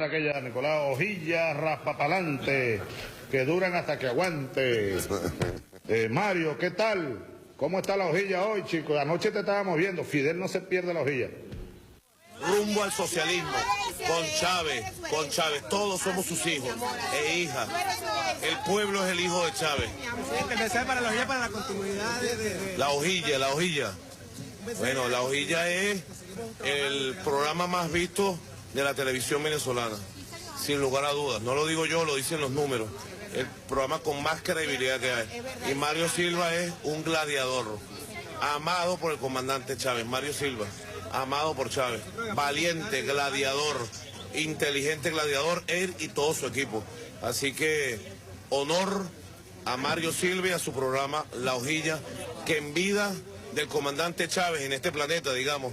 de aquella, Nicolás, hojillas raspapalante, que duran hasta que aguante. Mario, ¿qué tal? ¿Cómo está la hojilla hoy, chicos? Anoche te estábamos viendo, Fidel no se pierde la hojilla. Rumbo al socialismo, con Chávez, todos somos sus hijos e hijas. El pueblo es el hijo de Chávez. Para la hojilla, para la continuidad La hojilla. Bueno, la hojilla es el programa más visto de la televisión venezolana, sin lugar a dudas. No lo digo yo, lo dicen los números. El programa con más credibilidad que hay. Y Mario Silva es un gladiador, amado por el comandante Chávez. Mario Silva, amado por Chávez. Valiente, gladiador, inteligente gladiador, él y todo su equipo. Así que honor a Mario Silva y a su programa La Hojilla, que en vida del comandante Chávez en este planeta, digamos,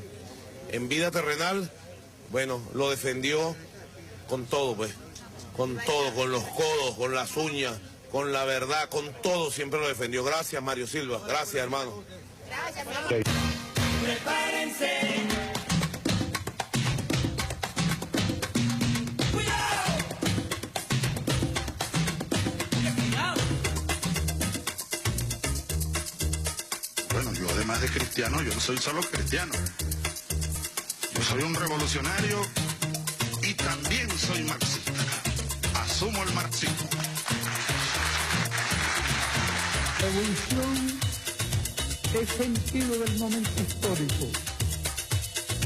en vida terrenal, bueno, lo defendió con todo, pues. Con todo, con los codos, con las uñas, con la verdad, con todo siempre lo defendió. Gracias, Mario Silva. Gracias, hermano. Gracias, Sí. Prepárense. Bueno, yo además de cristiano, yo no soy solo cristiano. Yo soy un revolucionario y también soy marxista. Asumo el marxismo. Revolución es sentido del momento histórico.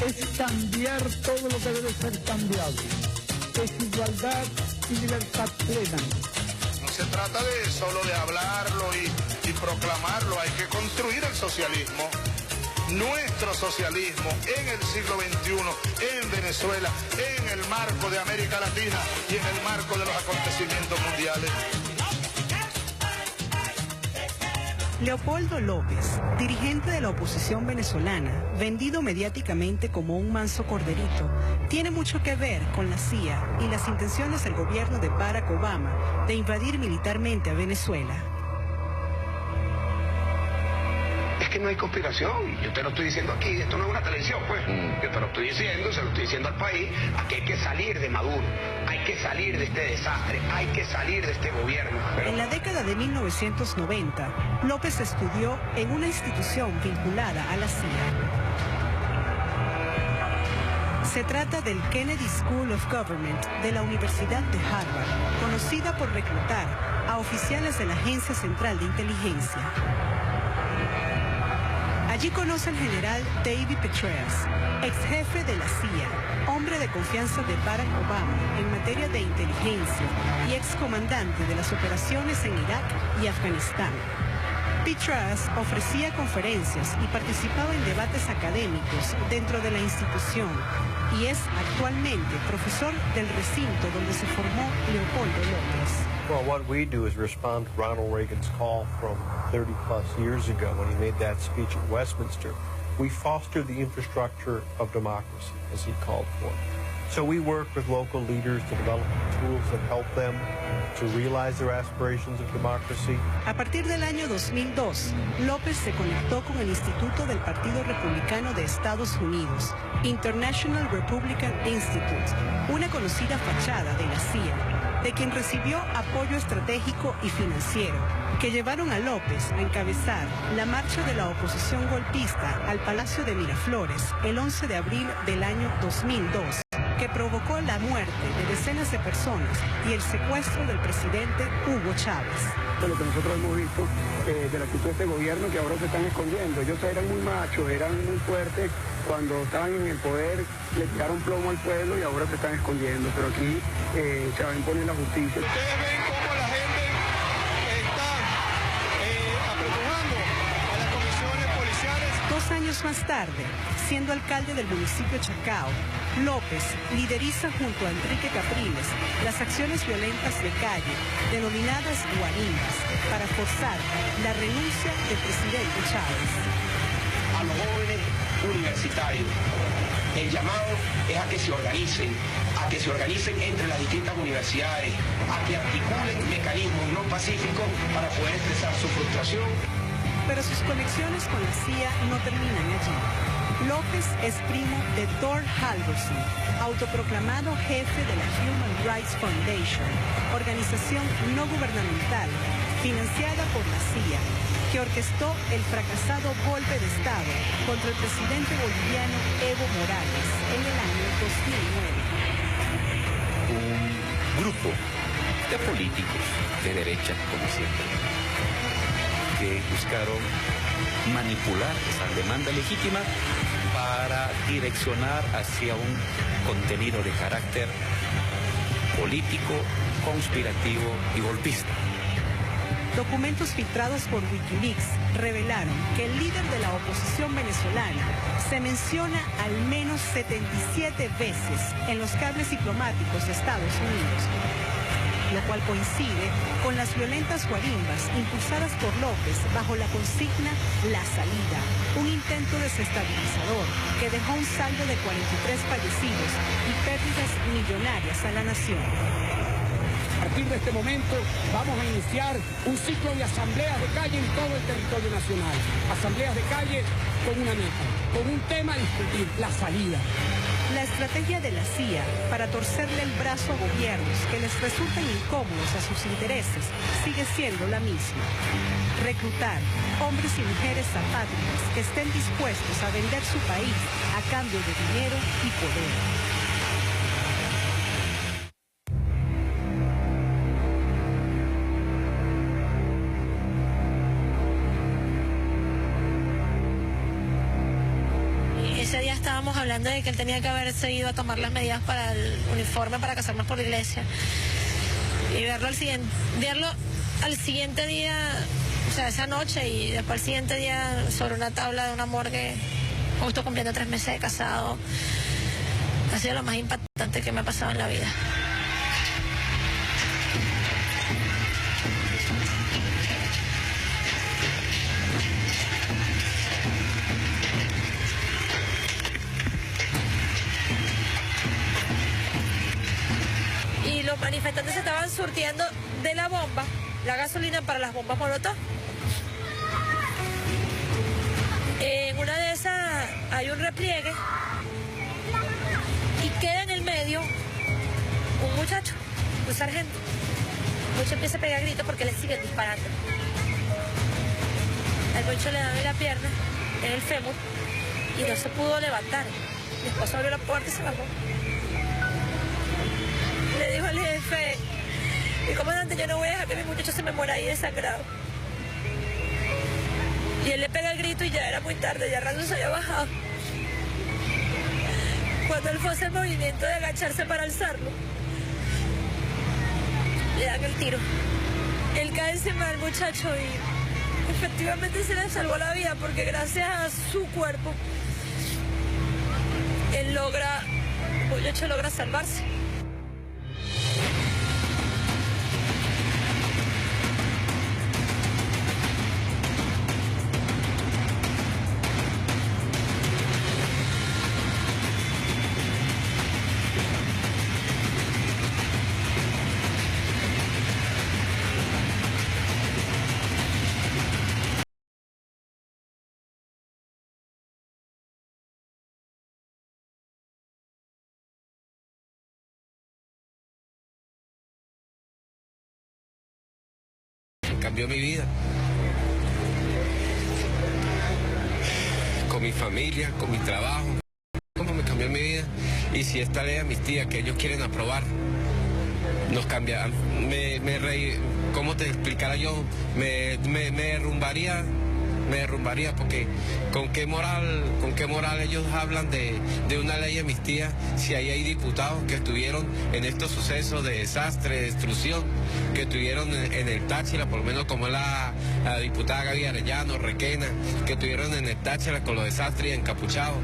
Es cambiar todo lo que debe ser cambiado. Es igualdad y libertad plena. No se trata de solo de hablarlo y proclamarlo, hay que construir el socialismo. Nuestro socialismo en el siglo XXI, en Venezuela, en el marco de América Latina y en el marco de los acontecimientos mundiales. Leopoldo López, dirigente de la oposición venezolana, vendido mediáticamente como un manso corderito, tiene mucho que ver con la CIA y las intenciones del gobierno de Barack Obama de invadir militarmente a Venezuela. Es que no hay conspiración, yo te lo estoy diciendo aquí, esto no es una televisión, pues. Yo te lo estoy diciendo, se lo estoy diciendo al país, aquí hay que salir de Maduro, hay que salir de este desastre, hay que salir de este gobierno. En la década de 1990, López estudió en una institución vinculada a la CIA. Se trata del Kennedy School of Government de la Universidad de Harvard, conocida por reclutar a oficiales de la Agencia Central de Inteligencia. Allí conoce al general David Petraeus, ex jefe de la CIA, hombre de confianza de Barack Obama en materia de inteligencia y ex comandante de las operaciones en Irak y Afganistán. Petraeus ofrecía conferencias y participaba en debates académicos dentro de la institución y es actualmente profesor del recinto donde se formó Leopoldo López. Well, what we do is respond to Ronald Reagan's call from 30-plus years ago when he made that speech at Westminster. We foster the infrastructure of democracy, as he called for. So we work with local leaders to develop tools that help them to realize their aspirations of democracy. A partir del año 2002, López se conectó con el Instituto del Partido Republicano de Estados Unidos, International Republican Institute, una conocida fachada de la CIA, de quien recibió apoyo estratégico y financiero, que llevaron a López a encabezar la marcha de la oposición golpista al Palacio de Miraflores el 11 de abril del año 2002, que provocó la muerte de decenas de personas y el secuestro del presidente Hugo Chávez. Lo que nosotros hemos visto de la actitud de este gobierno, que ahora se están escondiendo. Ellos eran muy machos, eran muy fuertes cuando estaban en el poder, le tiraron plomo al pueblo y ahora se están escondiendo. Pero aquí se va a imponer la justicia. Ustedes ven cómo la gente está apretujando a las comisiones policiales. 2 años más tarde, siendo alcalde del municipio Chacao, López lideriza junto a Enrique Capriles las acciones violentas de calle, denominadas guarimbas, para forzar la renuncia del presidente Chávez. A los jóvenes universitarios, el llamado es a que se organicen entre las distintas universidades, a que articulen mecanismos no pacíficos para poder expresar su frustración. Pero sus conexiones con la CIA no terminan allí. López es primo de Thor Halvorsen, autoproclamado jefe de la Human Rights Foundation, organización no gubernamental financiada por la CIA, que orquestó el fracasado golpe de Estado contra el presidente boliviano Evo Morales en el año 2009. Un grupo de políticos de derecha, como siempre, que buscaron manipular esa demanda legítima para direccionar hacia un contenido de carácter político, conspirativo y golpista. Documentos filtrados por Wikileaks revelaron que el líder de la oposición venezolana se menciona al menos 77 veces en los cables diplomáticos de Estados Unidos, lo cual coincide con las violentas guarimbas impulsadas por López bajo la consigna La Salida, un intento desestabilizador que dejó un saldo de 43 fallecidos y pérdidas millonarias a la nación. A partir de este momento vamos a iniciar un ciclo de asambleas de calle en todo el territorio nacional. Asambleas de calle con una meta, con un tema a discutir, la salida. La estrategia de la CIA para torcerle el brazo a gobiernos que les resultan incómodos a sus intereses sigue siendo la misma. Reclutar hombres y mujeres apátridas que estén dispuestos a vender su país a cambio de dinero y poder. Ese día estábamos hablando de que él tenía que haberse ido a tomar las medidas para el uniforme para casarnos por la iglesia y verlo al siguiente día, o sea, esa noche, y después al siguiente día sobre una tabla de una morgue, justo cumpliendo 3 meses de casado. Ha sido lo más impactante que me ha pasado en la vida. Los manifestantes se estaban surtiendo de la bomba, la gasolina para las bombas Molotov. En una de esas hay un repliegue y queda en el medio un muchacho, un sargento. El muchacho empieza a pegar gritos porque le siguen disparando. El muchacho le da en la pierna, en el fémur, y no se pudo levantar. Mi esposo abrió la puerta y se bajó. Le dijo al jefe: mi comandante, yo no voy a dejar que mi muchacho se me muera ahí desangrado. Y él le pega el grito y ya era muy tarde, ya Randall se había bajado. Cuando él fue a hacer el movimiento de agacharse para alzarlo, le dan el tiro. Él cae encima del muchacho y efectivamente se le salvó la vida, porque gracias a su cuerpo, el muchacho logra salvarse. Cambió mi vida, con mi familia, con mi trabajo, cómo me cambió mi vida. Y si esta ley de amnistía que ellos quieren aprobar nos cambia, ¿cómo te explicara yo? Me derrumbaría, porque ¿con qué moral ellos hablan de una ley de amnistía si ahí hay diputados que estuvieron en estos sucesos de desastre, de destrucción, que estuvieron en el Táchira, por lo menos como la diputada Gaby Arellano, Requena, que estuvieron en el Táchira con los desastres y encapuchados?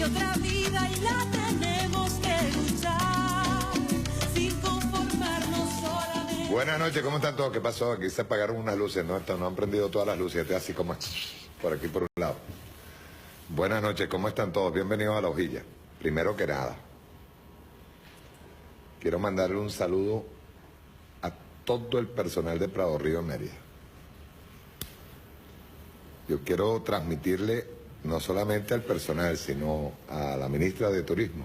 otra vida y la tenemos que luchar, sin conformarnos solamente. Buenas noches, ¿cómo están todos? ¿Qué pasó? Aquí se apagaron unas luces, no han prendido todas las luces, estoy así como por aquí por un lado. Buenas noches, ¿cómo están todos? Bienvenidos a La Hojilla. Primero que nada, quiero mandarle un saludo a todo el personal de Prado Río Mérida. Yo quiero transmitirle no solamente al personal, sino a la ministra de Turismo,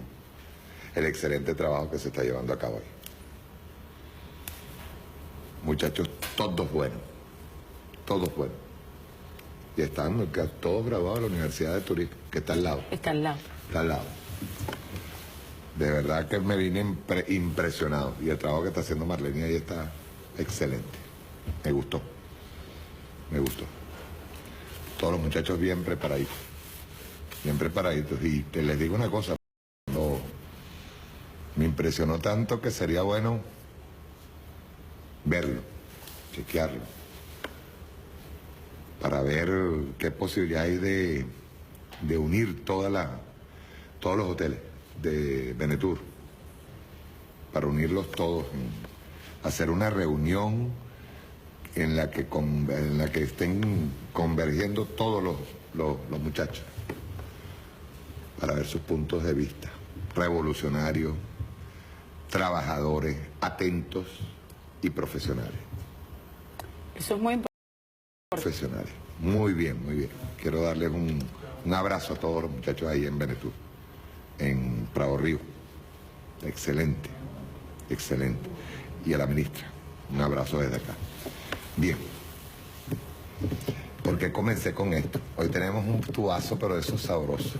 el excelente trabajo que se está llevando a cabo ahí. Muchachos, todos buenos, todos buenos. Y están todos graduados de la Universidad de Turismo, que está al lado. Está al lado. Está al lado. De verdad que me vine impresionado. Y el trabajo que está haciendo Marlene ahí está excelente. Me gustó. Me gustó. Todos los muchachos bien preparaditos. Bien preparaditos. Y te les digo una cosa. No, me impresionó tanto que sería bueno verlo, chequearlo, para ver qué posibilidad hay de unir todos los hoteles de Benetur, para unirlos todos, hacer una reunión en la que estén convergiendo todos los muchachos, para ver sus puntos de vista, revolucionarios, trabajadores, atentos y profesionales. Eso es muy importante. Profesionales. Muy bien, muy bien. Quiero darles un abrazo a todos los muchachos ahí en Benetur, en Prado Río. Excelente, excelente. Y a la ministra, un abrazo desde acá. Bien. ¿Por qué comencé con esto? Hoy tenemos un tuazo, pero eso es sabroso.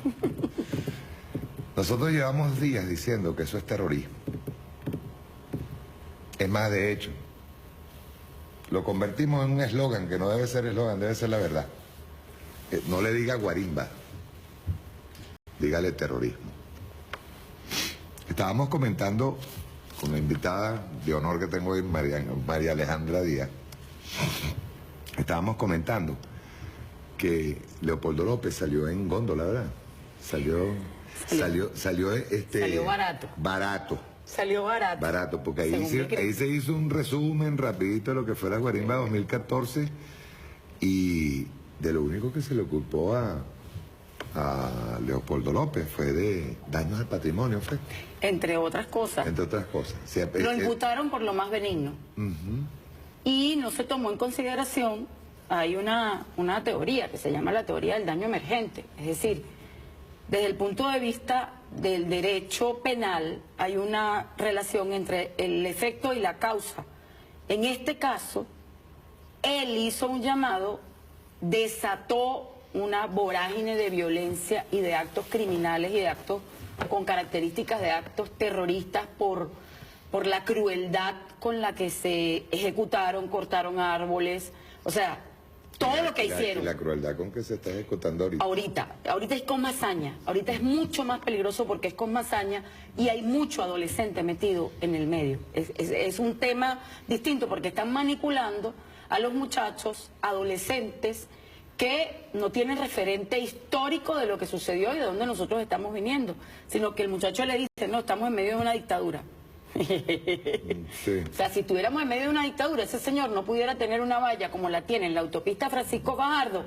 Nosotros llevamos días diciendo que eso es terrorismo. Es más, de hecho, lo convertimos en un eslogan que no debe ser eslogan, debe ser la verdad. No le diga guarimba, dígale terrorismo. Estábamos comentando con la invitada de honor que tengo hoy, María Alejandra Díaz. Estábamos comentando que Leopoldo López salió en góndola, ¿verdad? Salió barato. Barato. Salió barato. Barato, porque ahí se hizo un resumen rapidito de lo que fue la Guarimba 2014 y de lo único que se le culpó a Leopoldo López fue de daños al patrimonio, ¿fue? Entre otras cosas. Entre otras cosas. Sí, lo imputaron por lo más benigno. Y no se tomó en consideración, hay una teoría que se llama la teoría del daño emergente. Es decir, desde el punto de vista del derecho penal hay una relación entre el efecto y la causa. En este caso, él hizo un llamado, desató una vorágine de violencia y de actos criminales y de actos con características de actos terroristas por la crueldad con la que se ejecutaron, cortaron árboles, o sea, todo lo que hicieron. Y la crueldad con que se está ejecutando ahorita. Ahorita es con más saña, ahorita es mucho más peligroso porque es con más saña y hay mucho adolescente metido en el medio. Es un tema distinto porque están manipulando a los muchachos adolescentes que no tienen referente histórico de lo que sucedió y de dónde nosotros estamos viniendo, sino que el muchacho le dice, no, estamos en medio de una dictadura. Sí. O sea, si estuviéramos en medio de una dictadura, ese señor no pudiera tener una valla como la tiene en la autopista Francisco Fajardo,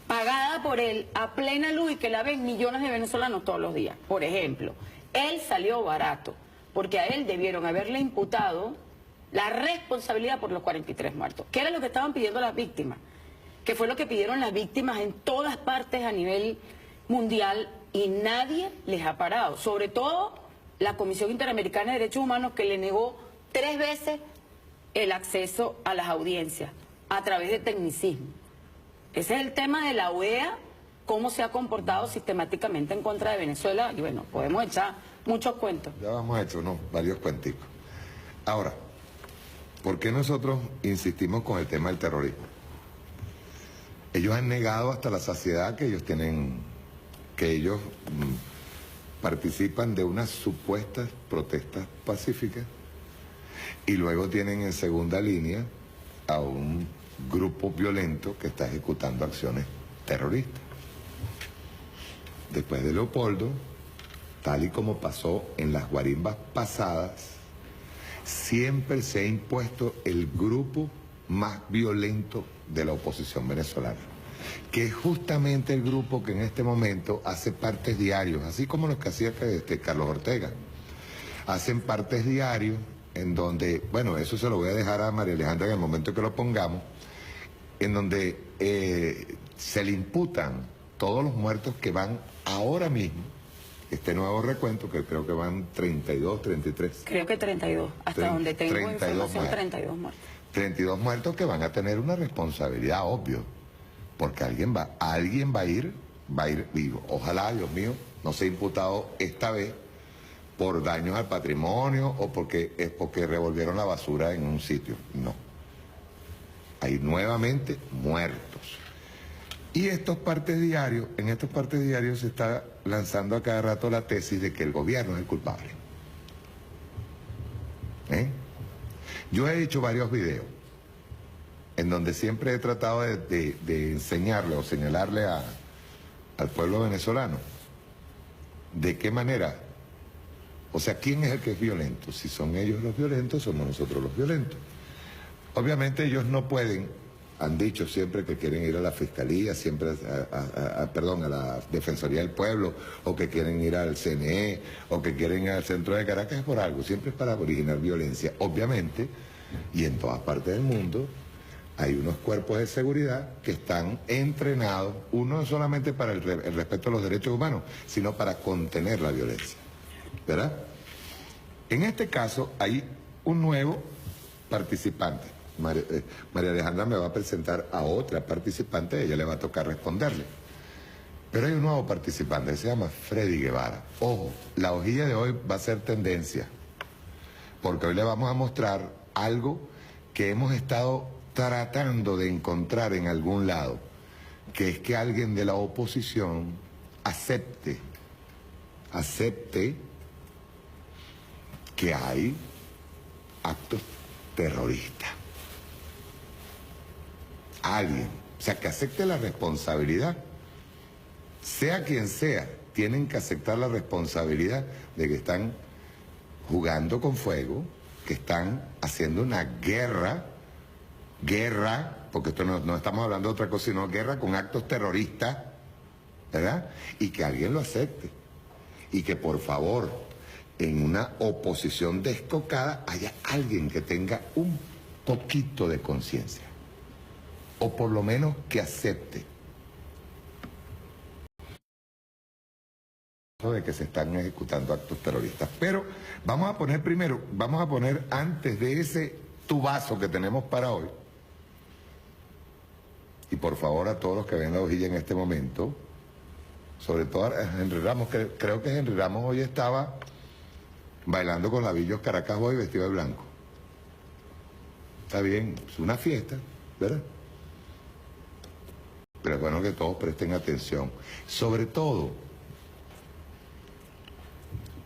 pagada por él a plena luz y que la ven millones de venezolanos todos los días. Por ejemplo, él salió barato, porque a él debieron haberle imputado la responsabilidad por los 43 muertos, que era lo que estaban pidiendo las víctimas, que fue lo que pidieron las víctimas en todas partes a nivel mundial y nadie les ha parado, sobre todo la Comisión Interamericana de Derechos Humanos, que le negó 3 veces el acceso a las audiencias a través de tecnicismo. Ese es el tema de la OEA, cómo se ha comportado sistemáticamente en contra de Venezuela, y bueno, podemos echar muchos cuentos. Ya vamos a echar varios cuenticos. Ahora, ¿por qué nosotros insistimos con el tema del terrorismo? Ellos han negado hasta la saciedad que ellos tienen, que ellos participan de unas supuestas protestas pacíficas y luego tienen en segunda línea a un grupo violento que está ejecutando acciones terroristas. después de Leopoldo, tal y como pasó en las guarimbas pasadas, siempre se ha impuesto el grupo más violento de la oposición venezolana, que es justamente el grupo que en este momento hace partes diarios, así como los que hacía Carlos Ortega. Hacen partes diarios en donde, bueno, eso se lo voy a dejar a María Alejandra en el momento que lo pongamos, en donde se le imputan todos los muertos que van ahora mismo, este nuevo recuento, que creo que van 32, 33. Creo que 32, hasta donde tengo 32 información, muertos. 32 muertos. 32 muertos que van a tener una responsabilidad, obvio, porque alguien va a ir vivo. Ojalá, Dios mío, no sea imputado esta vez por daños al patrimonio o porque revolvieron la basura en un sitio. No. Hay nuevamente muertos. Y en estos partes diarios se está lanzando a cada rato la tesis de que el gobierno es el culpable. Yo he hecho varios videos en donde siempre he tratado de enseñarle o señalarle al pueblo venezolano de qué manera, o sea, quién es el que es violento. Si son ellos los violentos, somos nosotros los violentos. Obviamente ellos no pueden, han dicho siempre que quieren ir a la Fiscalía, siempre a la Defensoría del Pueblo, o que quieren ir al CNE, o que quieren ir al centro de Caracas por algo, siempre es para originar violencia. Obviamente, y en todas partes del mundo, hay unos cuerpos de seguridad que están entrenados, no solamente para el respeto a los derechos humanos, sino para contener la violencia, ¿verdad? En este caso hay un nuevo participante. María Alejandra me va a presentar a otra participante, a ella le va a tocar responderle. Pero hay un nuevo participante, se llama Freddy Guevara. Ojo, la hojilla de hoy va a ser tendencia, porque hoy le vamos a mostrar algo que hemos estado tratando de encontrar en algún lado, que es que alguien de la oposición acepte que hay actos terroristas. Alguien, o sea, que acepte la responsabilidad, sea quien sea, tienen que aceptar la responsabilidad de que están jugando con fuego, que están haciendo una guerra, porque esto no estamos hablando de otra cosa, sino guerra con actos terroristas, ¿verdad? Y que alguien lo acepte. Y que por favor, en una oposición descocada, haya alguien que tenga un poquito de conciencia. O por lo menos que acepte de que se están ejecutando actos terroristas. Pero vamos a poner antes de ese tubazo que tenemos para hoy, y por favor a todos los que ven la hojilla en este momento, sobre todo a Henry Ramos, creo que Henry Ramos hoy estaba bailando con Lavillos Caracas Boy vestido de blanco. Está bien, es una fiesta, ¿verdad? Pero es bueno que todos presten atención, sobre todo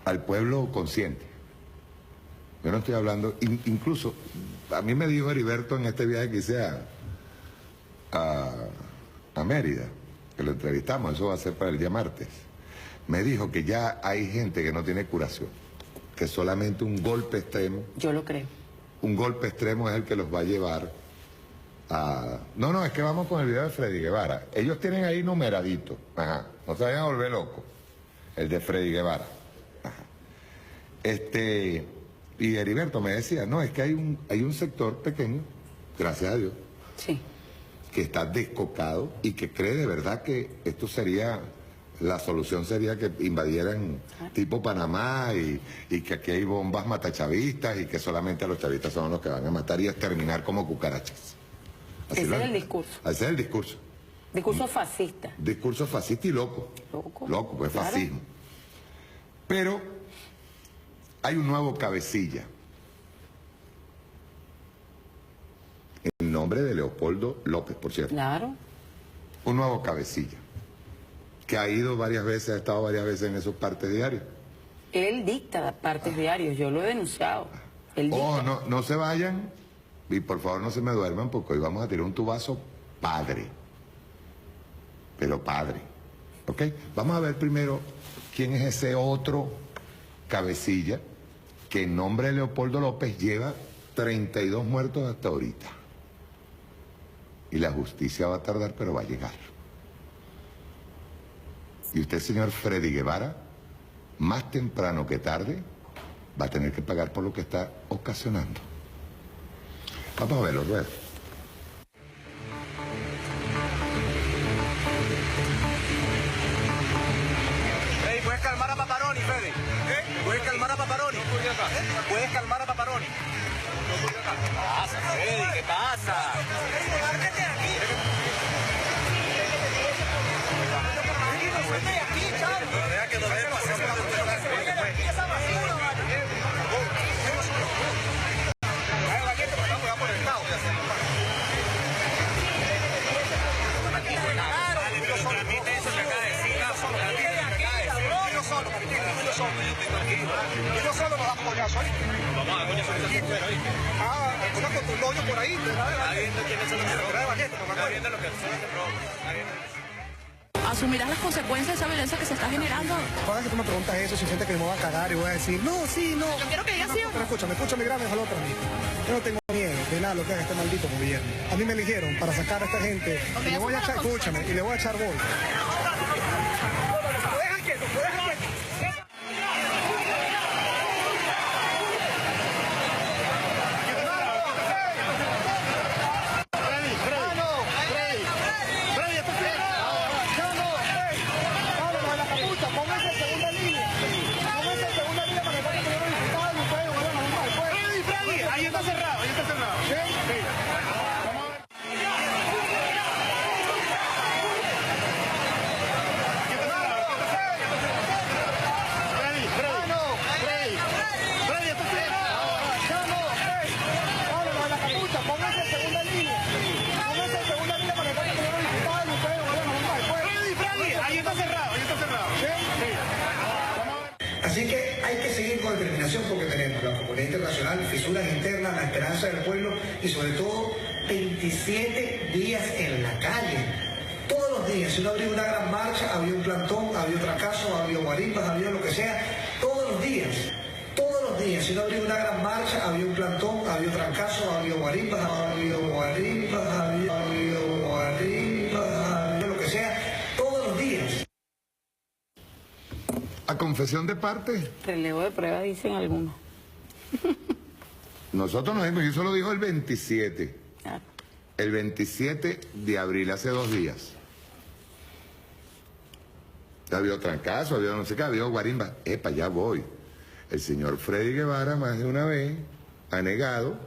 al pueblo consciente. Yo no estoy hablando, incluso a mí me dijo Heriberto en este viaje que hice a Mérida, que lo entrevistamos, eso va a ser para el día martes, me dijo que ya hay gente que no tiene curación, que solamente un golpe extremo. Yo lo creo. Un golpe extremo es el que los va a llevar a... No, es que vamos con el video de Freddy Guevara. Ellos tienen ahí numeradito. Ajá. No se vayan a volver locos. El de Freddy Guevara. Ajá. Y Heriberto me decía, no, es que hay un sector pequeño, gracias a Dios, sí, que está descocado y que cree de verdad que esto sería... La solución sería que invadieran tipo Panamá y que aquí hay bombas matachavistas y que solamente a los chavistas son los que van a matar y exterminar como cucarachas. Ese es el discurso. Ese es el discurso. Discurso fascista. Discurso fascista y loco. Loco, pues claro. Fascismo. Pero hay un nuevo cabecilla. En nombre de Leopoldo López, por cierto. Claro. Un nuevo cabecilla. Que ha ido varias veces, ha estado varias veces en esos partes diarios. Él dicta partes diarios, yo lo he denunciado. No se vayan y por favor no se me duerman porque hoy vamos a tirar un tubazo padre. Pero padre. ¿Ok? Vamos a ver primero quién es ese otro cabecilla que en nombre de Leopoldo López lleva 32 muertos hasta ahorita. Y la justicia va a tardar, pero va a llegar. Y usted, señor Freddy Guevara, más temprano que tarde, va a tener que pagar por lo que está ocasionando. Vamos a verlo, Rueda. Hey, ¿puedes calmar a Paparoni, Fede? ¿Puedes calmar a Paparoni? ¿Puedes calmar a Paparoni? ¿Qué pasa, Fede? ¿Qué pasa? Deja que lo deje pasar por yo solo nos damos coñazo ahí. Vamos a dar coñazo con tu novio por ahí. Está viendo quiénes son los que roban. Está viendo lo que son los que roban. ¿Asumirás las consecuencias de esa violencia que se está generando? Ahora que tú me preguntas eso, si sientes que me voy a cagar y voy a decir, no, sí, no. Yo quiero que digas sí o no. Pero escúchame, grave, ojalá otra vez. Yo no tengo miedo de nada lo que haga este maldito gobierno. A mí me eligieron para sacar a esta gente y le voy a echar, escúchame, y le voy a echar gol. Así que hay que seguir con determinación porque tenemos la comunidad internacional, fisuras internas, la esperanza del pueblo y sobre todo 27 días en la calle. Todos los días, si no habría una gran marcha, había un plantón, había otra casa, había guarimbas, había lo que sea. Todos los días, si no habría una gran marcha, había un plantón, había otra casa, había guarimbas, había lo que sea. Todos los días. A confesión de parte. Relevo de prueba, dicen algunos. Nosotros nos dimos, y eso lo dijo el 27. Claro. El 27 de abril, hace 2 días. Había trancazo, había no sé qué, había guarimba. Epa, ya voy. El señor Freddy Guevara más de una vez ha negado.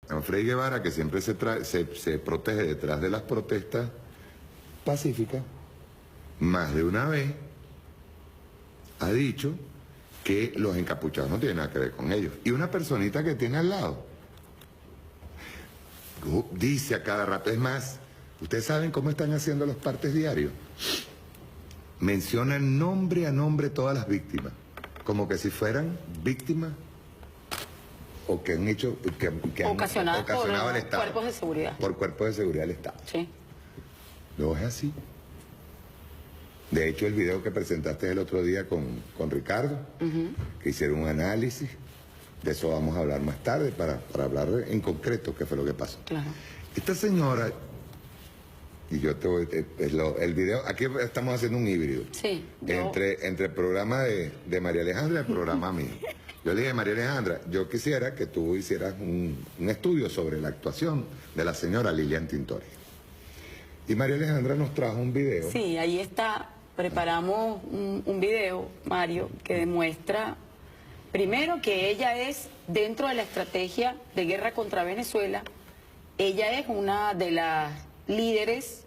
A Freddy Guevara, que siempre se protege detrás de las protestas pacíficas, más de una vez ha dicho que los encapuchados no tienen nada que ver con ellos. Y una personita que tiene al lado dice a cada rato, es más, ustedes saben cómo están haciendo los partes diarios. Mencionan nombre a nombre todas las víctimas, como que si fueran víctimas o que han hecho, que han ocasionado el Estado. Cuerpos de seguridad. Por cuerpos de seguridad del Estado. Sí. No es así. De hecho, el video que presentaste el otro día con Ricardo, que hicieron un análisis, de eso vamos a hablar más tarde, para hablar en concreto qué fue lo que pasó. Claro. Esta señora, y yo te voy, el video, aquí estamos haciendo un híbrido. Sí. Entre el programa de María Alejandra y el programa mío. Yo le dije, María Alejandra, yo quisiera que tú hicieras un estudio sobre la actuación de la señora Lilian Tintori. Y María Alejandra nos trajo un video. Sí, ahí está. Preparamos un video, Mario, que demuestra, primero, que ella es, dentro de la estrategia de guerra contra Venezuela, ella es una de las líderes,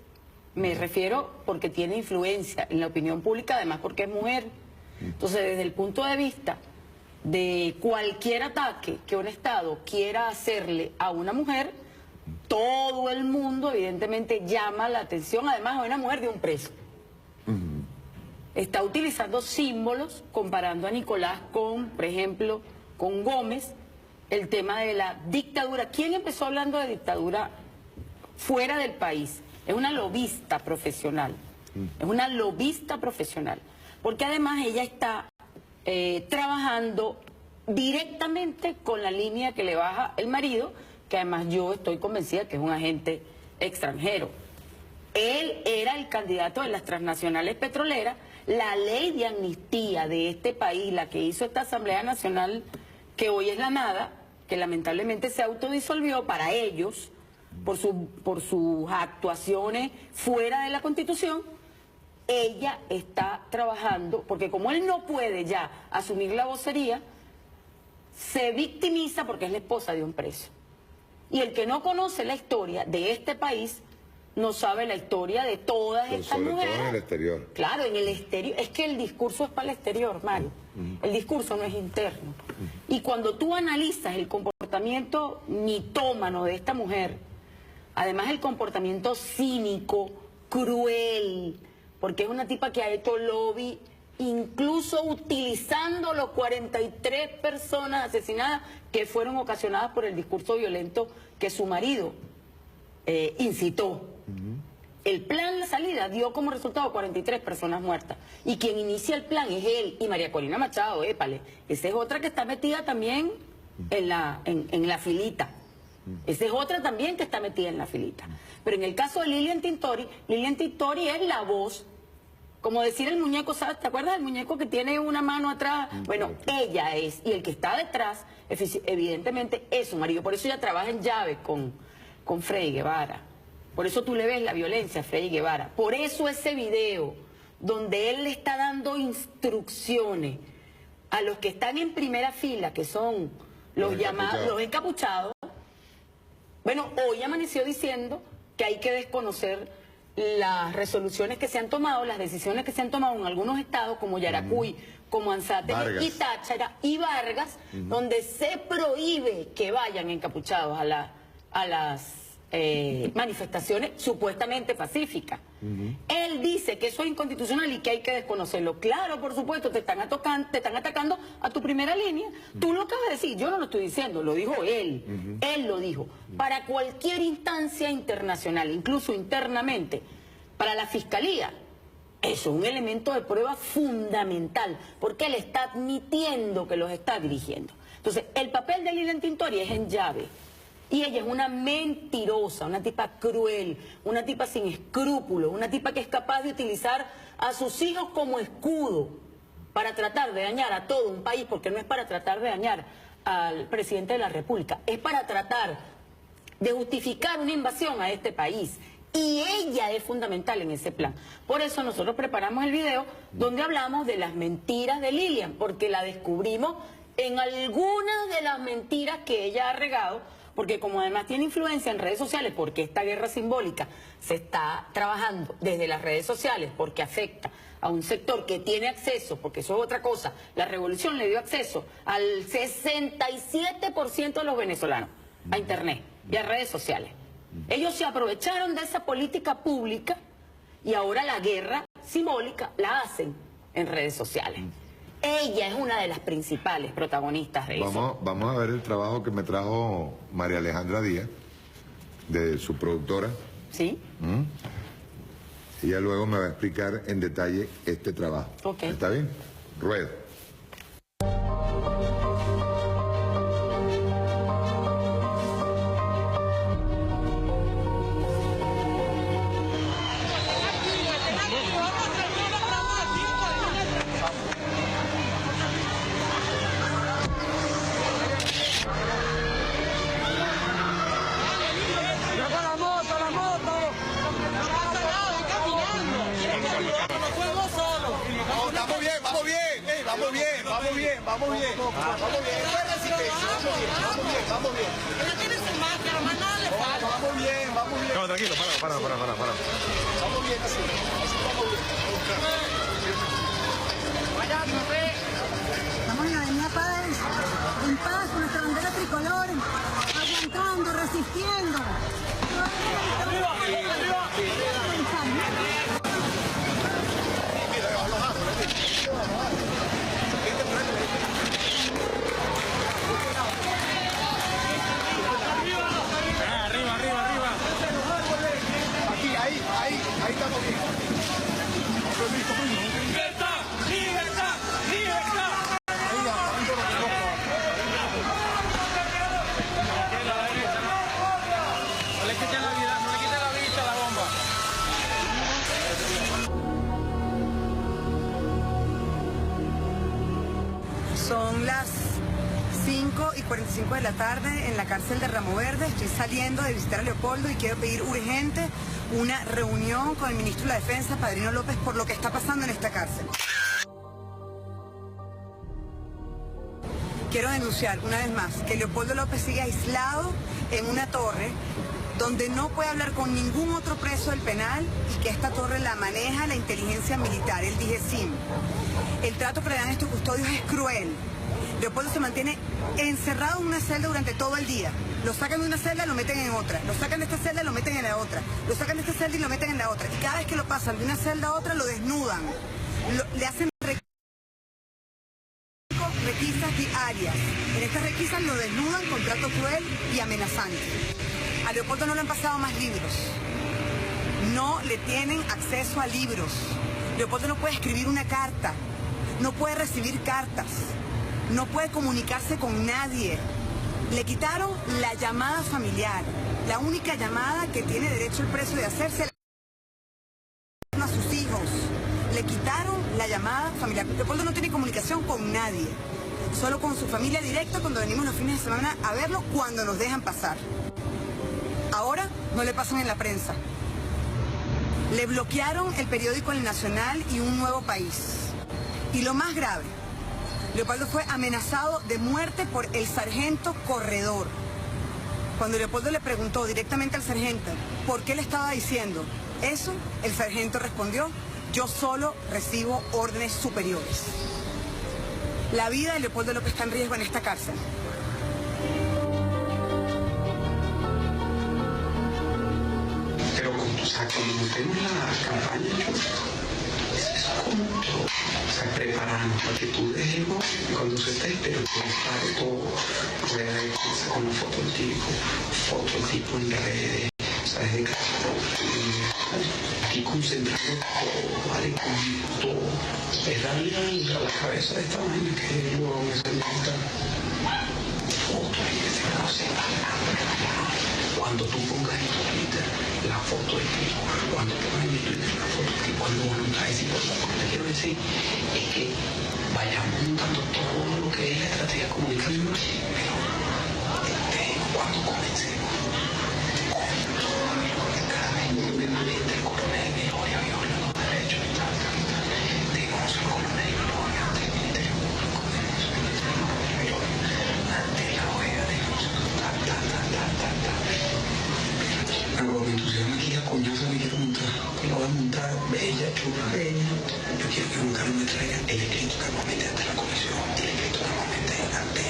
me refiero porque tiene influencia en la opinión pública, además porque es mujer. Entonces, desde el punto de vista de cualquier ataque que un Estado quiera hacerle a una mujer, todo el mundo evidentemente llama la atención, además de una mujer de un preso. Está utilizando símbolos, comparando a Nicolás con, por ejemplo, con Gómez, el tema de la dictadura. ¿Quién empezó hablando de dictadura fuera del país? es una lobista profesional. Es una lobista profesional. Porque además ella está trabajando directamente con la línea que le baja el marido, que además yo estoy convencida que es un agente extranjero. Él era el candidato de las transnacionales petroleras. La ley de amnistía de este país, la que hizo esta Asamblea Nacional, que hoy es la nada, que lamentablemente se autodisolvió para ellos, por sus actuaciones fuera de la Constitución, ella está trabajando, porque como él no puede ya asumir la vocería, se victimiza porque es la esposa de un preso. Y el que no conoce la historia de este país no sabe la historia de todas estas mujeres. Sobre todo en el exterior. Claro, en el exterior. Es que el discurso es para el exterior, Mario. El discurso no es interno. Y cuando tú analizas el comportamiento mitómano de esta mujer, además el comportamiento cínico, cruel, porque es una tipa que ha hecho lobby, incluso utilizando los 43 personas asesinadas que fueron ocasionadas por el discurso violento que su marido incitó. El plan de salida dio como resultado 43 personas muertas. Y quien inicia el plan es él y María Corina Machado, épale. Esa es otra que está metida también en la filita. Esa es otra también que está metida en la filita. Pero en el caso de Lilian Tintori es la voz, como decir el muñeco, ¿sabes? ¿Te acuerdas del muñeco que tiene una mano atrás? Bueno, ella es, y el que está detrás, evidentemente es su marido. Por eso ella trabaja en llave con Freddy Guevara. Por eso tú le ves la violencia a Freddy Guevara. Por eso ese video donde él le está dando instrucciones a los que están en primera fila, que son los llamados, los encapuchados. Bueno, hoy amaneció diciendo que hay que desconocer las resoluciones que se han tomado, las decisiones que se han tomado en algunos estados como Yaracuy, como Anzoátegui y Táchira y Vargas, donde se prohíbe que vayan encapuchados a las manifestaciones supuestamente pacíficas. Él dice que eso es inconstitucional y que hay que desconocerlo. Claro, por supuesto, te están atacando a tu primera línea. Tú lo acabas de decir, yo no lo estoy diciendo, lo dijo él. Él lo dijo. Para cualquier instancia internacional, incluso internamente, para la Fiscalía, eso es un elemento de prueba fundamental, porque él está admitiendo que los está dirigiendo. Entonces, el papel de Lilian Tintori es en llave. Y ella es una mentirosa, una tipa cruel, una tipa sin escrúpulos, una tipa que es capaz de utilizar a sus hijos como escudo para tratar de dañar a todo un país, porque no es para tratar de dañar al presidente de la República, es para tratar de justificar una invasión a este país. Y ella es fundamental en ese plan. Por eso nosotros preparamos el video donde hablamos de las mentiras de Lilian, porque la descubrimos en algunas de las mentiras que ella ha regado, porque como además tiene influencia en redes sociales, porque esta guerra simbólica se está trabajando desde las redes sociales, porque afecta a un sector que tiene acceso, porque eso es otra cosa, la revolución le dio acceso al 67% de los venezolanos a internet y a redes sociales. Ellos se aprovecharon de esa política pública y ahora la guerra simbólica la hacen en redes sociales. Ella es una de las principales protagonistas de eso. Vamos a ver el trabajo que me trajo María Alejandra Díaz, de su productora. Sí. Ella luego me va a explicar en detalle este trabajo. Okay. ¿Está bien? Rueda. No, tranquilo, para. Vamos bien así vamos bien. Estamos en la avenida Paz, en paz, con nuestra bandera tricolor, aguantando, resistiendo. Arriba. Aquí, ahí. ¡Libertad! ¡Libertad! ¡Libertad! No le quiten la vida, no le quiten la vista a la bomba. Son las 5:45 de la tarde en la cárcel de Ramo Verde. Estoy saliendo de visitar a Leopoldo y quiero pedir urgente una reunión con el ministro de la Defensa, Padrino López, por lo que está pasando en esta cárcel. Quiero denunciar una vez más que Leopoldo López sigue aislado en una torre donde no puede hablar con ningún otro preso del penal y que esta torre la maneja la inteligencia militar, el DIGESIM. El trato que le dan a estos custodios es cruel. Leopoldo se mantiene encerrado en una celda durante todo el día. Lo sacan de una celda, lo meten en otra. Lo sacan de esta celda, lo meten en la otra. Lo sacan de esta celda y lo meten en la otra. Y cada vez que lo pasan de una celda a otra, lo desnudan. Le hacen requisas diarias. En estas requisas lo desnudan con trato cruel y amenazante. A Leopoldo no le han pasado más libros. No le tienen acceso a libros. Leopoldo no puede escribir una carta. No puede recibir cartas. No puede comunicarse con nadie. Le quitaron la llamada familiar. La única llamada que tiene derecho el preso de hacerse a sus hijos. Le quitaron la llamada familiar. Leopoldo no tiene comunicación con nadie. Solo con su familia directa cuando venimos los fines de semana a verlo cuando nos dejan pasar. Ahora no le pasan en la prensa. Le bloquearon el periódico El Nacional y Un Nuevo País. Y lo más grave, Leopoldo fue amenazado de muerte por el sargento Corredor. Cuando Leopoldo le preguntó directamente al sargento por qué le estaba diciendo eso, el sargento respondió: yo solo recibo órdenes superiores. La vida de Leopoldo López está en riesgo en esta cárcel. Pero o sea, cuando metemos la campaña, es como todo. O sea, preparando para que tú dejes cuando se esté, pero que pare todo, rueda de prensa con una foto del tipo en redes, o sea, desde casa, aquí concentrando todo, vale, con todo. Es darle a la cabeza de esta vaina que luego me sale foto y que se no sepa nada. Cuando tú pongas en tu Twitter la foto del tipo, cuando pongas en mi Twitter la foto del tipo, cuando uno está diciendo, lo que te quiero decir es que vayamos montando todo lo que es la estrategia de comunicación, pero cuando comencemos con todo lo que cada vez permanente el coronel Gloria viola los derechos y tal, tenemos el coronel Gloria ante el Ministerio Público, tenemos el Ministerio Público ante la OEA, tenemos pero me entusiasma aquí la coñaza que quiero montar, que la voy a montar bella, chula, bella. Yo quiero que un carro me traiga el escrito que vamos a meter ante la comisión, el escrito que vamos a meter ante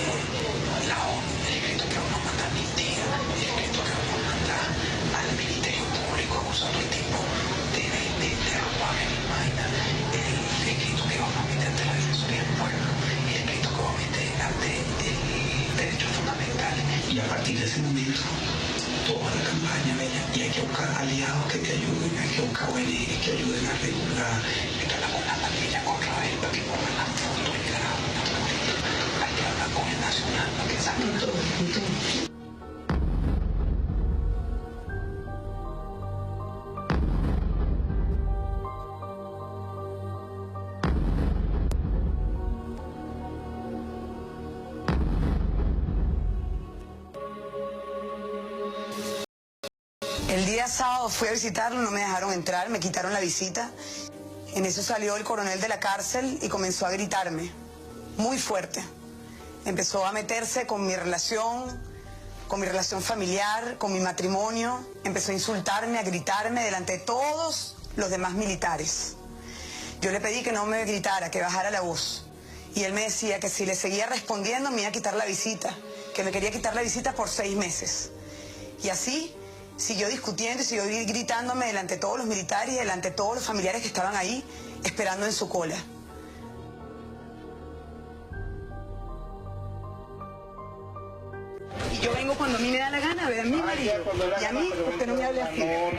la ONU, el escrito que vamos a mandar a mi tía, el escrito que vamos a mandar al Ministerio Público acusando al tipo de robarme mi vaina, el escrito que vamos a meter ante la Defensoría del Pueblo, el escrito que vamos a meter ante el derecho fundamental. Y a partir de ese momento toda la campaña bella, y hay que buscar aliados que te ayuden, hay que buscar ONGs que ayuden a regular, hay que hablar con la pandilla contra él para que pongan las fotos y hay que hablar con el Nacional para que saquen todo el punto. El día sábado fui a visitarlo, no me dejaron entrar, me quitaron la visita. En eso salió el coronel de la cárcel y comenzó a gritarme, muy fuerte. Empezó a meterse con mi relación familiar, con mi matrimonio. Empezó a insultarme, a gritarme delante de todos los demás militares. Yo le pedí que no me gritara, que bajara la voz. Y él me decía que si le seguía respondiendo me iba a quitar la visita, que me quería quitar la visita por 6 meses. Y así siguió discutiendo y siguió gritándome delante de todos los militares y delante de todos los familiares que estaban ahí esperando en su cola. Y yo vengo cuando a mí me da la gana a ver mi marido y a mí, usted no me hable así. Usted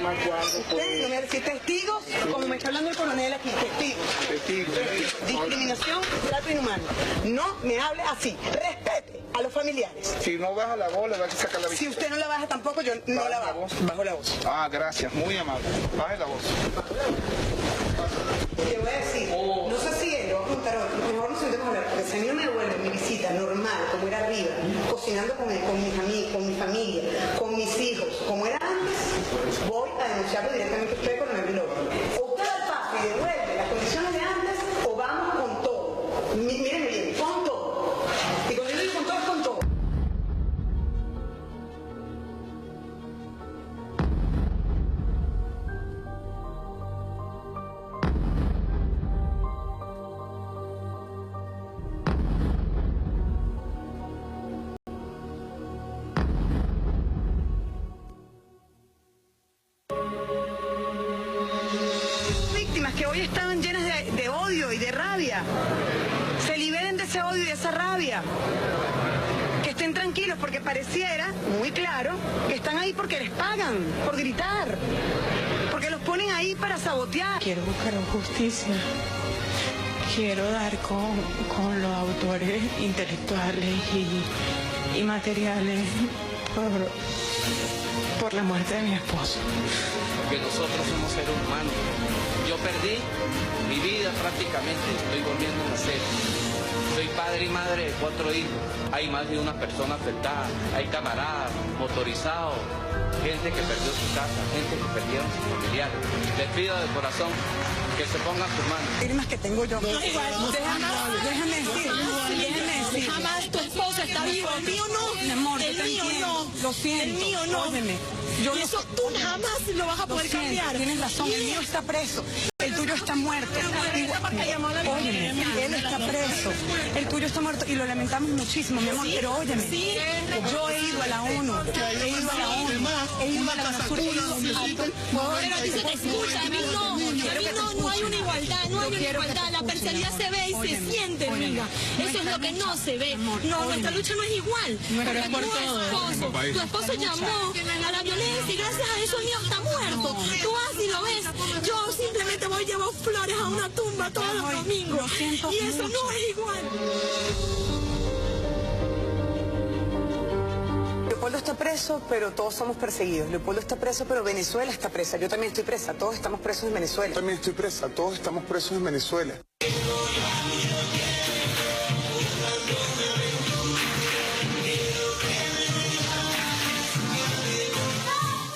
no me hable así. Testigos, como me está hablando el coronel aquí, testigos. Discriminación, trato inhumano. No me hable así. Respete a los familiares. Si no baja la voz, le va a sacar la vista. Si usted no la baja tampoco, yo no la bajo. Bajo la voz. Ah, gracias, muy amable. Baje la voz. Le voy a decir, no sé si él, lo voy a preguntar ahora, mejor nos sentemos a hablar, porque si a mí no me devuelve mi visita normal, como era arriba, cocinando con mis amigos, con mi familia, con mis hijos, como era antes, voy a denunciarlo directamente a usted con el Vilógrafo. O usted da el paso y devuelve las condiciones de antes, o vamos con todo. Mírenme bien, con todo. Y cuando yo digo con todo, es con todo. Víctimas que hoy estaban llenas de odio y de rabia, se liberen de ese odio y de esa rabia, que estén tranquilos, porque pareciera muy claro que están ahí porque les pagan por gritar, porque los ponen ahí para sabotear. Quiero buscar justicia, quiero dar con los autores intelectuales y materiales por la muerte de mi esposo. Porque nosotros somos seres humanos. Yo perdí mi vida prácticamente, estoy volviendo a nacer. Soy padre y madre de 4 hijos. Hay más de una persona afectada, hay camaradas, motorizados, gente que perdió su casa, gente que perdieron sus familiares. Les pido de corazón que se pongan sus manos. Firmas que tengo yo. Déjame decir. Jamás tu esposo está vivo. El mío no. Mi amor, el mío no. Lo siento. El mío no. Óyeme. Eso tú jamás lo vas a poder cambiar. Tienes razón, el mío está preso. El tuyo está muerto. Óyeme, él está preso. El tuyo está muerto y lo lamentamos muchísimo, mi amor, pero óyeme. Yo he ido a la ONU, he ido a la UNASUR, he ido a Pero a ti se te escucha, a mí no. No hay una igualdad, no hay una igualdad. La parcialidad se ve y se siente, amiga. Eso es lo que no se ve. No, nuestra lucha no es igual. Pero es por todo. Tu esposo llamó a la violencia y gracias a eso el mío está muerto. Tú vas y lo ves. Yo simplemente voy y llevo flores a una tumba todos los domingos. Y eso no es igual. Leopoldo está preso, pero todos somos perseguidos. Leopoldo está preso, pero Venezuela está presa. Yo también estoy presa. Todos estamos presos en Venezuela. Yo también estoy presa. Todos estamos presos en Venezuela.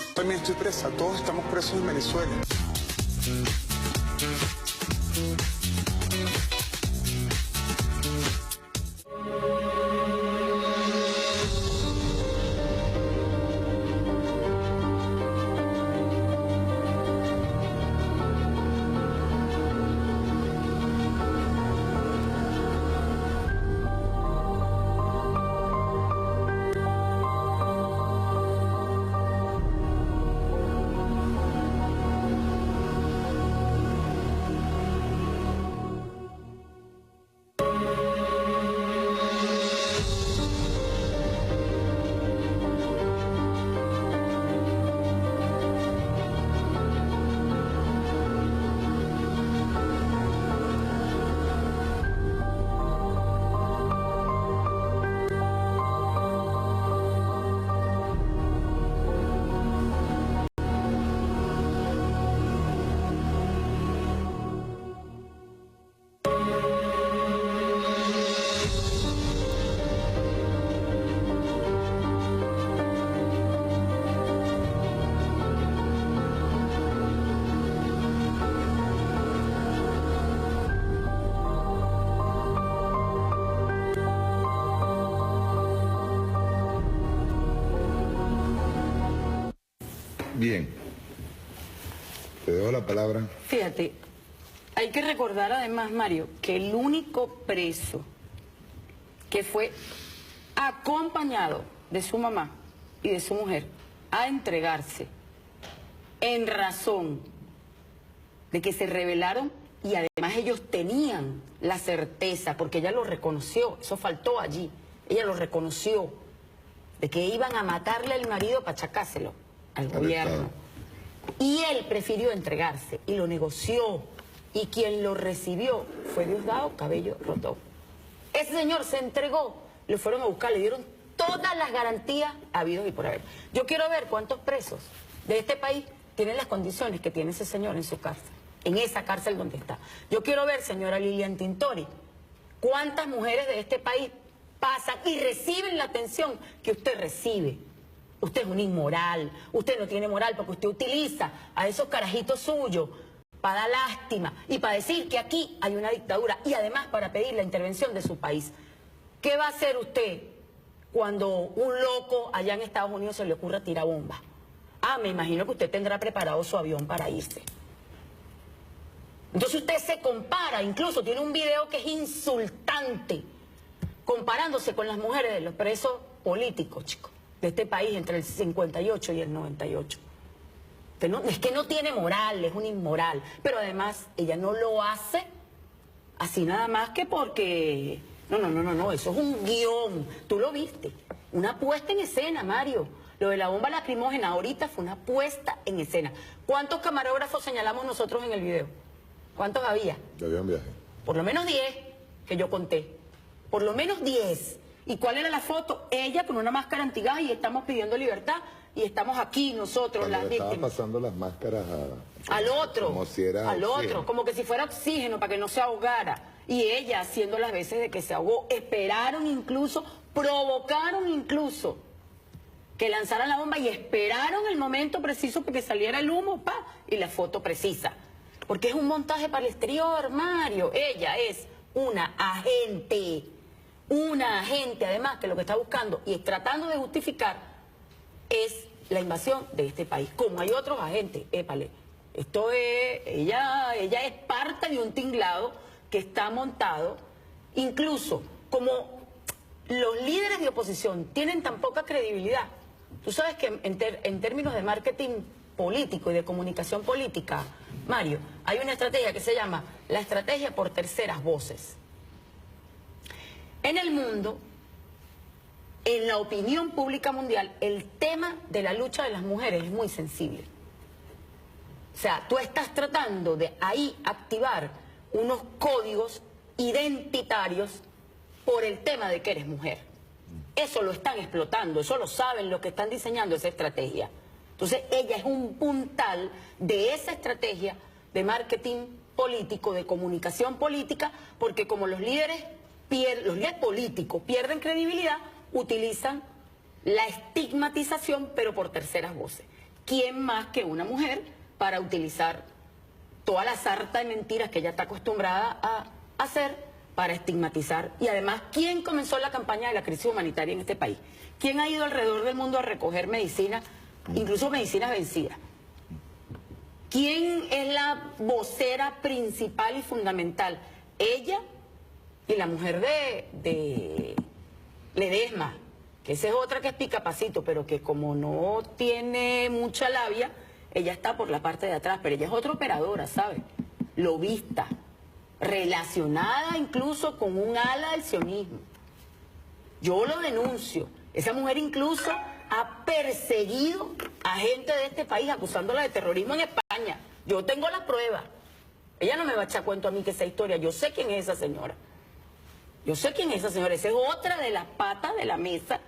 Yo también estoy presa. Todos estamos presos en Venezuela. Bien. Te doy la palabra. Fíjate, hay que recordar además, Mario, que el único preso que fue acompañado de su mamá y de su mujer a entregarse en razón de que se rebelaron y además ellos tenían la certeza, porque ella lo reconoció, eso faltó allí, ella lo reconoció, de que iban a matarle al marido para achacárselo al gobierno. Y él prefirió entregarse y lo negoció. Y quien lo recibió fue Diosdado Cabello Rondón. Ese señor se entregó, lo fueron a buscar, le dieron todas las garantías habidos y por haber. Yo quiero ver cuántos presos de este país tienen las condiciones que tiene ese señor en su cárcel, en esa cárcel donde está. Yo quiero ver, señora Lilian Tintori, cuántas mujeres de este país pasan y reciben la atención que usted recibe. Usted es un inmoral, usted no tiene moral porque usted utiliza a esos carajitos suyos para dar lástima y para decir que aquí hay una dictadura y además para pedir la intervención de su país. ¿Qué va a hacer usted cuando un loco allá en Estados Unidos se le ocurra tirar bombas? Ah, me imagino que usted tendrá preparado su avión para irse. Entonces usted se compara, incluso tiene un video que es insultante, comparándose con las mujeres de los presos políticos, chicos, de este país entre el 58 y el 98. Es que no tiene moral, es un inmoral. Pero además, ella no lo hace así nada más que porque... No, eso es un guión. Tú lo viste. Una puesta en escena, Mario. Lo de la bomba lacrimógena ahorita fue una puesta en escena. ¿Cuántos camarógrafos señalamos nosotros en el video? ¿Cuántos había? Yo había un viaje. Por lo menos 10, que yo conté. Por lo menos 10. ¿Y cuál era la foto? Ella con una máscara antigada y estamos pidiendo libertad. Y estamos aquí nosotros, Cuando las le estaba víctimas. pasando las máscaras Al otro, como si era al oxígeno. otro, como que si fuera oxígeno para que no se ahogara. Y ella haciendo las veces de que se ahogó. Esperaron incluso, provocaron incluso que lanzaran la bomba y esperaron el momento preciso para que saliera el humo, y la foto precisa. Porque es un montaje para el exterior, Mario. Ella es una agente además que lo que está buscando y tratando de justificar es la invasión de este país. Como hay otros agentes, épale, esto es, ella es parte de un tinglado que está montado, incluso como los líderes de oposición tienen tan poca credibilidad. Tú sabes que en términos de marketing político y de comunicación política, Mario, hay una estrategia que se llama la estrategia por terceras voces. En el mundo, en la opinión pública mundial, el tema de la lucha de las mujeres es muy sensible. O sea, tú estás tratando de ahí activar unos códigos identitarios por el tema de que eres mujer. Eso lo están explotando, eso lo saben los que están diseñando esa estrategia. Entonces, ella es un puntal de esa estrategia de marketing político, de comunicación política, porque como los líderes políticos pierden credibilidad, utilizan la estigmatización, pero por terceras voces. ¿Quién más que una mujer para utilizar toda la sarta de mentiras que ella está acostumbrada a hacer para estigmatizar? Y además, ¿quién comenzó la campaña de la crisis humanitaria en este país? ¿Quién ha ido alrededor del mundo a recoger medicinas, incluso medicinas vencidas? ¿Quién es la vocera principal y fundamental? Ella y la mujer de Ledesma, que esa es otra que es picapacito, pero que como no tiene mucha labia, ella está por la parte de atrás, pero ella es otra operadora, ¿sabes? Lobista, relacionada incluso con un ala del sionismo. Yo lo denuncio. Esa mujer incluso ha perseguido a gente de este país acusándola de terrorismo en España. Yo tengo la prueba. Ella no me va a echar cuento a mí que esa historia. Yo sé quién es esa señora. Yo sé quién es esa señora. Esa es otra de las patas de la mesa.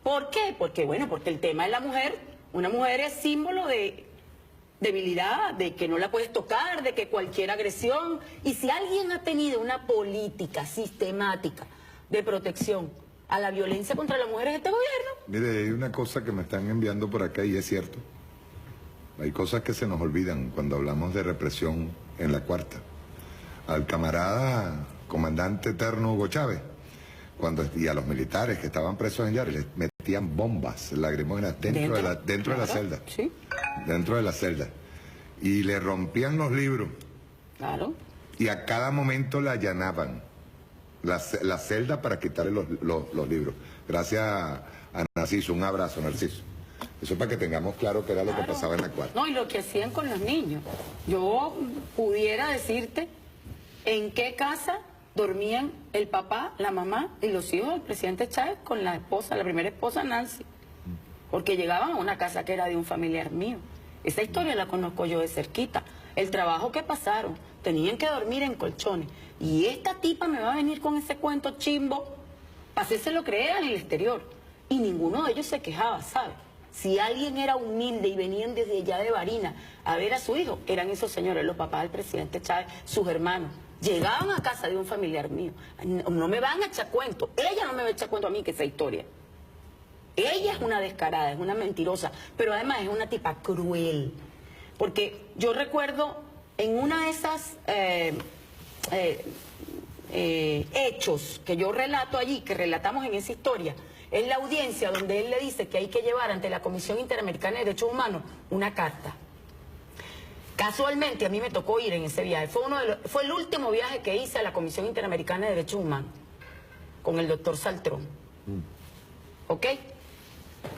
¿Por qué? Porque, bueno, porque el tema de la mujer, una mujer es símbolo de debilidad, de que no la puedes tocar, de que cualquier agresión. Y si alguien ha tenido una política sistemática de protección a la violencia contra la mujer es este gobierno. Mire, hay una cosa que me están enviando por acá y es cierto. Hay cosas que se nos olvidan cuando hablamos de represión en la cuarta. Al camarada comandante eterno Hugo Chávez, y a los militares que estaban presos en Yare, les metían bombas lacrimógenas dentro de la celda. Sí. Dentro de la celda. Y le rompían los libros. Claro. Y a cada momento le allanaban la celda para quitarle los libros. Gracias a Narciso. Un abrazo, Narciso. Eso para que tengamos claro qué era lo que pasaba en la cuarta. No, y lo que hacían con los niños. Yo pudiera decirte en qué casa dormían el papá, la mamá y los hijos del presidente Chávez con la esposa, la primera esposa Nancy, porque llegaban a una casa que era de un familiar mío. Esa historia la conozco yo de cerquita. El trabajo que pasaron, tenían que dormir en colchones. Y esta tipa me va a venir con ese cuento chimbo para hacérselo creer en el exterior. Y ninguno de ellos se quejaba, ¿sabe? Si alguien era humilde y venían desde allá de Barinas a ver a su hijo, eran esos señores, los papás del presidente Chávez, sus hermanos. Llegaban a casa de un familiar mío. No me van a echar cuento. Ella no me va a echar cuento a mí que esa historia. Ella es una descarada, es una mentirosa, pero además es una tipa cruel. Porque yo recuerdo en una de esas hechos que yo relato allí, que relatamos en esa historia, es la audiencia donde él le dice que hay que llevar ante la Comisión Interamericana de Derechos Humanos una carta. Casualmente a mí me tocó ir en ese viaje. Fue el último viaje que hice a la Comisión Interamericana de Derechos Humanos con el doctor Saltrón. ¿Ok?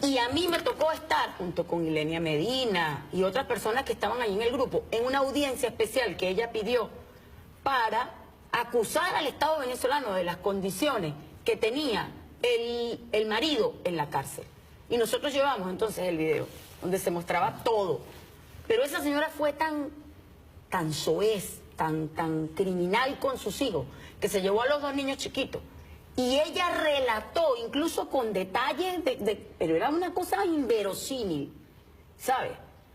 Y a mí me tocó estar junto con Ilenia Medina y otras personas que estaban ahí en el grupo en una audiencia especial que ella pidió para acusar al Estado venezolano de las condiciones que tenía el marido en la cárcel. Y nosotros llevamos entonces el video donde se mostraba todo. Pero esa señora fue tan soez, tan criminal con sus hijos, que se llevó a los dos niños chiquitos. Y ella relató, incluso con detalles, pero era una cosa inverosímil, ¿sabe?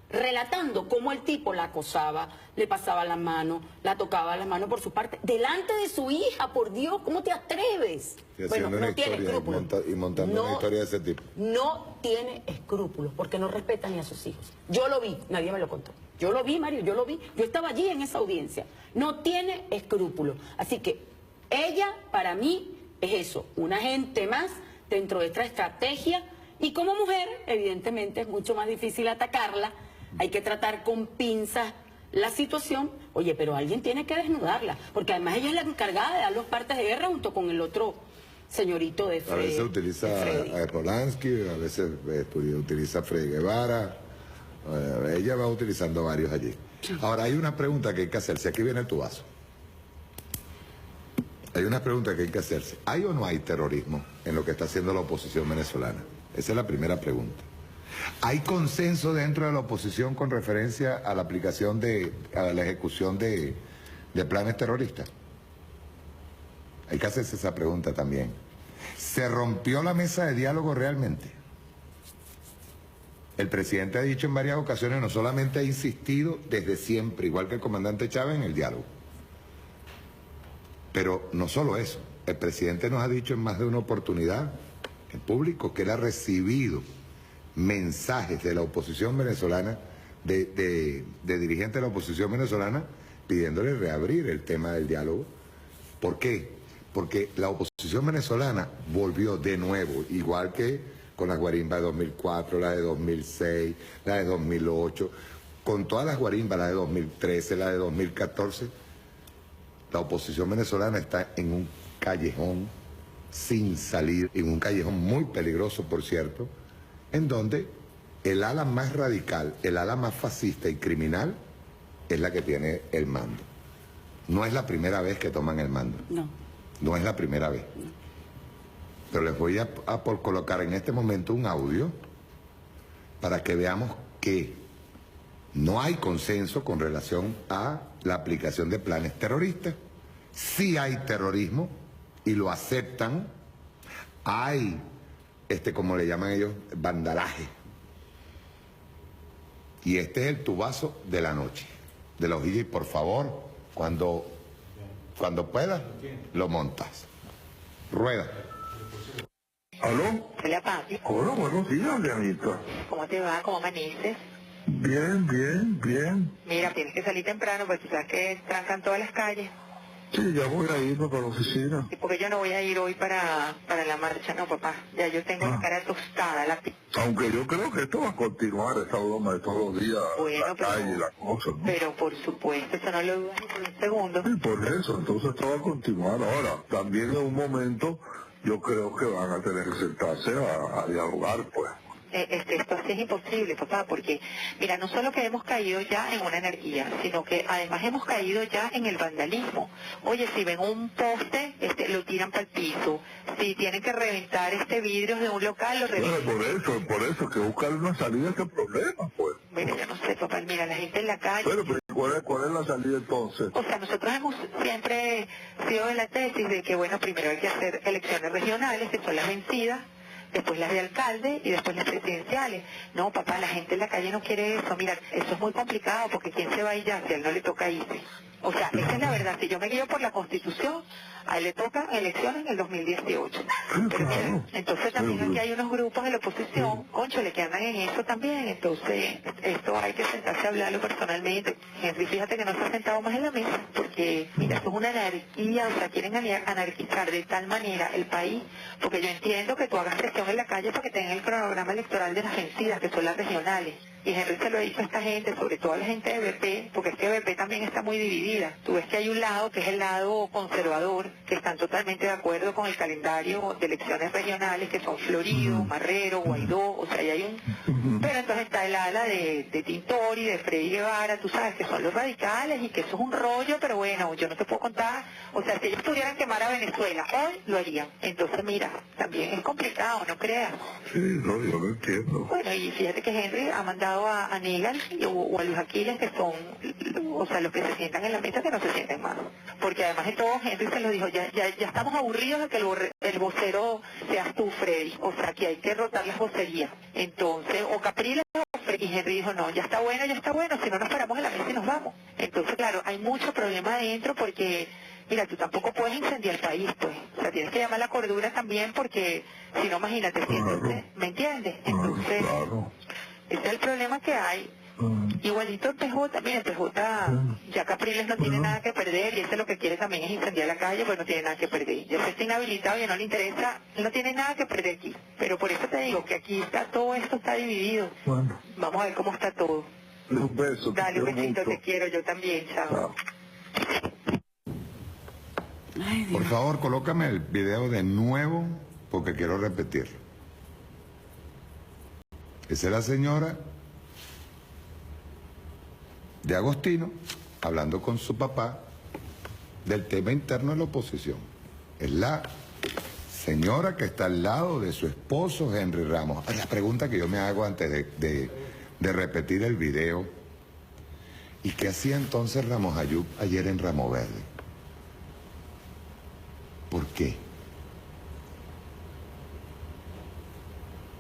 Relatando cómo el tipo la acosaba, le pasaba la mano, la tocaba las manos por su parte, delante de su hija, por Dios, ¿cómo te atreves? Bueno, no tiene escrúpulos. Y montando una historia de ese tipo. No tiene escrúpulos, porque no respeta ni a sus hijos. Yo lo vi, nadie me lo contó. Yo lo vi, Mario, yo lo vi. Yo estaba allí en esa audiencia. No tiene escrúpulos. Así que ella, para mí, es eso, una agente más dentro de esta estrategia. Y como mujer, evidentemente, es mucho más difícil atacarla. Hay que tratar con pinzas la situación. Oye, pero alguien tiene que desnudarla, porque además ella es la encargada de dar los partes de guerra junto con el otro señorito de Freddy. A veces utiliza a Polanski, a veces utiliza a Freddy Guevara. Ella va utilizando varios allí. Ahora, hay una pregunta que hay que hacerse. Aquí viene tu vaso. Hay una pregunta que hay que hacerse. ¿Hay o no hay terrorismo en lo que está haciendo la oposición venezolana? Esa es la primera pregunta. ¿Hay consenso dentro de la oposición con referencia a la aplicación a la ejecución de planes terroristas? Hay que hacerse esa pregunta también. ¿Se rompió la mesa de diálogo realmente? El presidente ha dicho en varias ocasiones, no solamente ha insistido desde siempre, igual que el comandante Chávez, en el diálogo. Pero no solo eso, el presidente nos ha dicho en más de una oportunidad en público que él ha recibido mensajes de la oposición venezolana, de dirigentes de la oposición venezolana, pidiéndole reabrir el tema del diálogo. ¿Por qué? Porque la oposición venezolana volvió de nuevo, igual que con las guarimbas de 2004, la de 2006, la de 2008, con todas las guarimbas, la de 2013, la de 2014, la oposición venezolana está en un callejón sin salir, en un callejón muy peligroso, por cierto, en donde el ala más radical, el ala más fascista y criminal es la que tiene el mando. No es la primera vez que toman el mando. No. No es la primera vez. No. Pero les voy a colocar en este momento un audio para que veamos que no hay consenso con relación a la aplicación de planes terroristas. Sí hay terrorismo y lo aceptan. Hay, como le llaman ellos, vandalaje. Y este es el tubazo de la noche, de la hojilla. Y por favor, cuando puedas, lo montas. Rueda. ¿Aló? Hola, papi. Hola, buenos días, Leanita. ¿Cómo te va? ¿Cómo amaneces? Bien, bien, bien. Mira, tienes que salir temprano porque tú sabes que trancan todas las calles. Sí, ya voy a irme para la oficina. ¿Y por qué yo no voy a ir hoy para la marcha? No, papá, ya yo tengo la cara tostada. Aunque yo creo que esto va a continuar, esta broma de todos los días, bueno, la calle, la cosa, ¿no? Pero por supuesto, eso no lo dudas ni por un segundo. Sí, por eso, entonces esto va a continuar. Ahora, también en un momento, yo creo que van a tener que sentarse a dialogar, pues. esto así es imposible, papá, porque, mira, no solo que hemos caído ya en una anarquía, sino que además hemos caído ya en el vandalismo. Oye, si ven un poste, lo tiran para el piso. Si tienen que reventar vidrios de un local, lo reventan. Por eso, que buscar una salida a ese problema, pues. Mira, yo no sé, papá, mira, la gente en la calle... Pero ¿cuál es la salida entonces? O sea, nosotros hemos siempre sido de la tesis de que, bueno, primero hay que hacer elecciones regionales, que son las vencidas, después las de alcalde y después las presidenciales. No, papá, la gente en la calle no quiere eso. Mira, eso es muy complicado porque ¿quién se va a ir ya si a él no le toca irse? O sea, esa es la verdad. Si yo me guío por la Constitución, a él le toca elecciones en el 2018. Pero mira, entonces también aquí hay unos grupos de la oposición, cónchale, que andan en eso también. Entonces, esto hay que sentarse a hablarlo personalmente. Henry, fíjate que no se ha sentado más en la mesa, porque, mira, esto es una anarquía, o sea, quieren anarquizar de tal manera el país, porque yo entiendo que tú hagas presión en la calle para que tengan el cronograma electoral de las vencidas, que son las regionales. Y Henry se lo ha dicho a esta gente, sobre todo a la gente de BP, porque es que BP también está muy dividida. Tú ves que hay un lado, que es el lado conservador, que están totalmente de acuerdo con el calendario de elecciones regionales, que son Florido, Marrero, Guaidó, o sea, ahí hay un... Pero entonces está el ala de Tintori, de Freddy Guevara, tú sabes, que son los radicales y que eso es un rollo, pero bueno, yo no te puedo contar. O sea, si ellos pudieran quemar a Venezuela, hoy lo harían. Entonces, mira, también es complicado, no creas. Sí, no, yo lo entiendo. Bueno, y fíjate que Henry ha mandado a Negal o a Luis Aquiles, que son, o sea, los que se sientan en la mesa, que no se sienten más. Porque además de todo, Henry se lo dijo, ya estamos aburridos de que el vocero seas tú, Freddy. O sea, que hay que rotar las vocerías. Entonces, o Capriles o Freddy. Y Henry dijo, no, ya está bueno, si no nos paramos en la mesa y nos vamos. Entonces, claro, hay mucho problema adentro porque... Mira, tú tampoco puedes incendiar el país, pues. O sea, tienes que llamar la cordura también porque, si no, imagínate, ¿me entiendes? Entonces, ese es el problema que hay. Igualito el PJ, mira, el PJ, ya Capriles no tiene nada que perder y ese lo que quiere también es incendiar la calle, pues no tiene nada que perder. Ya se está inhabilitado y no le interesa, no tiene nada que perder aquí. Pero por eso te digo que aquí está, todo esto está dividido. Bueno. Vamos a ver cómo está todo. Un beso. Dale, un besito, te quiero, yo también, chao. Por favor, colócame el video de nuevo porque quiero repetirlo. Esa es la señora de Agostino hablando con su papá del tema interno de la oposición. Es la señora que está al lado de su esposo Henry Ramos. La pregunta que yo me hago antes de repetir el video: ¿y qué hacía entonces Ramos Ayub ayer en Ramo Verde? ¿Por qué?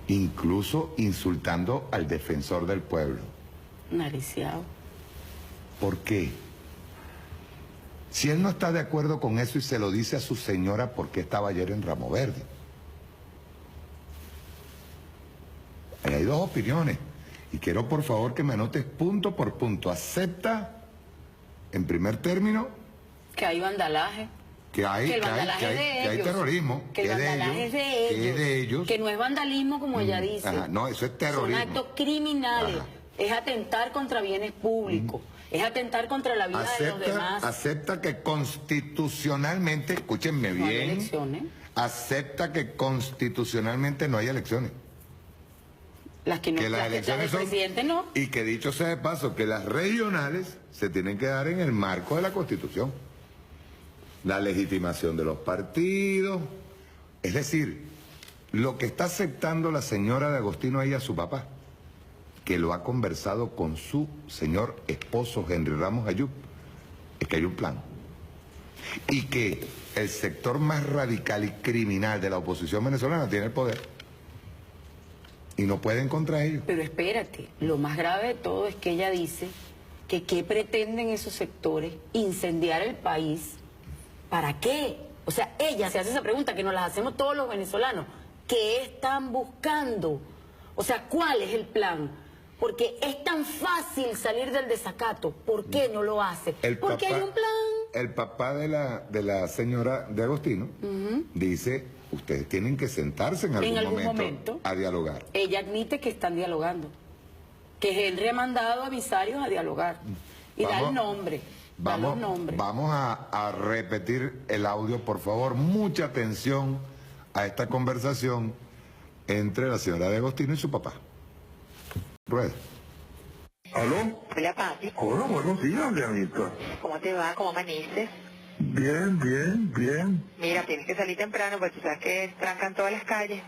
Incluso insultando al defensor del pueblo. Nariciado. ¿Por qué? Si él no está de acuerdo con eso y se lo dice a su señora, ¿por qué estaba ayer en Ramo Verde? Ahí hay dos opiniones. Y quiero por favor que me anotes punto por punto. ¿Acepta, en primer término, que hay vandalaje? Que hay terrorismo, que el vandalaje es de ellos, que no es vandalismo como ella dice. Ajá, no, eso es terrorismo. Son actos criminales, es atentar contra bienes públicos, es atentar contra la vida de los demás. Acepta que constitucionalmente, escúchenme bien, no hay elecciones. Acepta que constitucionalmente no hay elecciones. Las que no, que las elecciones del presidente no. Y que dicho sea de paso, que las regionales se tienen que dar en el marco de la Constitución. La legitimación de los partidos, es decir, lo que está aceptando la señora de Agostino ahí a su papá, que lo ha conversado con su señor esposo Henry Ramos Ayub, es que hay un plan. Y que el sector más radical y criminal de la oposición venezolana tiene el poder. Y no pueden contra ellos. Pero espérate, lo más grave de todo es que ella dice que ¿qué pretenden esos sectores? Incendiar el país. ¿Para qué? O sea, ella se hace esa pregunta que nos la hacemos todos los venezolanos. ¿Qué están buscando? O sea, ¿cuál es el plan? Porque es tan fácil salir del desacato. ¿Por qué no lo hace? Porque hay un plan. El papá de la señora de Agostino dice, ustedes tienen que sentarse en algún momento a dialogar. Ella admite que están dialogando. Que Henry ha mandado a emisarios a dialogar. Y da el nombre. Vamos a repetir el audio, por favor. Mucha atención a esta conversación entre la señora de Agostino y su papá. Rueda. ¿Aló? Hola, papi. Hola, buenos días, Dianita. ¿Cómo te va? ¿Cómo amaneces? Bien, bien, bien. Mira, tienes que salir temprano porque tú sabes que trancan todas las calles.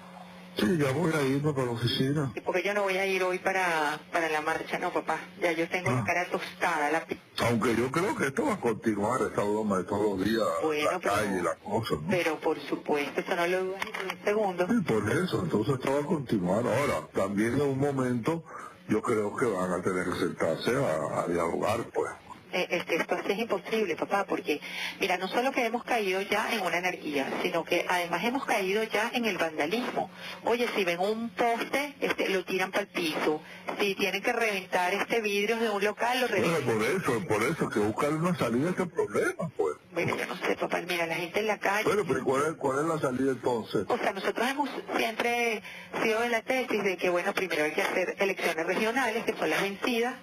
Sí, ya voy a irme para la oficina. ¿Y porque yo no voy a ir hoy para la marcha? No, papá. Ya yo tengo la cara tostada. Aunque yo creo que esto va a continuar, esta broma de todos los días, Bueno, la calle y la cosa, ¿no? Pero por supuesto, eso no lo dudas ni por un segundo. Sí, por eso, entonces esto va a continuar. Ahora, también en un momento, yo creo que van a tener que sentarse a dialogar, pues. Esto así es imposible, papá, porque, mira, no solo que hemos caído ya en una anarquía, sino que además hemos caído ya en el vandalismo. Oye, si ven un poste, lo tiran para el piso. Si tienen que reventar vidrios de un local, lo reventan. Por eso, que buscar una salida a este problema, pues. Bueno, yo no sé, papá, mira, la gente en la calle... Bueno, pero ¿cuál es la salida entonces? O sea, nosotros hemos siempre sido de la tesis de que, bueno, primero hay que hacer elecciones regionales, que son las vencidas,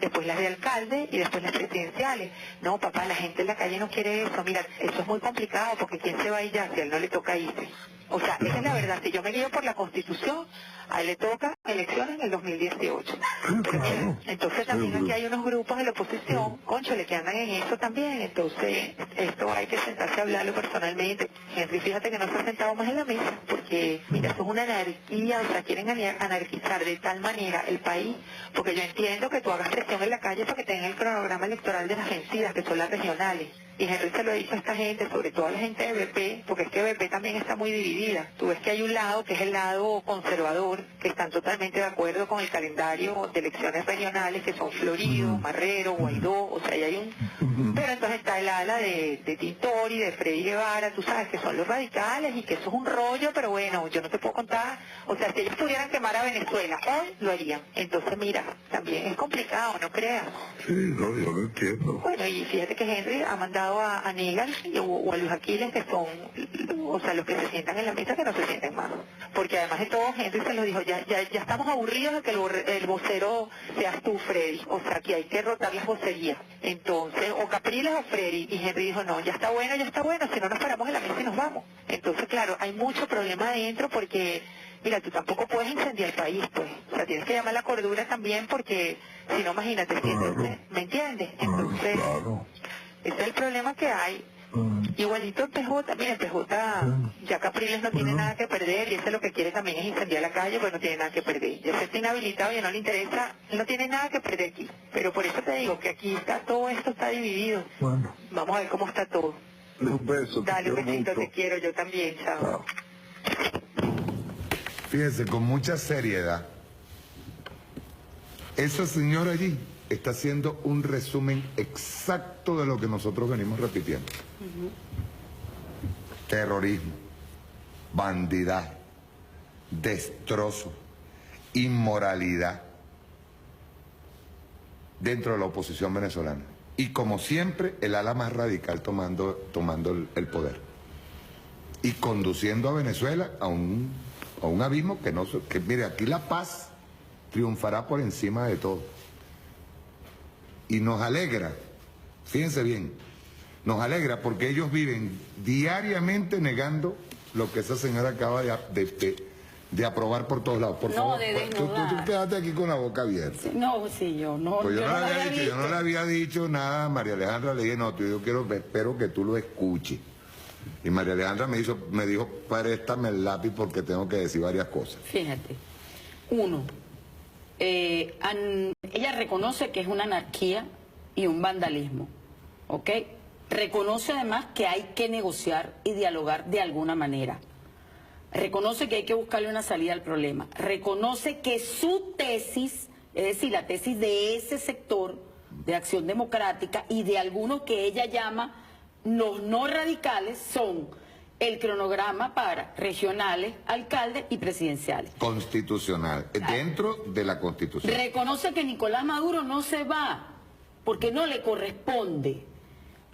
después las de alcalde y después las presidenciales. No, papá, la gente en la calle no quiere eso. Mira, eso es muy complicado porque ¿quién se va a ir ya si a él no le toca irse? O sea, esa es la verdad. Si yo me guío por la Constitución, a él le toca elecciones en el 2018. Pero mira, entonces también aquí hay unos grupos de la oposición, cónchale, que andan en eso también. Entonces, esto hay que sentarse a hablarlo personalmente. Henry, fíjate que no se ha sentado más en la mesa, porque, mira, eso es una anarquía, o sea, quieren anarquizar de tal manera el país, porque yo entiendo que tú hagas presión en la calle para que tengan el cronograma electoral de las vencidas, que son las regionales. Y Henry se lo ha dicho a esta gente, sobre todo a la gente de BP, porque es que BP también está muy dividida. Tú ves que hay un lado que es el lado conservador, que están totalmente de acuerdo con el calendario de elecciones regionales, que son Florido, Marrero, Guaidó, o sea, ahí hay un... Pero entonces está el ala de Tintori, de Freddy Guevara, tú sabes que son los radicales y que eso es un rollo, pero bueno, yo no te puedo contar. O sea, si ellos pudieran quemar a Venezuela, hoy lo harían. Entonces, mira, también es complicado, no creas. Sí, no, yo lo entiendo. Bueno, y fíjate que Henry ha mandado a Negal o a Luis Aquiles, que son, o sea, los que se sientan en la mesa, que no se sienten más. Porque además de todo, Henry se lo dijo, ya estamos aburridos de que el vocero seas tú, Freddy. O sea, que hay que rotar las vocerías. Entonces, o Capriles o Freddy. Y Henry dijo, no, ya está bueno, si no nos paramos en la mesa y nos vamos. Entonces, claro, hay mucho problema adentro porque... Mira, tú tampoco puedes incendiar el país, pues. O sea, tienes que llamar la cordura también porque, si no, imagínate, ¿me entiendes? Entonces, ese es el problema que hay. Igualito el PJ, mira, el PJ, ya Capriles no tiene nada que perder y ese lo que quiere también es incendiar la calle, pues no tiene nada que perder. Ya se está inhabilitado, ya no le interesa, él no tiene nada que perder aquí. Pero por eso te digo que aquí todo esto está dividido. Bueno. Vamos a ver cómo está todo. Un beso. Dale, un besito, te quiero, yo también, chao. Fíjense, con mucha seriedad, esa señora allí está haciendo un resumen exacto de lo que nosotros venimos repitiendo. Terrorismo, bandidad, destrozo, inmoralidad dentro de la oposición venezolana. Y como siempre, el ala más radical tomando el poder. Y conduciendo a Venezuela a un abismo que mire, aquí la paz triunfará por encima de todo. Y nos alegra, fíjense bien, nos alegra porque ellos viven diariamente negando lo que esa señora acaba de aprobar por todos lados. Por favor, tú quédate aquí con la boca abierta. Sí, no, sí, yo no. Pues yo no le había dicho nada a María Alejandra, le dije, no, espero que tú lo escuches. Y María Alejandra me dijo, préstame el lápiz porque tengo que decir varias cosas. Fíjate, uno, ella reconoce que es una anarquía y un vandalismo, ¿ok? Reconoce además que hay que negociar y dialogar de alguna manera. Reconoce que hay que buscarle una salida al problema. Reconoce que su tesis, es decir, la tesis de ese sector de Acción Democrática y de algunos que ella llama los no radicales, son el cronograma para regionales, alcaldes y presidenciales. Constitucional, dentro de la Constitución. Reconoce que Nicolás Maduro no se va porque no le corresponde.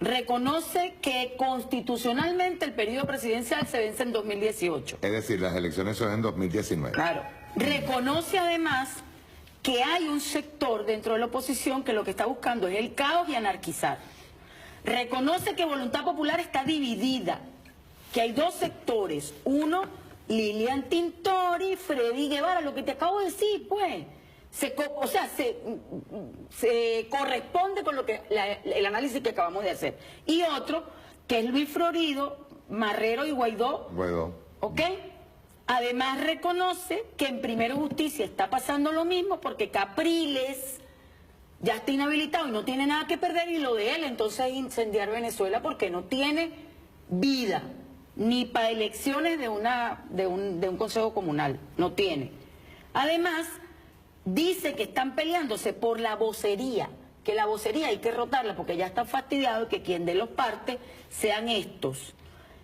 Reconoce que constitucionalmente el periodo presidencial se vence en 2018. Es decir, las elecciones son en 2019. Claro. Reconoce además que hay un sector dentro de la oposición que lo que está buscando es el caos y anarquizar. Reconoce que Voluntad Popular está dividida, que hay dos sectores. Uno, Lilian Tintori, Freddy Guevara, lo que te acabo de decir, pues. Se corresponde con lo que el análisis que acabamos de hacer. Y otro, que es Luis Florido, Marrero y Guaidó. ¿Ok? Además reconoce que en Primero Justicia está pasando lo mismo porque Capriles ya está inhabilitado y no tiene nada que perder, y lo de él entonces es incendiar Venezuela porque no tiene vida ni para elecciones de un consejo comunal, no tiene. Además, dice que están peleándose por la vocería, que la vocería hay que rotarla porque ya está fastidiado y que quien dé los partes sean estos.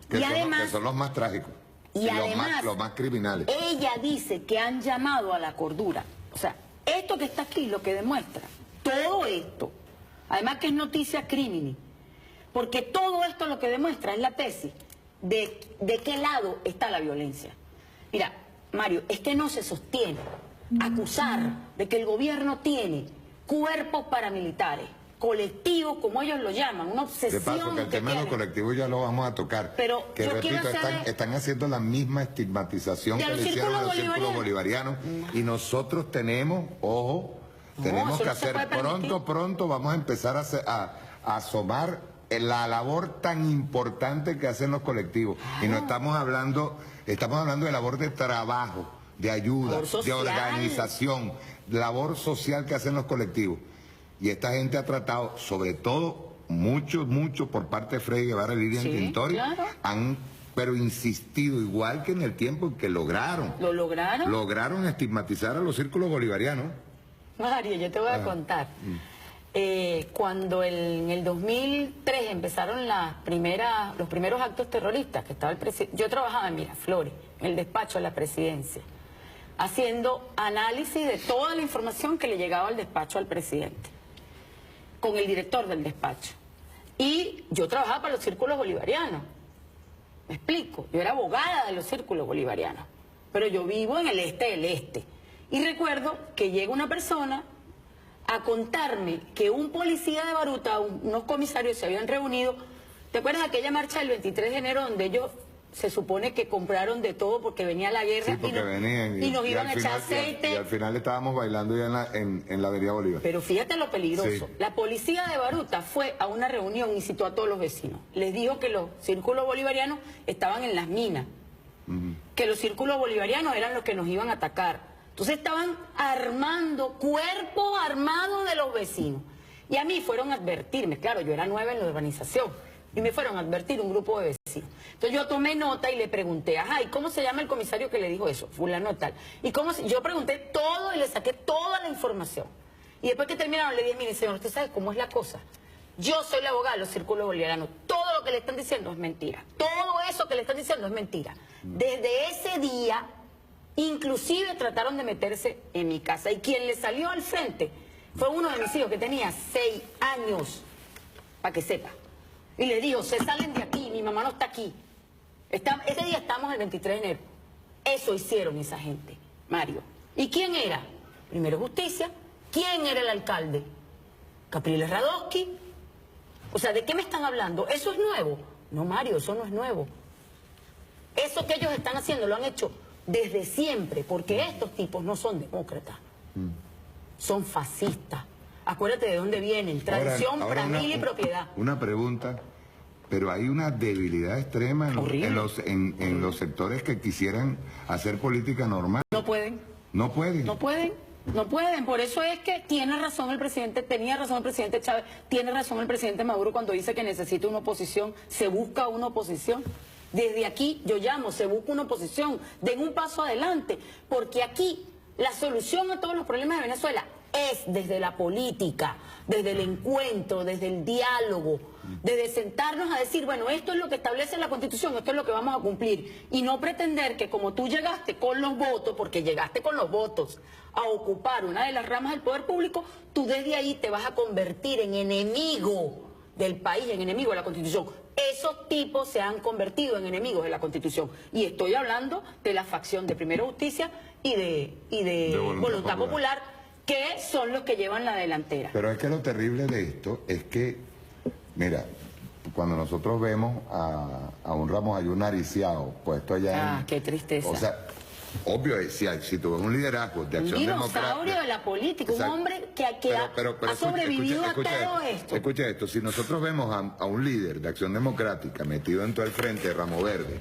Que son los más trágicos. Y además, los más criminales. Ella dice que han llamado a la cordura. O sea, esto que está aquí lo que demuestra, todo esto, además que es noticia crimini, porque todo esto lo que demuestra es la tesis de qué lado está la violencia. Mira, Mario, es que no se sostiene acusar de que el gobierno tiene cuerpos paramilitares, colectivos, como ellos lo llaman, una obsesión. De paso, que el tema de los colectivos ya lo vamos a tocar. Pero que repito, están haciendo la misma estigmatización que le hicieron a los círculos bolivarianos. Y nosotros tenemos, ojo, tenemos que hacer pronto vamos a empezar a asomar la labor tan importante que hacen los colectivos. Y no estamos hablando de labor de trabajo, de ayuda, de organización, labor social que hacen los colectivos. Y esta gente ha tratado, sobre todo, mucho por parte de Freddy Guevara y Lilian Tintori, han pero insistido, igual que en el tiempo en que lograron. ¿Lo lograron? Lograron estigmatizar a los círculos bolivarianos. Mario, yo te voy a contar. Cuando en el 2003 empezaron los primeros actos terroristas, que estaba el presidente, yo trabajaba en Miraflores, en el despacho de la presidencia, haciendo análisis de toda la información que le llegaba al despacho al presidente, con el director del despacho. Y yo trabajaba para los círculos bolivarianos. Me explico, yo era abogada de los círculos bolivarianos, pero yo vivo en el este del este. Y recuerdo que llega una persona a contarme que un policía de Baruta, unos comisarios se habían reunido. ¿Te acuerdas de aquella marcha del 23 de enero donde ellos se supone que compraron de todo porque venía la guerra? Sí, porque venían y nos iban a echar aceite. Y al final estábamos bailando ya en la avenida Bolívar. Pero fíjate lo peligroso. Sí. La policía de Baruta fue a una reunión y citó a todos los vecinos. Les dijo que los círculos bolivarianos estaban en las minas, que los círculos bolivarianos eran los que nos iban a atacar. Entonces estaban armando, cuerpos armados de los vecinos. Y a mí fueron a advertirme, claro, yo era nueva en la urbanización, y me fueron a advertir un grupo de vecinos. Entonces yo tomé nota y le pregunté, ajá, ¿y cómo se llama el comisario que le dijo eso? Fulano tal. Y yo pregunté todo y le saqué toda la información. Y después que terminaron le dije, mire señor, ¿usted sabe cómo es la cosa? Yo soy la abogada de los círculos bolivarianos. Todo lo que le están diciendo es mentira. Todo eso que le están diciendo es mentira. Desde ese día, inclusive trataron de meterse en mi casa. Y quien le salió al frente fue uno de mis hijos que tenía 6 años, para que sepa. Y le dijo, se salen de aquí, mi mamá no está aquí. Ese día estamos el 23 de enero. Eso hicieron esa gente, Mario. ¿Y quién era? Primero Justicia. ¿Quién era el alcalde? Capriles Radosky. O sea, ¿de qué me están hablando? ¿Eso es nuevo? No, Mario, eso no es nuevo. Eso que ellos están haciendo lo han hecho desde siempre, porque estos tipos no son demócratas, son fascistas. Acuérdate de dónde vienen, tradición, familia y propiedad. Una pregunta, pero hay una debilidad extrema en los sectores que quisieran hacer política normal. No pueden. No pueden. No pueden. No pueden, por eso es que tiene razón el presidente, tenía razón el presidente Chávez, tiene razón el presidente Maduro cuando dice que necesita una oposición, se busca una oposición. Desde aquí yo llamo, se busca una oposición, den un paso adelante, porque aquí la solución a todos los problemas de Venezuela es desde la política, desde el encuentro, desde el diálogo, desde sentarnos a decir, bueno, esto es lo que establece la Constitución, esto es lo que vamos a cumplir, y no pretender que como tú llegaste con los votos, porque llegaste con los votos a ocupar una de las ramas del poder público, tú desde ahí te vas a convertir en enemigo del país, en enemigo de la Constitución. Esos tipos se han convertido en enemigos de la Constitución. Y estoy hablando de la facción de Primero Justicia y de Voluntad Popular, que son los que llevan la delantera. Pero es que lo terrible de esto es que, mira, cuando nosotros vemos a un Ramos Ayú nariciado puesto allá en... qué tristeza. O sea, obvio, si tuvo un liderazgo de Acción Democrática... Un dinosaurio de la política, un hombre que ha sobrevivido a todo esto. Escucha esto, si nosotros vemos a un líder de Acción Democrática metido en todo el frente de Ramo Verde,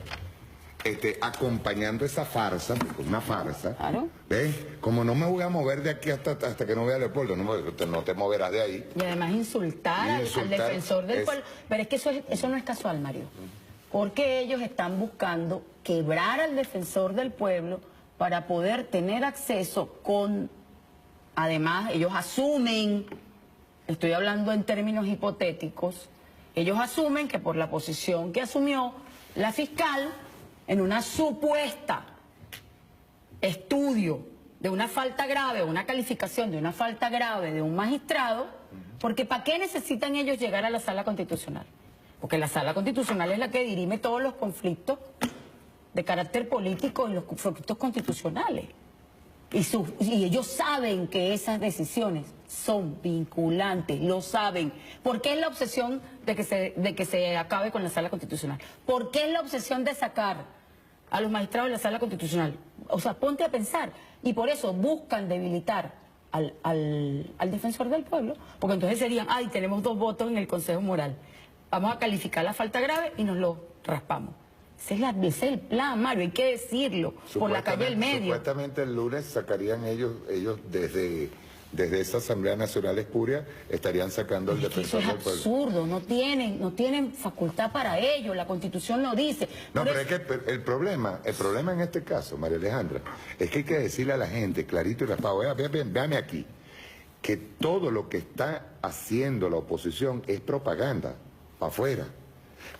acompañando esa farsa, porque una farsa, claro. ¿ves? Como no me voy a mover de aquí hasta que no vea a Leopoldo, no te moverás de ahí. Y además insultar al defensor del pueblo. Pero es que eso no es casual, Mario. Porque ellos están buscando quebrar al defensor del pueblo para poder tener acceso con... Además, ellos asumen, estoy hablando en términos hipotéticos, ellos asumen que por la posición que asumió la fiscal... en una supuesta estudio de una falta grave o una calificación de una falta grave de un magistrado, porque ¿para qué necesitan ellos llegar a la sala constitucional? Porque la sala constitucional es la que dirime todos los conflictos de carácter político y los conflictos constitucionales. Y ellos saben que esas decisiones son vinculantes, lo saben. ¿Por qué es la obsesión de que se acabe con la sala constitucional? ¿Por qué es la obsesión de sacar a los magistrados de la sala constitucional? O sea, ponte a pensar. Y por eso buscan debilitar al defensor del pueblo, porque entonces serían, tenemos 2 votos en el Consejo Moral. Vamos a calificar la falta grave y nos lo raspamos. Ese es el plan, Mario, hay que decirlo, por la calle del medio. Supuestamente el lunes sacarían ellos desde esa Asamblea Nacional Espuria, estarían sacando al defensor del pueblo. Eso es absurdo, no tienen facultad para ello, la Constitución lo dice. No, pero es que el problema en este caso, María Alejandra, es que hay que decirle a la gente, clarito y raspado, véame aquí, que todo lo que está haciendo la oposición es propaganda, para afuera.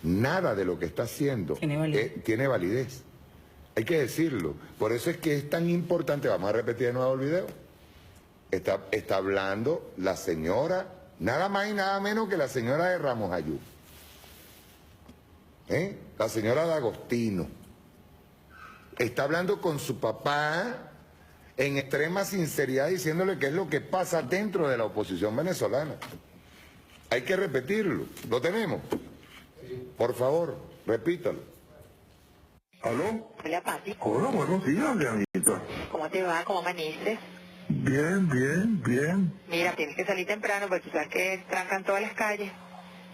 Nada de lo que está haciendo tiene validez. Hay que decirlo. Por eso es que es tan importante, vamos a repetir de nuevo el video, está hablando la señora, nada más y nada menos que la señora de Ramos Ayú. La señora de Agostino. Está hablando con su papá en extrema sinceridad, diciéndole qué es lo que pasa dentro de la oposición venezolana. Hay que repetirlo. ¿Lo tenemos? Por favor, repítalo. ¿Aló? Hola, papi. Hola, buenos días, Leanita. ¿Cómo te va? ¿Cómo amaneces? Bien. Mira, tienes que salir temprano porque sabes que trancan todas las calles.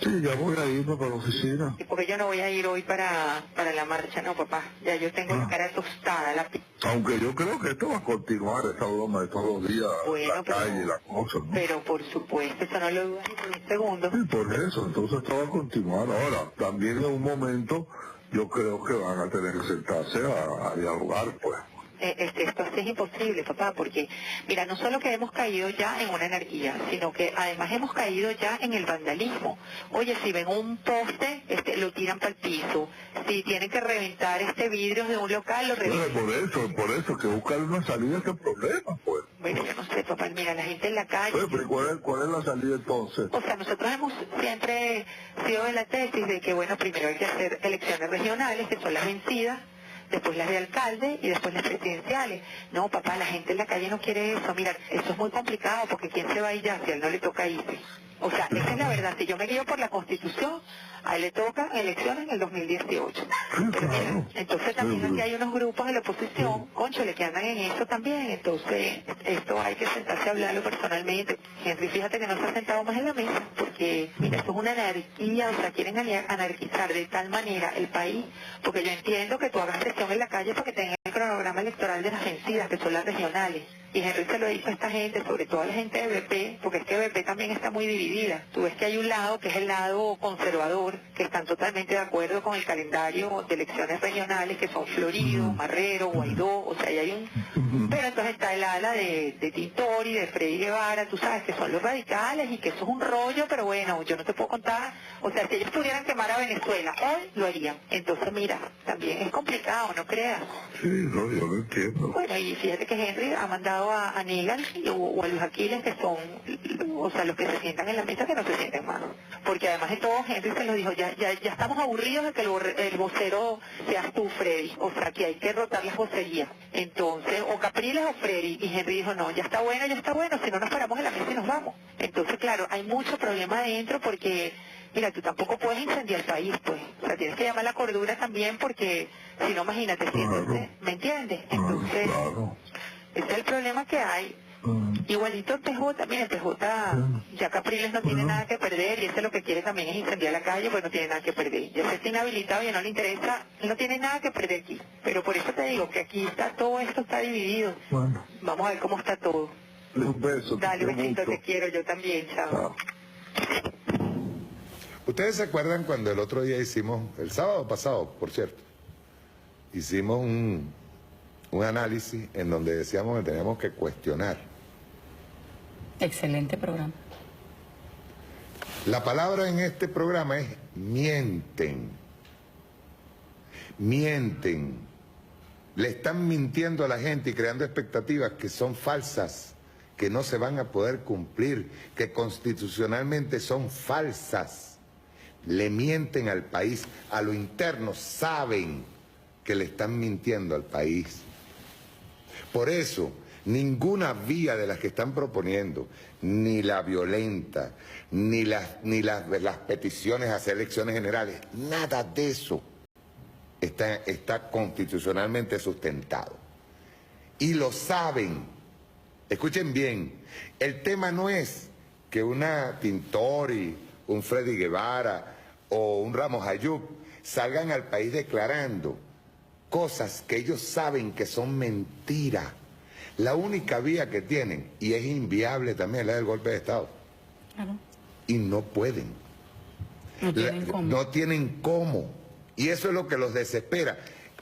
Sí, ya voy a irme para la oficina. ¿Y por qué yo no voy a ir hoy para la marcha? No, papá, ya yo tengo la cara tostada. Aunque yo creo que esto va a continuar, esta broma de todos los días, la calle y la cosa, ¿no? Pero por supuesto, eso no lo dudas ni por un segundo. Sí, por eso, entonces esto va a continuar. Ahora, también en un momento yo creo que van a tener que sentarse a dialogar, pues. Esto así es imposible, papá, porque, mira, no solo que hemos caído ya en una anarquía, sino que además hemos caído ya en el vandalismo. Oye, si ven un poste, lo tiran para el piso. Si tienen que reventar vidrios de un local, lo reventan. Por eso, que buscar una salida a este problema, pues. Bueno, yo no sé, papá, mira, la gente en la calle... Pero ¿cuál es la salida entonces? O sea, nosotros hemos siempre sido de la tesis de que, bueno, primero hay que hacer elecciones regionales, que son las vencidas, después las de alcalde y después las presidenciales. No, papá, la gente en la calle no quiere eso. Mira, eso es muy complicado porque ¿quién se va a ir ya si a él no le toca irse? O sea, esa es la verdad. Si yo me guío por la Constitución, a él le toca elecciones en el 2018. Pero mira, entonces también aquí hay unos grupos de la oposición, cónchale, que andan en eso también. Entonces, esto hay que sentarse a hablarlo personalmente. Henry, fíjate que no se ha sentado más en la mesa, porque, mira, esto es una anarquía, o sea, quieren anarquizar de tal manera el país, porque yo entiendo que tú hagas presión en la calle porque tengas el cronograma electoral de las vencidas, que son las regionales. Y Henry se lo dijo a esta gente, sobre todo a la gente de BP, porque es que BP también está muy dividida. Tú ves que hay un lado que es el lado conservador, que están totalmente de acuerdo con el calendario de elecciones regionales, que son Florido, Marrero, Guaidó, o sea, ahí hay un... Pero entonces está el ala de Tintori, de Freddy Guevara, tú sabes que son los radicales y que eso es un rollo, pero bueno, yo no te puedo contar. O sea, si ellos pudieran quemar a Venezuela, hoy lo harían. Entonces, mira, también es complicado, no creas. Sí, no, yo lo entiendo. Bueno, y fíjate que Henry ha mandado a Negan o a Luis Aquiles, que son, o sea, los que se sientan en la mesa, que no se sienten más. Porque además de todo, Henry se lo dijo, ya estamos aburridos de que el vocero seas tú, Freddy. O sea, que hay que rotar las vocerías. Entonces, o Capriles o Freddy. Y Henry dijo, no, ya está bueno, si no nos paramos en la mesa y nos vamos. Entonces, claro, hay mucho problema adentro porque mira, tú tampoco puedes incendiar el país, pues. O sea, tienes que llamar a la cordura también porque, si no, imagínate, siéntete, ¿me entiendes? Entonces, ese es el problema que hay. Igualito en PJ, mira, en PJ ya Capriles no tiene nada que perder y ese lo que quiere también es incendiar la calle, pues no tiene nada que perder. Ya se está inhabilitado y no le interesa, no tiene nada que perder aquí. Pero por eso te digo que aquí está, todo esto está dividido. Bueno. Vamos a ver cómo está todo. Un beso. Dale, besito, te quiero, yo también, chao. ¿Ustedes se acuerdan cuando el otro día hicimos, el sábado pasado, por cierto, hicimos un análisis en donde decíamos que teníamos que cuestionar? Excelente programa. La palabra en este programa es mienten. Mienten. Le están mintiendo a la gente y creando expectativas que son falsas, que no se van a poder cumplir, que constitucionalmente son falsas. Le mienten al país, a lo interno saben que le están mintiendo al país. Por eso, ninguna vía de las que están proponiendo, ni la violenta, ni las peticiones a hacer elecciones generales, nada de eso está constitucionalmente sustentado. Y lo saben. Escuchen bien, el tema no es que una Tintori, un Freddy Guevara o un Ramos Ayub salgan al país declarando cosas que ellos saben que son mentiras. La única vía que tienen, y es inviable también, es la del golpe de Estado. Claro. Y no pueden. No tienen cómo. No tienen cómo. Y eso es lo que los desespera.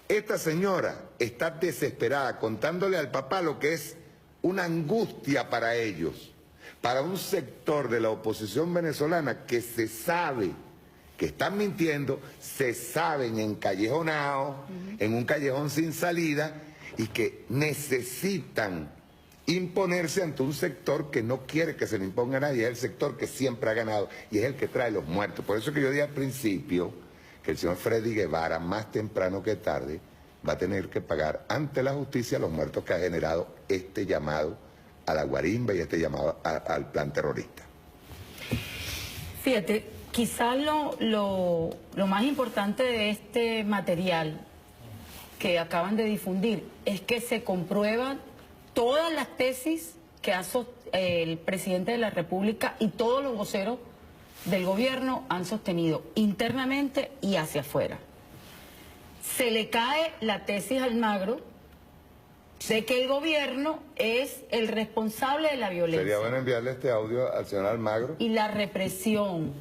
Esta señora está desesperada contándole al papá lo que es una angustia para ellos, para un sector de la oposición venezolana que se sabe que están mintiendo, se saben encallejonados, en un callejón sin salida, y que necesitan imponerse ante un sector que no quiere que se le imponga a nadie, es el sector que siempre ha ganado y es el que trae los muertos. Por eso que yo dije al principio que el señor Freddy Guevara, más temprano que tarde, va a tener que pagar ante la justicia los muertos que ha generado este llamado a la guarimba y este llamado al plan terrorista. Fíjate, quizás lo más importante de este material que acaban de difundir es que se comprueban todas las tesis que ha el presidente de la República y todos los voceros del gobierno han sostenido internamente y hacia afuera. Se le cae la tesis a Almagro de que el gobierno es el responsable de la violencia. Sería bueno enviarle este audio al señor Almagro. Y la represión.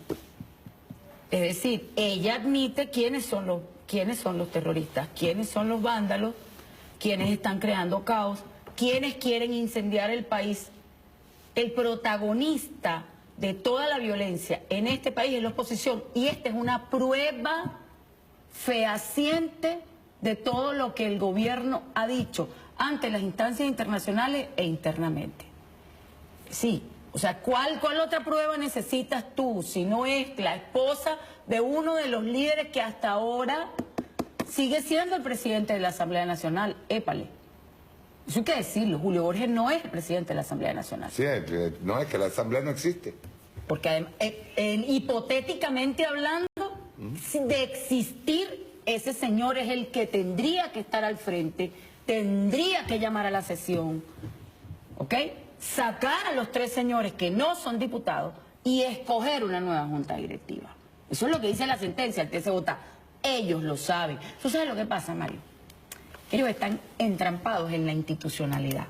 Es decir, ella admite quiénes son los terroristas, quiénes son los vándalos, quiénes están creando caos, quiénes quieren incendiar el país. El protagonista de toda la violencia en este país es la oposición, y esta es una prueba fehaciente de todo lo que el gobierno ha dicho ante las instancias internacionales e internamente. Sí, o sea, ¿cuál otra prueba necesitas tú si no es la esposa de uno de los líderes que hasta ahora sigue siendo el presidente de la Asamblea Nacional? Épale. Eso hay que decirlo, Julio Borges no es el presidente de la Asamblea Nacional. Sí, no, es que la Asamblea no existe. Porque además, hipotéticamente hablando, de existir, ese señor es el que tendría que estar al frente, tendría que llamar a la sesión, ¿ok? Sacar a los 3 señores que no son diputados y escoger una nueva junta directiva. Eso es lo que dice la sentencia, el TCJ. Ellos lo saben. ¿Tú sabes lo que pasa, Mario? Ellos están entrampados en la institucionalidad.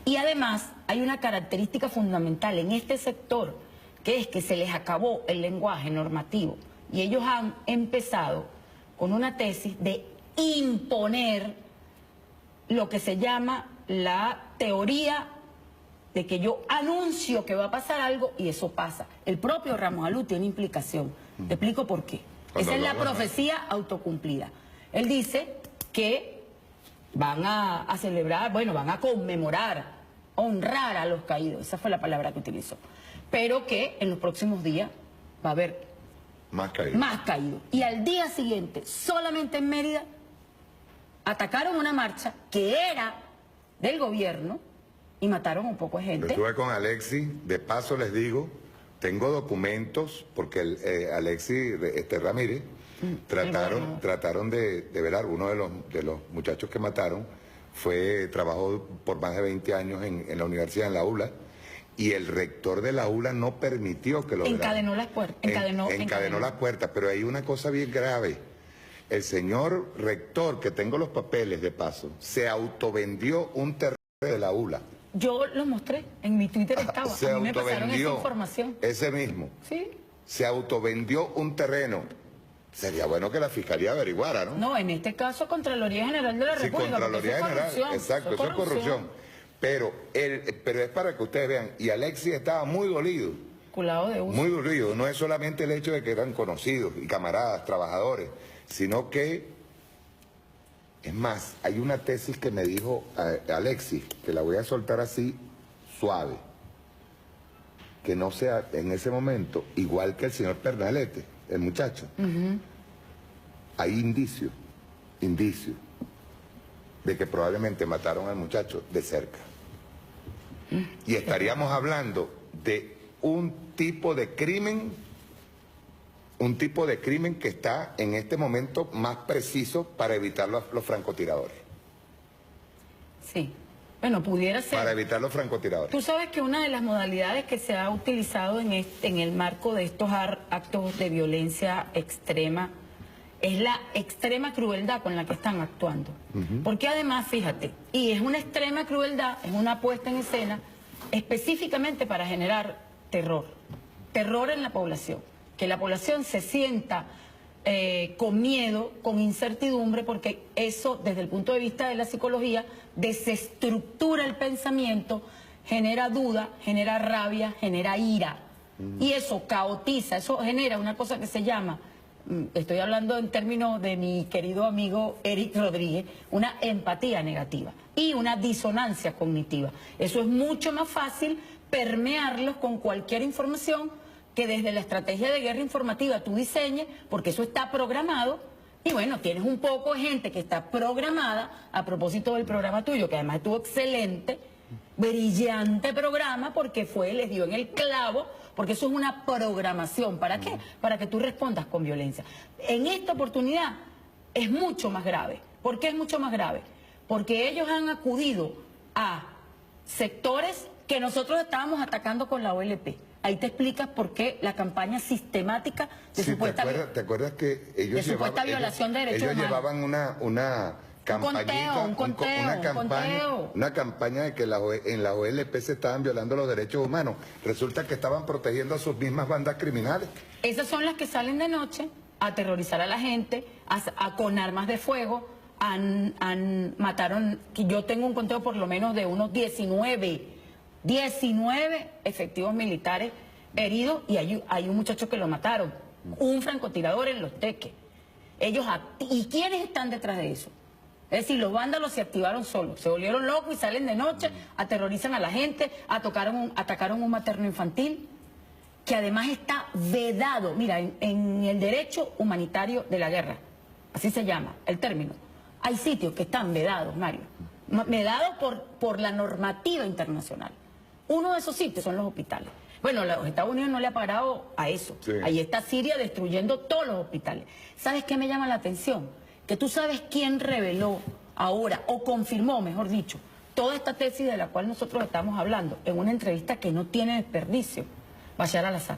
Y además hay una característica fundamental en este sector, que es que se les acabó el lenguaje normativo y ellos han empezado con una tesis de imponer lo que se llama la teoría de que yo anuncio que va a pasar algo y eso pasa. El propio Ramos Alú tiene implicación. Te explico por qué. Esa es la profecía autocumplida. Él dice que van a celebrar, bueno, van a conmemorar, honrar a los caídos. Esa fue la palabra que utilizó. Pero que en los próximos días va a haber más caídos. Y al día siguiente, solamente en Mérida, atacaron una marcha que era del gobierno y mataron un poco de gente. Yo estuve con Alexis, de paso les digo, tengo documentos, porque Alexis Ramírez trataron de ver a alguno de los muchachos que mataron. Trabajó por más de 20 años en la universidad, en la ULA, y el rector de la ULA no permitió que lo encadenó las puertas. Encadenó las puertas, pero hay una cosa bien grave. El señor rector, que tengo los papeles de paso, se autovendió un terreno de la ULA. Yo lo mostré, en mi Twitter estaba. Se a mí me pasaron esa autovendió, información. ese mismo. Sí. Se autovendió un terreno. Sería bueno que la Fiscalía averiguara, ¿no? No, en este caso, Contraloría General de la República. Sí, Contraloría General, exacto, eso es corrupción. Pero es para que ustedes vean, y Alexis estaba muy dolido. Culado de uso. Muy dolido, no es solamente el hecho de que eran conocidos y camaradas, trabajadores, sino que, es más, hay una tesis que me dijo Alexis, que la voy a soltar así, suave, que no sea en ese momento igual que el señor Pernalete, el muchacho. Hay indicios de que probablemente mataron al muchacho de cerca. Y estaríamos hablando de un tipo de crimen que está en este momento más preciso para evitar los francotiradores. Sí. Bueno, pudiera ser. Para evitar los francotiradores. Tú sabes que una de las modalidades que se ha utilizado en el marco de estos actos de violencia extrema es la extrema crueldad con la que están actuando. Porque además, fíjate, y es una extrema crueldad, es una puesta en escena específicamente para generar terror en la población. Que la población se sienta con miedo, con incertidumbre, porque eso, desde el punto de vista de la psicología, desestructura el pensamiento, genera duda, genera rabia, genera ira. Y eso caotiza, eso genera una cosa que se llama, estoy hablando en términos de mi querido amigo Eric Rodríguez, una empatía negativa y una disonancia cognitiva. Eso es mucho más fácil permearlos con cualquier información que desde la estrategia de guerra informativa tú diseñes, porque eso está programado. Y bueno, tienes un poco de gente que está programada, a propósito del programa tuyo, que además estuvo excelente, brillante programa, porque les dio en el clavo, porque eso es una programación. ¿Para qué? Para que tú respondas con violencia. En esta oportunidad es mucho más grave. ¿Por qué es mucho más grave? Porque ellos han acudido a sectores que nosotros estábamos atacando con la OLP. Ahí te explicas por qué la campaña sistemática de supuesta... ¿Te acuerdas que ellos supuesta violación de derechos humanos? Ellos llevaban una campañita, una campaña de que en la OLP se estaban violando los derechos humanos. Resulta que estaban protegiendo a sus mismas bandas criminales. Esas son las que salen de noche a aterrorizar a la gente, con armas de fuego. Mataron, yo tengo un conteo por lo menos de unos 19 efectivos militares heridos, y hay un muchacho que lo mataron, un francotirador en Los Teques. ¿Y quiénes están detrás de eso? Es decir, los vándalos se activaron solos, se volvieron locos y salen de noche, aterrorizan a la gente, atacaron un materno infantil, que además está vedado, mira, en el derecho humanitario de la guerra, así se llama el término. Hay sitios que están vedados, Mario, vedados por la normativa internacional. Uno de esos sitios son los hospitales. Bueno, los Estados Unidos no le ha parado a eso. Sí. Ahí está Siria destruyendo todos los hospitales. ¿Sabes qué me llama la atención? Que tú sabes quién reveló ahora, o confirmó, mejor dicho, toda esta tesis de la cual nosotros estamos hablando, en una entrevista que no tiene desperdicio. Bashar al-Assad.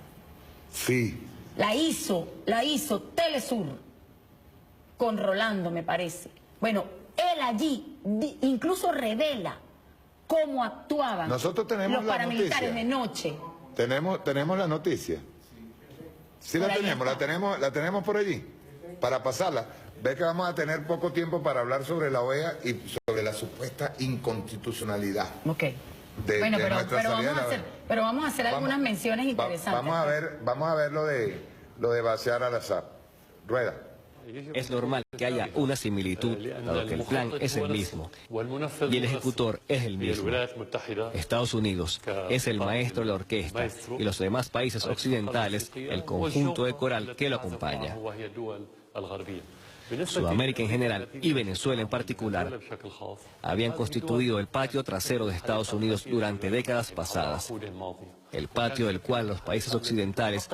Sí. La hizo Telesur con Rolando, me parece. Bueno, él allí incluso revela cómo actuaban los paramilitares de noche. ¿Tenemos la noticia? Sí, la tenemos por allí, para pasarla. Ves que vamos a tener poco tiempo para hablar sobre la OEA y sobre la supuesta inconstitucionalidad. Ok. Bueno, pero vamos a hacer algunas menciones interesantes. Vamos a ver lo de Bashar al-Assad. Rueda. Es normal que haya una similitud, dado que el plan es el mismo y el ejecutor es el mismo. Estados Unidos es el maestro de la orquesta y los demás países occidentales el conjunto de coral que lo acompaña. Sudamérica en general y Venezuela en particular habían constituido el patio trasero de Estados Unidos durante décadas pasadas. El patio del cual los países occidentales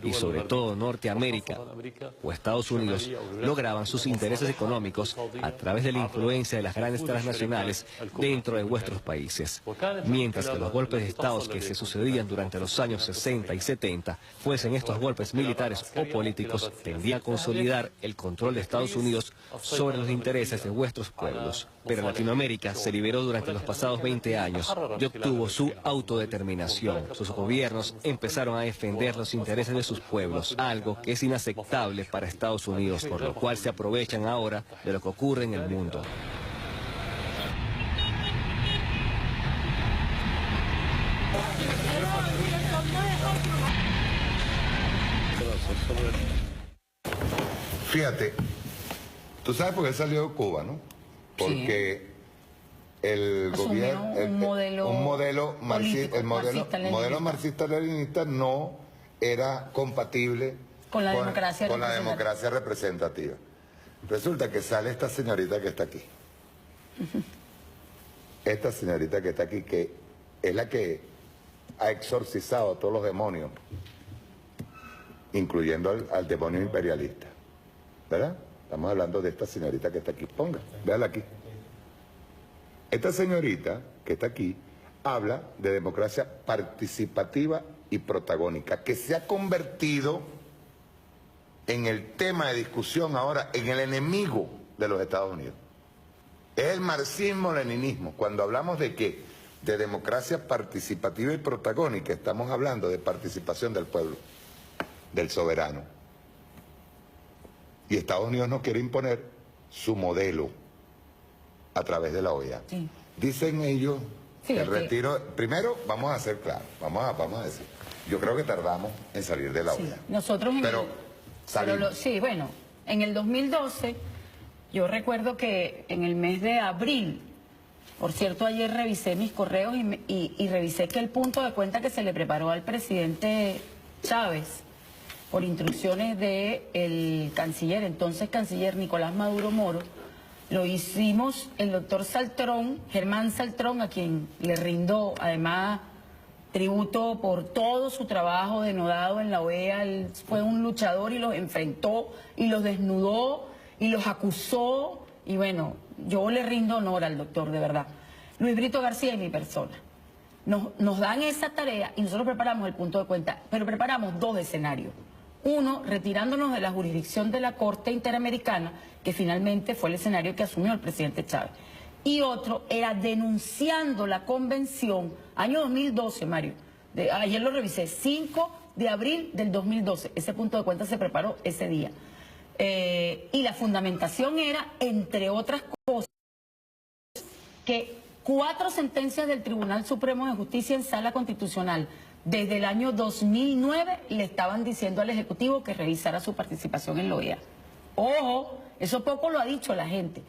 y sobre todo Norteamérica o Estados Unidos lograban sus intereses económicos a través de la influencia de las grandes transnacionales dentro de vuestros países. Mientras que los golpes de estados que se sucedían durante los años 60 y 70 fuesen estos golpes militares o políticos, tendían a consolidar el control de Estados Unidos sobre los intereses de vuestros pueblos. Pero Latinoamérica se liberó durante los pasados 20 años y obtuvo su autodeterminación. Sus gobiernos empezaron a defender los intereses de sus pueblos, algo que es inaceptable para Estados Unidos, por lo cual se aprovechan ahora de lo que ocurre en el mundo. Fíjate, tú sabes por qué salió de Cuba, ¿no? Porque el gobierno, un modelo marxista-leninista no era compatible con la democracia representativa. Resulta que sale esta señorita que está aquí. Esta señorita que está aquí, que es la que ha exorcizado a todos los demonios, incluyendo al demonio imperialista. ¿Verdad? Estamos hablando de esta señorita que está aquí. Ponga, véala aquí. Esta señorita que está aquí habla de democracia participativa y protagónica, que se ha convertido en el tema de discusión ahora, en el enemigo de los Estados Unidos. Es el marxismo-leninismo. Cuando hablamos de qué, de democracia participativa y protagónica, estamos hablando de participación del pueblo, del soberano. Y Estados Unidos no quiere imponer su modelo a través de la OEA. Sí. Dicen ellos, el retiro... Primero, vamos a ser claros, vamos a decir. Yo creo que tardamos en salir de la OEA. Nosotros sí, bueno, en el 2012, yo recuerdo que en el mes de abril, por cierto, ayer revisé mis correos y revisé que el punto de cuenta que se le preparó al presidente Chávez, por instrucciones del canciller, entonces canciller Nicolás Maduro Moro, lo hicimos el doctor Saltrón, Germán Saltrón, a quien le rindo además tributo por todo su trabajo denodado en la OEA. Él fue un luchador y los enfrentó y los desnudó y los acusó. Y bueno, yo le rindo honor al doctor, de verdad. Luis Brito García y mi persona. Nos dan esa tarea y nosotros preparamos el punto de cuenta, pero preparamos dos escenarios. Uno, retirándonos de la jurisdicción de la Corte Interamericana, que finalmente fue el escenario que asumió el presidente Chávez. Y otro era denunciando la convención, año 2012, Mario. Ayer lo revisé, 5 de abril del 2012. Ese punto de cuenta se preparó ese día. Y la fundamentación era, entre otras cosas, que 4 sentencias del Tribunal Supremo de Justicia en Sala Constitucional desde el año 2009 le estaban diciendo al Ejecutivo que revisara su participación en la OEA. Ojo, eso poco lo ha dicho la gente.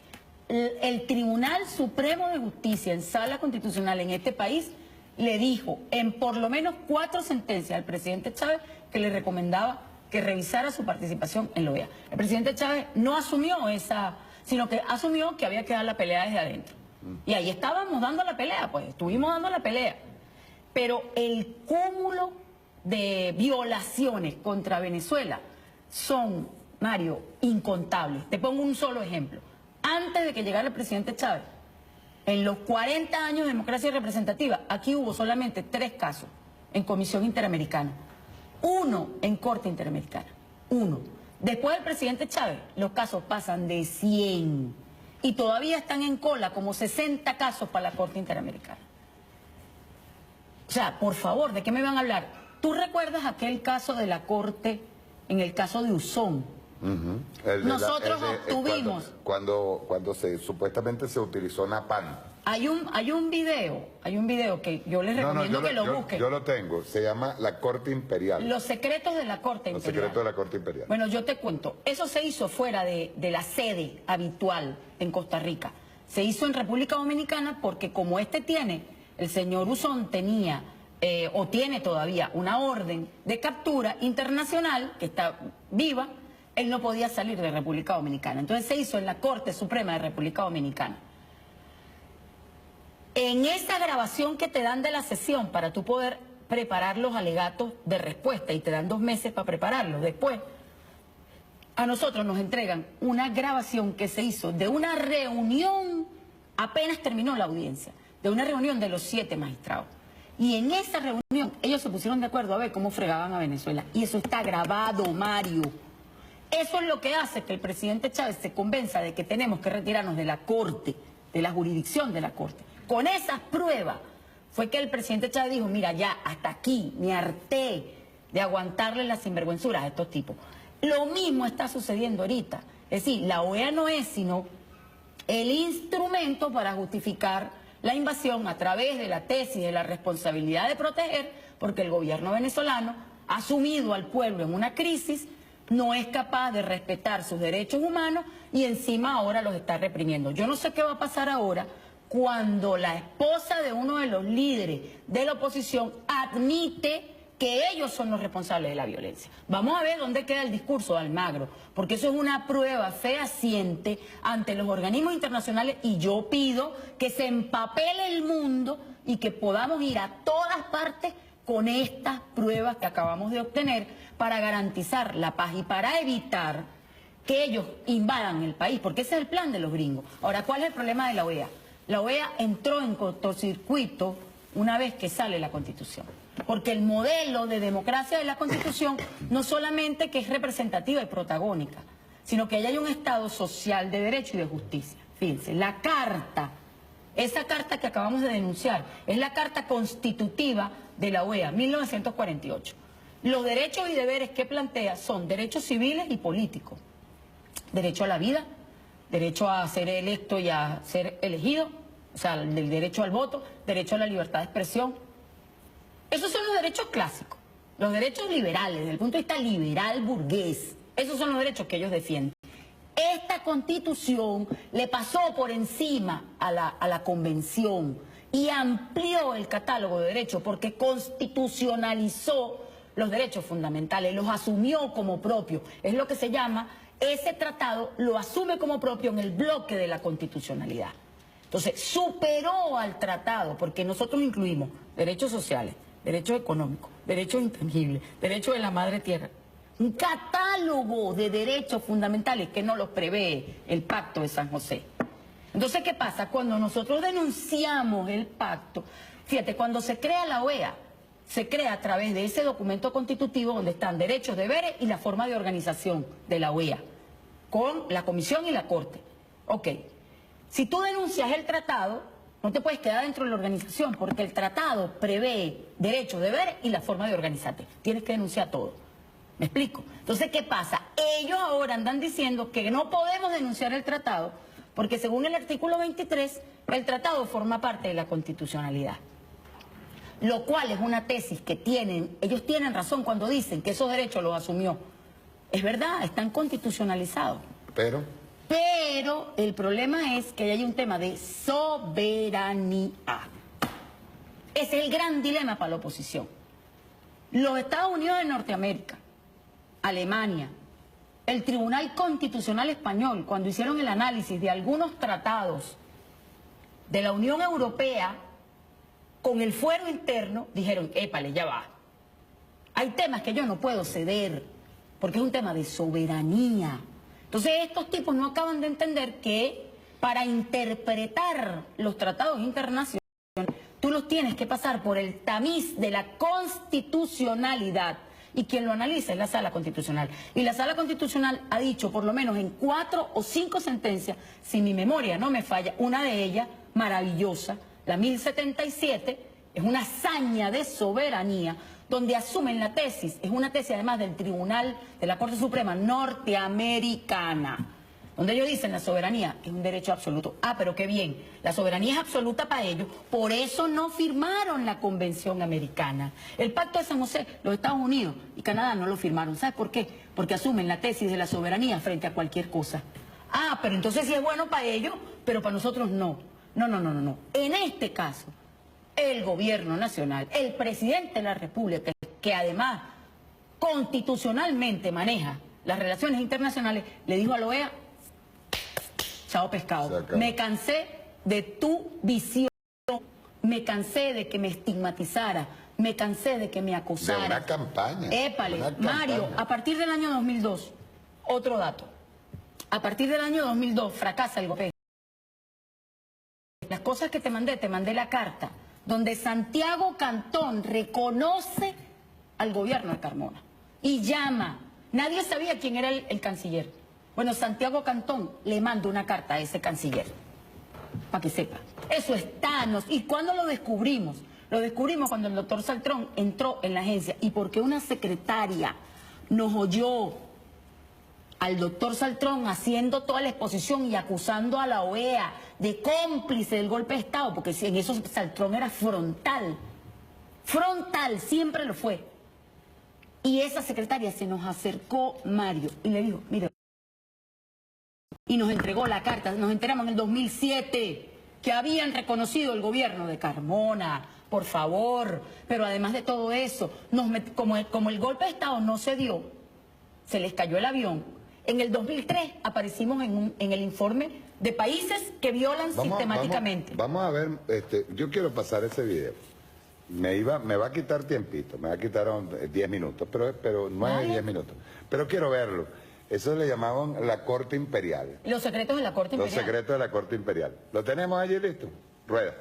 El Tribunal Supremo de Justicia en Sala Constitucional en este país le dijo en por lo menos 4 sentencias al presidente Chávez que le recomendaba que revisara su participación en la OEA. El presidente Chávez no asumió esa, sino que asumió que había que dar la pelea desde adentro. Y ahí estábamos dando la pelea, pues, estuvimos dando la pelea. Pero el cúmulo de violaciones contra Venezuela son, Mario, incontables. Te pongo un solo ejemplo. Antes de que llegara el presidente Chávez, en los 40 años de democracia representativa, aquí hubo solamente 3 casos en Comisión Interamericana. 1 en Corte Interamericana. 1. Después del presidente Chávez, los casos pasan de 100. Y todavía están en cola como 60 casos para la Corte Interamericana. O sea, por favor, ¿de qué me van a hablar? ¿Tú recuerdas aquel caso de la Corte, en el caso de Usón? Nosotros obtuvimos... Cuando supuestamente se utilizó Napán. Hay un video que yo les recomiendo que lo busquen. Yo lo tengo, se llama La Corte Imperial. Los secretos de la Corte Imperial. Los secretos de la Corte Imperial. Bueno, yo te cuento, eso se hizo fuera de la sede habitual en Costa Rica. Se hizo en República Dominicana porque como el señor Usón tenía o tiene todavía una orden de captura internacional que está viva él no podía salir de República Dominicana. Entonces se hizo en la Corte Suprema de República Dominicana. En esa grabación que te dan de la sesión para tú poder preparar los alegatos de respuesta, y te dan 2 meses para prepararlos, después a nosotros nos entregan una grabación que se hizo de una reunión, apenas terminó la audiencia, de una reunión de los 7 magistrados. Y en esa reunión ellos se pusieron de acuerdo a ver cómo fregaban a Venezuela. Y eso está grabado, Mario. Eso es lo que hace que el presidente Chávez se convenza de que tenemos que retirarnos de la Corte, de la jurisdicción de la Corte. Con esas pruebas fue que el presidente Chávez dijo, mira, ya, hasta aquí, me harté de aguantarle las sinvergüenzuras a estos tipos. Lo mismo está sucediendo ahorita. Es decir, la OEA no es sino el instrumento para justificar la invasión a través de la tesis de la responsabilidad de proteger, porque el gobierno venezolano ha sumido al pueblo en una crisis, no es capaz de respetar sus derechos humanos y encima ahora los está reprimiendo. Yo no sé qué va a pasar ahora cuando la esposa de uno de los líderes de la oposición admite que ellos son los responsables de la violencia. Vamos a ver dónde queda el discurso de Almagro, porque eso es una prueba fehaciente ante los organismos internacionales y yo pido que se empapele el mundo y que podamos ir a todas partes con estas pruebas que acabamos de obtener para garantizar la paz y para evitar que ellos invadan el país, porque ese es el plan de los gringos. Ahora, ¿cuál es el problema de la OEA? La OEA entró en cortocircuito una vez que sale la Constitución. Porque el modelo de democracia de la Constitución no solamente que es representativa y protagónica, sino que hay un Estado social de derecho y de justicia. Fíjense, la Carta, esa Carta que acabamos de denunciar, es la Carta Constitutiva de la OEA, 1948. Los derechos y deberes que plantea son derechos civiles y políticos. Derecho a la vida, derecho a ser electo y a ser elegido, o sea, el derecho al voto, derecho a la libertad de expresión. Esos son los derechos clásicos, los derechos liberales, desde el punto de vista liberal burgués. Esos son los derechos que ellos defienden. Esta Constitución le pasó por encima a la Convención y amplió el catálogo de derechos porque constitucionalizó los derechos fundamentales, los asumió como propios. Es lo que se llama, ese tratado lo asume como propio en el bloque de la constitucionalidad. Entonces, superó al tratado porque nosotros incluimos derechos sociales, derechos económicos, derechos intangibles, derechos de la madre tierra. Un catálogo de derechos fundamentales que no los prevé el Pacto de San José. Entonces, ¿qué pasa? Cuando nosotros denunciamos el pacto, fíjate, cuando se crea la OEA, se crea a través de ese documento constitutivo donde están derechos, deberes y la forma de organización de la OEA, con la Comisión y la Corte. Ok, si tú denuncias el tratado, no te puedes quedar dentro de la organización porque el tratado prevé derechos, deberes y la forma de organizarte. Tienes que denunciar todo. ¿Me explico? Entonces, ¿qué pasa? Ellos ahora andan diciendo que no podemos denunciar el tratado porque según el artículo 23, el tratado forma parte de la constitucionalidad. Lo cual es una tesis que ellos tienen razón cuando dicen que esos derechos los asumió. Es verdad, están constitucionalizados. Pero el problema es que hay un tema de soberanía. Ese es el gran dilema para la oposición. Los Estados Unidos de Norteamérica, Alemania, el Tribunal Constitucional Español, cuando hicieron el análisis de algunos tratados de la Unión Europea, con el fuero interno, dijeron, épale, ya va. Hay temas que yo no puedo ceder, porque es un tema de soberanía. Entonces estos tipos no acaban de entender que para interpretar los tratados internacionales, tú los tienes que pasar por el tamiz de la constitucionalidad. Y quien lo analiza es la Sala Constitucional. Y la Sala Constitucional ha dicho, por lo menos en 4 o 5 sentencias, si mi memoria no me falla, una de ellas, maravillosa, la 1077, es una hazaña de soberanía, donde asumen la tesis, es una tesis además del Tribunal de la Corte Suprema norteamericana, donde ellos dicen la soberanía es un derecho absoluto. Ah, pero qué bien, la soberanía es absoluta para ellos, por eso no firmaron la Convención Americana. El Pacto de San José, los Estados Unidos y Canadá no lo firmaron. ¿Sabes por qué? Porque asumen la tesis de la soberanía frente a cualquier cosa. Ah, pero entonces sí es bueno para ellos, pero para nosotros no. No. En este caso, el gobierno nacional, el presidente de la República, que además constitucionalmente maneja las relaciones internacionales, le dijo a la OEA, chao pescado, me cansé de tu visión, me cansé de que me estigmatizara, me cansé de que me acusara. De una campaña. Épale, Mario, a partir del año 2002, otro dato, a partir del año 2002 fracasa el golpe. Las cosas que te mandé la carta, donde Santiago Cantón reconoce al gobierno de Carmona y llama. Nadie sabía quién era el canciller. Bueno, Santiago Cantón le manda una carta a ese canciller, para que sepa. Eso está. ¿Y cuándo lo descubrimos? Lo descubrimos cuando el doctor Saltrón entró en la agencia y porque una secretaria nos oyó al doctor Saltrón haciendo toda la exposición y acusando a la OEA de cómplice del golpe de Estado, porque en eso Saltrón era frontal, siempre lo fue. Y esa secretaria se nos acercó, Mario, y le dijo, mire, y nos entregó la carta. Nos enteramos en el 2007 que habían reconocido el gobierno de Carmona, por favor. Pero además de todo eso, como el golpe de Estado no se dio, se les cayó el avión. En el 2003 aparecimos en el informe de países que violan sistemáticamente. Vamos a ver, yo quiero pasar ese video. Me va a quitar tiempito, me va a quitar 10 minutos, pero 9, 10 minutos. Pero quiero verlo. Eso le llamaban la Corte Imperial. Los secretos de la Corte Imperial. Los secretos de la Corte Imperial. ¿Lo tenemos allí listo? Rueda.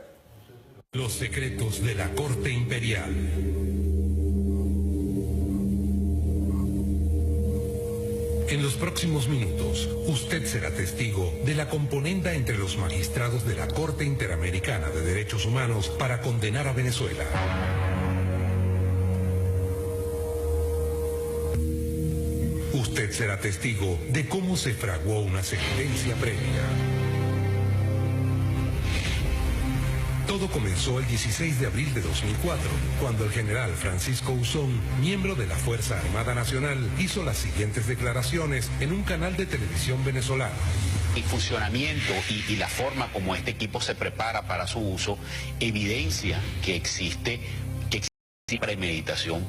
Los secretos de la Corte Imperial. En los próximos minutos, usted será testigo de la componenda entre los magistrados de la Corte Interamericana de Derechos Humanos para condenar a Venezuela. Usted será testigo de cómo se fraguó una sentencia previa. Todo comenzó el 16 de abril de 2004, cuando el general Francisco Usón, miembro de la Fuerza Armada Nacional, hizo las siguientes declaraciones en un canal de televisión venezolano. El funcionamiento y la forma como este equipo se prepara para su uso evidencia que existe premeditación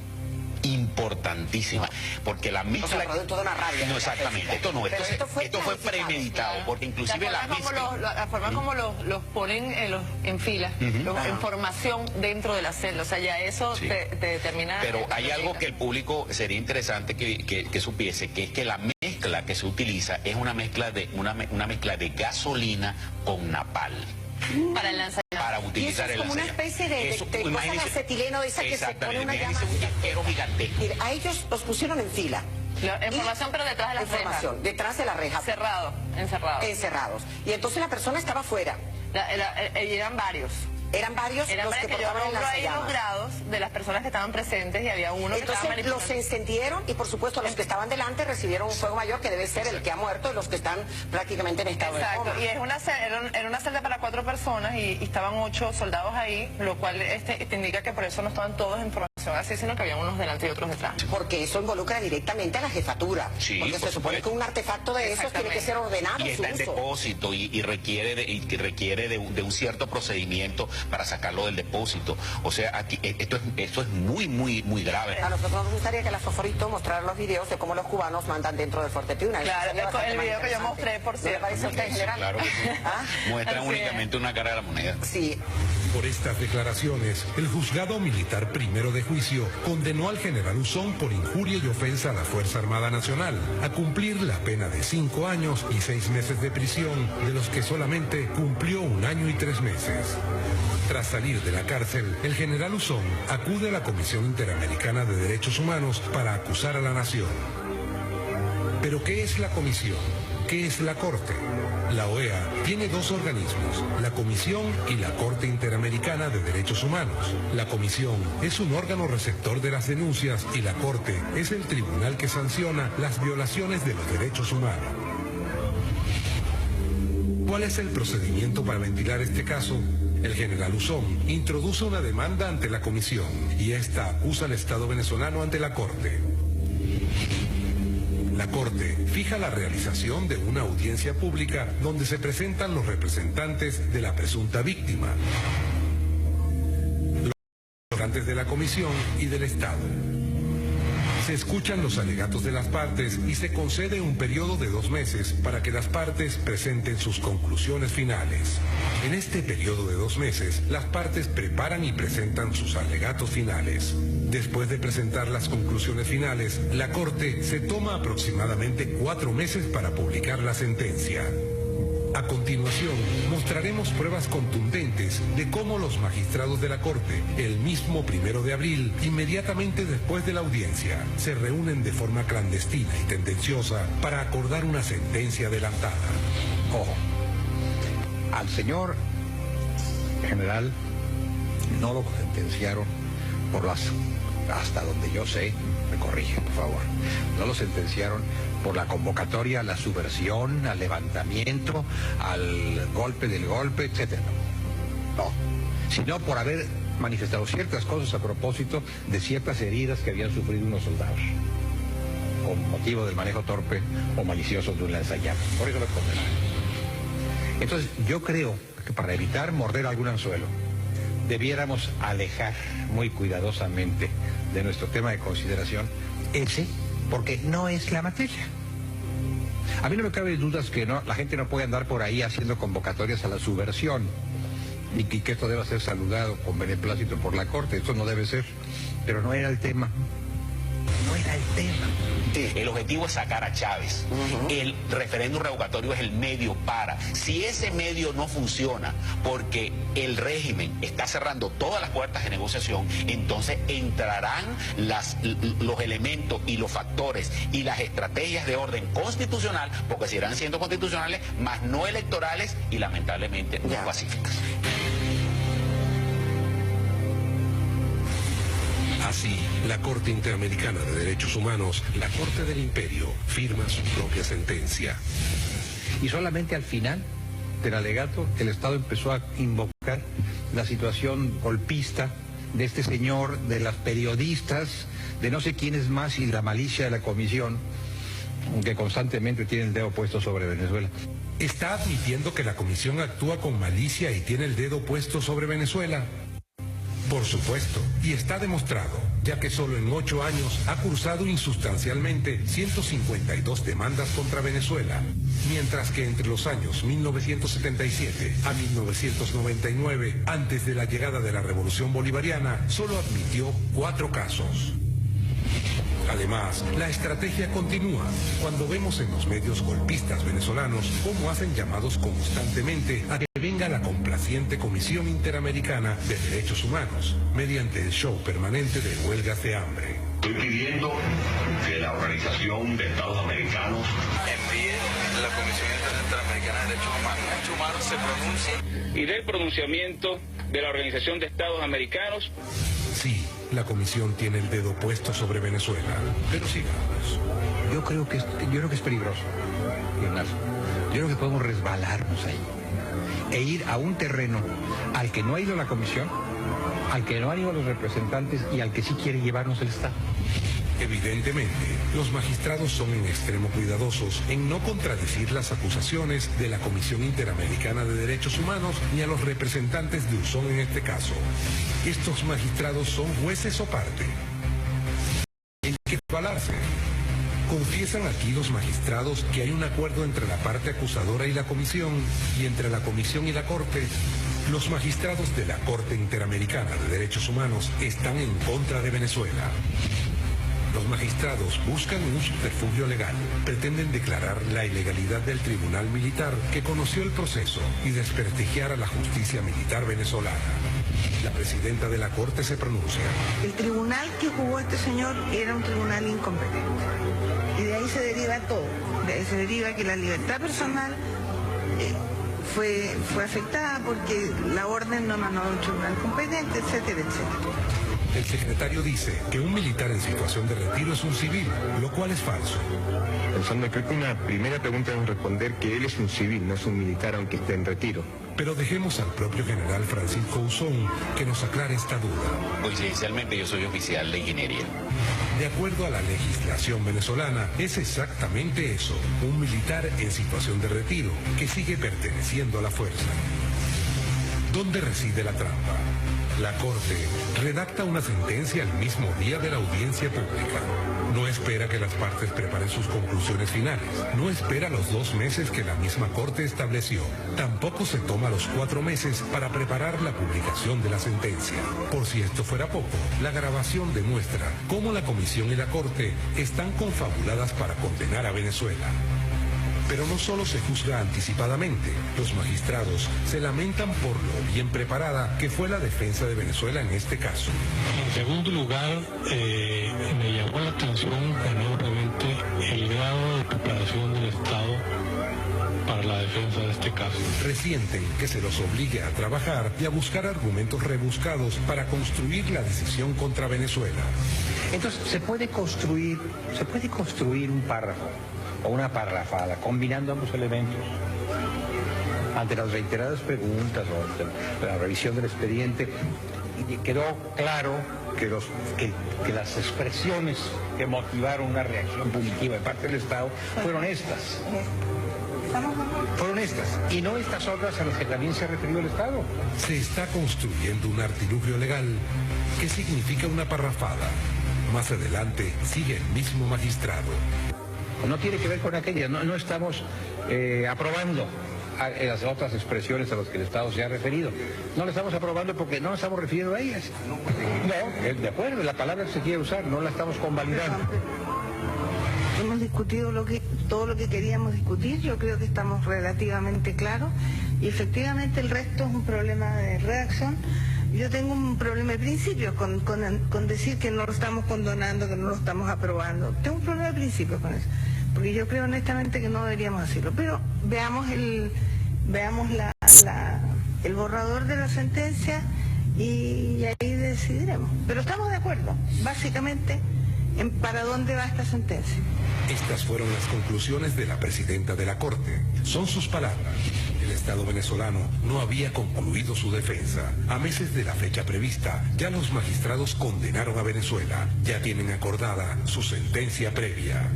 importantísima, porque la mezcla... O sea, producto de una rabia. No, exactamente, esto fue premeditado, porque inclusive la mezcla... La forma como los ponen en fila, en formación dentro de la celda, o sea, ya eso te determina... Pero hay algo que el público sería interesante que supiese, que es que la mezcla que se utiliza es una mezcla de gasolina con napal. Para el lanzamiento. Para utilizar el lanzallamas. Es como una especie de cosa de acetileno de esa que se pone una llama. Un yaquero gigantesco. A ellos los pusieron en fila. En formación, pero detrás de la reja. Detrás de la reja. Encerrados. Y entonces la persona estaba afuera. Eran varios. Eran varios los que portaban el lanzallamas. Los grados de las personas que estaban presentes y había uno que estaba manipulando. Los encendieron y por supuesto los que estaban delante recibieron un fuego mayor que debe ser el que ha muerto y los que están prácticamente en estado de coma. Exacto, y era una celda para 4 personas y estaban 8 soldados ahí, lo cual te indica que por eso no estaban todos en formación así, sino que había unos delante y otros detrás. Porque eso involucra directamente a la jefatura. Sí, porque se supone que un artefacto de esos tiene que ser ordenado. Y está en depósito y requiere de un cierto procedimiento para sacarlo del depósito. O sea, aquí esto es muy grave. A nosotros nos gustaría que la Foforito mostrara los videos de cómo los cubanos mandan dentro del Fuerte Piuna. Claro, el video que yo mostré, por cierto. ¿Le parece a usted, general? Claro que sí. Muestran únicamente una cara de la moneda. Sí. Por estas declaraciones, el juzgado militar primero de juicio condenó al general Usón por injuria y ofensa a la Fuerza Armada Nacional a cumplir la pena de 5 años y 6 meses de prisión, de los que solamente cumplió 1 año y 3 meses. Tras salir de la cárcel, el general Usón acude a la Comisión Interamericana de Derechos Humanos para acusar a la nación. ¿Pero qué es la Comisión? ¿Qué es la Corte? La OEA tiene 2 organismos, la Comisión y la Corte Interamericana de Derechos Humanos. La Comisión es un órgano receptor de las denuncias y la Corte es el tribunal que sanciona las violaciones de los derechos humanos. ¿Cuál es el procedimiento para ventilar este caso? El general Usón introduce una demanda ante la Comisión y esta acusa al Estado venezolano ante la Corte. La Corte fija la realización de una audiencia pública donde se presentan los representantes de la presunta víctima, los representantes de la Comisión y del Estado. Se escuchan los alegatos de las partes y se concede un periodo de 2 meses para que las partes presenten sus conclusiones finales. En este periodo de 2 meses, las partes preparan y presentan sus alegatos finales. Después de presentar las conclusiones finales, la Corte se toma aproximadamente 4 meses para publicar la sentencia. A continuación, mostraremos pruebas contundentes de cómo los magistrados de la Corte, el mismo 1 de abril, inmediatamente después de la audiencia, se reúnen de forma clandestina y tendenciosa para acordar una sentencia adelantada. Ojo, al señor general no lo sentenciaron por las, hasta donde yo sé, me corrigen, por favor, no lo sentenciaron por la convocatoria a la subversión, al levantamiento, al golpe del golpe, etc. No, sino por haber manifestado ciertas cosas a propósito de ciertas heridas que habían sufrido unos soldados, con motivo del manejo torpe o malicioso de un lanzallamas. Por eso lo condenaron. Entonces, yo creo que para evitar morder algún anzuelo, debiéramos alejar muy cuidadosamente de nuestro tema de consideración ese, porque no es la materia. A mí no me cabe dudas que no, la gente no puede andar por ahí haciendo convocatorias a la subversión y que esto deba ser saludado con beneplácito por la Corte. Esto no debe ser, pero no era el tema. No era el tema. El objetivo es sacar a Chávez. El referéndum revocatorio es el medio para. Si ese medio no funciona porque el régimen está cerrando todas las puertas de negociación, entonces entrarán los elementos y los factores y las estrategias de orden constitucional, porque seguirán siendo constitucionales, más no electorales y lamentablemente no pacíficas. Así, la Corte Interamericana de Derechos Humanos, la Corte del Imperio, firma su propia sentencia. Y solamente al final del alegato, el Estado empezó a invocar la situación golpista de este señor, de las periodistas, de no sé quiénes más y la malicia de la comisión, que constantemente tiene el dedo puesto sobre Venezuela. ¿Está admitiendo que la comisión actúa con malicia y tiene el dedo puesto sobre Venezuela? Por supuesto, y está demostrado, ya que solo en 8 años ha cursado insustancialmente 152 demandas contra Venezuela, mientras que entre los años 1977 a 1999, antes de la llegada de la Revolución Bolivariana, solo admitió 4 casos. Además, la estrategia continúa cuando vemos en los medios golpistas venezolanos cómo hacen llamados constantemente a que venga la complaciente Comisión Interamericana de Derechos Humanos mediante el show permanente de huelgas de hambre. Estoy pidiendo que la Organización de Estados Americanos envíe la Comisión Interamericana de Derechos Humanos se pronuncie y del pronunciamiento de la Organización de Estados Americanos. Sí, la comisión tiene el dedo puesto sobre Venezuela, pero sigamos. Yo creo que es peligroso, Leonardo. Yo creo que podemos resbalarnos ahí e ir a un terreno al que no ha ido la comisión, al que no han ido los representantes y al que sí quiere llevarnos el Estado. Evidentemente, los magistrados son en extremo cuidadosos en no contradecir las acusaciones de la Comisión Interamericana de Derechos Humanos ni a los representantes de Usón en este caso. Estos magistrados son jueces o parte. Hay que resbalarse. Confiesan aquí los magistrados que hay un acuerdo entre la parte acusadora y la comisión, y entre la comisión y la Corte. Los magistrados de la Corte Interamericana de Derechos Humanos están en contra de Venezuela. Los magistrados buscan un subterfugio legal, pretenden declarar la ilegalidad del tribunal militar que conoció el proceso y desprestigiar a la justicia militar venezolana. La presidenta de la Corte se pronuncia. El tribunal que jugó este señor era un tribunal incompetente. Y de ahí se deriva todo. De ahí se deriva que la libertad personal fue afectada porque la orden no emanó de un tribunal competente, etcétera, etcétera. El secretario dice que un militar en situación de retiro es un civil, lo cual es falso. Pensando, creo que una primera pregunta es responder que él es un civil, no es un militar aunque esté en retiro. Pero dejemos al propio general Francisco Usón que nos aclare esta duda. Coincidencialmente yo soy oficial de ingeniería. De acuerdo a la legislación venezolana, es exactamente eso, un militar en situación de retiro que sigue perteneciendo a la fuerza. ¿Dónde reside la trampa? La Corte redacta una sentencia el mismo día de la audiencia pública. No espera que las partes preparen sus conclusiones finales. No espera los 2 meses que la misma Corte estableció. Tampoco se toma los 4 meses para preparar la publicación de la sentencia. Por si esto fuera poco, la grabación demuestra cómo la Comisión y la Corte están confabuladas para condenar a Venezuela. Pero no solo se juzga anticipadamente, los magistrados se lamentan por lo bien preparada que fue la defensa de Venezuela en este caso. En segundo lugar, me llamó la atención enormemente el grado de preparación del Estado para la defensa de este caso. Resienten que se los obligue a trabajar y a buscar argumentos rebuscados para construir la decisión contra Venezuela. Entonces, se puede construir un párrafo o una parrafada, combinando ambos elementos. Ante las reiteradas preguntas o de la revisión del expediente, quedó claro que las expresiones que motivaron una reacción punitiva de parte del Estado fueron estas. Y no estas otras a las que también se ha referido el Estado. Se está construyendo un artilugio legal que significa una parrafada. Más adelante sigue el mismo magistrado. No tiene que ver con aquellas, no estamos aprobando las otras expresiones a las que el Estado se ha referido. No las estamos aprobando porque no nos estamos refiriendo a ellas. No, de acuerdo, la palabra que se quiere usar, no la estamos convalidando. Hemos discutido todo lo que queríamos discutir, yo creo que estamos relativamente claros y efectivamente el resto es un problema de redacción. Yo tengo un problema de principios con decir que no lo estamos condonando, que no lo estamos aprobando. Tengo un problema de principios con eso, porque yo creo honestamente que no deberíamos hacerlo. Pero veamos el borrador de la sentencia y ahí decidiremos. Pero estamos de acuerdo, básicamente, en para dónde va esta sentencia. Estas fueron las conclusiones de la presidenta de la Corte. Son sus palabras. El Estado venezolano no había concluido su defensa. A meses de la fecha prevista, ya los magistrados condenaron a Venezuela. Ya tienen acordada su sentencia previa.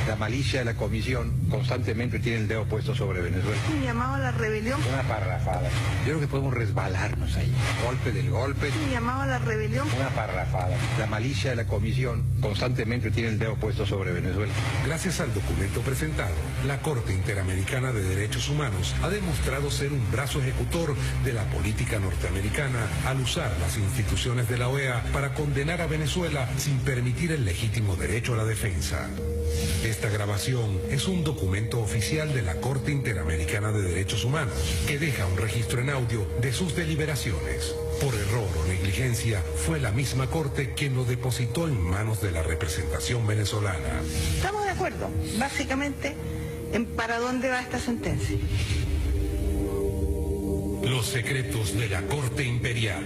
La malicia de la comisión constantemente tiene el dedo puesto sobre Venezuela. Un llamado a la rebelión. Una parrafada. Yo creo que podemos resbalarnos ahí. Golpe del golpe. Un llamado a la rebelión. Una parrafada. La malicia de la comisión constantemente tiene el dedo puesto sobre Venezuela. Gracias al documento presentado, la Corte Interamericana de Derechos Humanos ha demostrado ser un brazo ejecutor de la política norteamericana al usar las instituciones de la OEA para condenar a Venezuela sin permitir el legítimo derecho a la defensa. Esta grabación es un documento oficial de la Corte Interamericana de Derechos Humanos que deja un registro en audio de sus deliberaciones. Por error o negligencia, fue la misma Corte quien lo depositó en manos de la representación venezolana. Estamos de acuerdo, básicamente, en para dónde va esta sentencia. Los secretos de la Corte Imperial.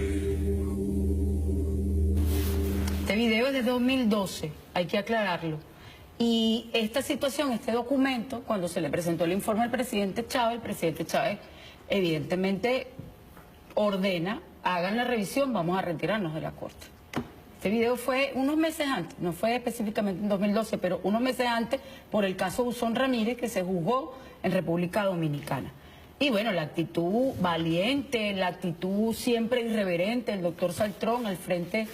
Este video es de 2012, hay que aclararlo. Y esta situación, este documento, cuando se le presentó el informe al presidente Chávez evidentemente ordena, hagan la revisión, vamos a retirarnos de la Corte. Este video fue unos meses antes, no fue específicamente en 2012, pero unos meses antes por el caso Buzón Ramírez que se juzgó en República Dominicana. Y bueno, la actitud valiente, la actitud siempre irreverente del doctor Saltrón al frente,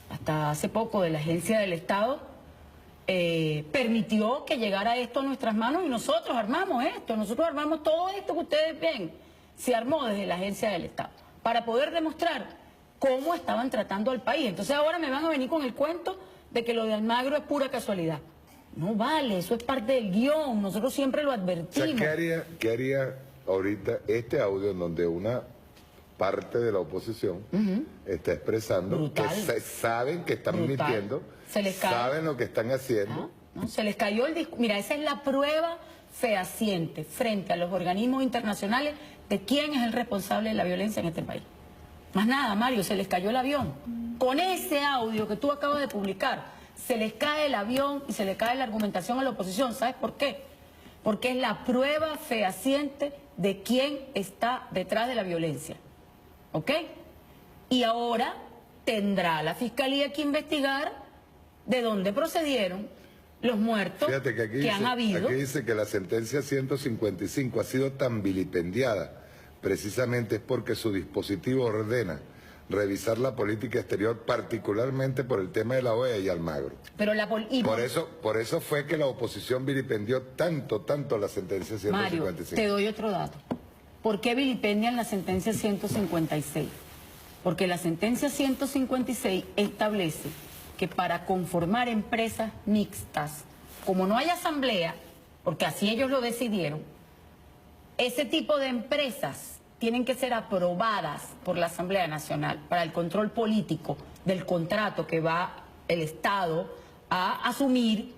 hasta hace poco, de la Agencia del Estado, permitió que llegara esto a nuestras manos y nosotros armamos esto, nosotros armamos todo esto que ustedes ven, se armó desde la Agencia del Estado, para poder demostrar cómo estaban tratando al país. Entonces ahora me van a venir con el cuento de que lo de Almagro es pura casualidad. No vale, eso es parte del guión, nosotros siempre lo advertimos. O sea, ¿qué haría ahorita este audio en donde una parte de la oposición está expresando que saben que están mintiendo, saben lo que están haciendo? ¿No? Se les cayó el discurso. Mira, esa es la prueba fehaciente frente a los organismos internacionales de quién es el responsable de la violencia en este país. Más nada, Mario, se les cayó el avión. Con ese audio que tú acabas de publicar, se les cae el avión y se le cae la argumentación a la oposición. ¿Sabes por qué? Porque es la prueba fehaciente de quién está detrás de la violencia. ¿Ok? Y ahora tendrá la Fiscalía que investigar de dónde procedieron los muertos. Fíjate que aquí han habido. Aquí dice que la sentencia 155 ha sido tan vilipendiada precisamente es porque su dispositivo ordena revisar la política exterior, particularmente por el tema de la OEA y Almagro. Pero por eso fue que la oposición vilipendió tanto la sentencia 156. Mario, te doy otro dato. ¿Por qué vilipendian la sentencia 156? Porque la sentencia 156 establece que para conformar empresas mixtas, como no hay asamblea, porque así ellos lo decidieron, ese tipo de empresas tienen que ser aprobadas por la Asamblea Nacional para el control político del contrato que va el Estado a asumir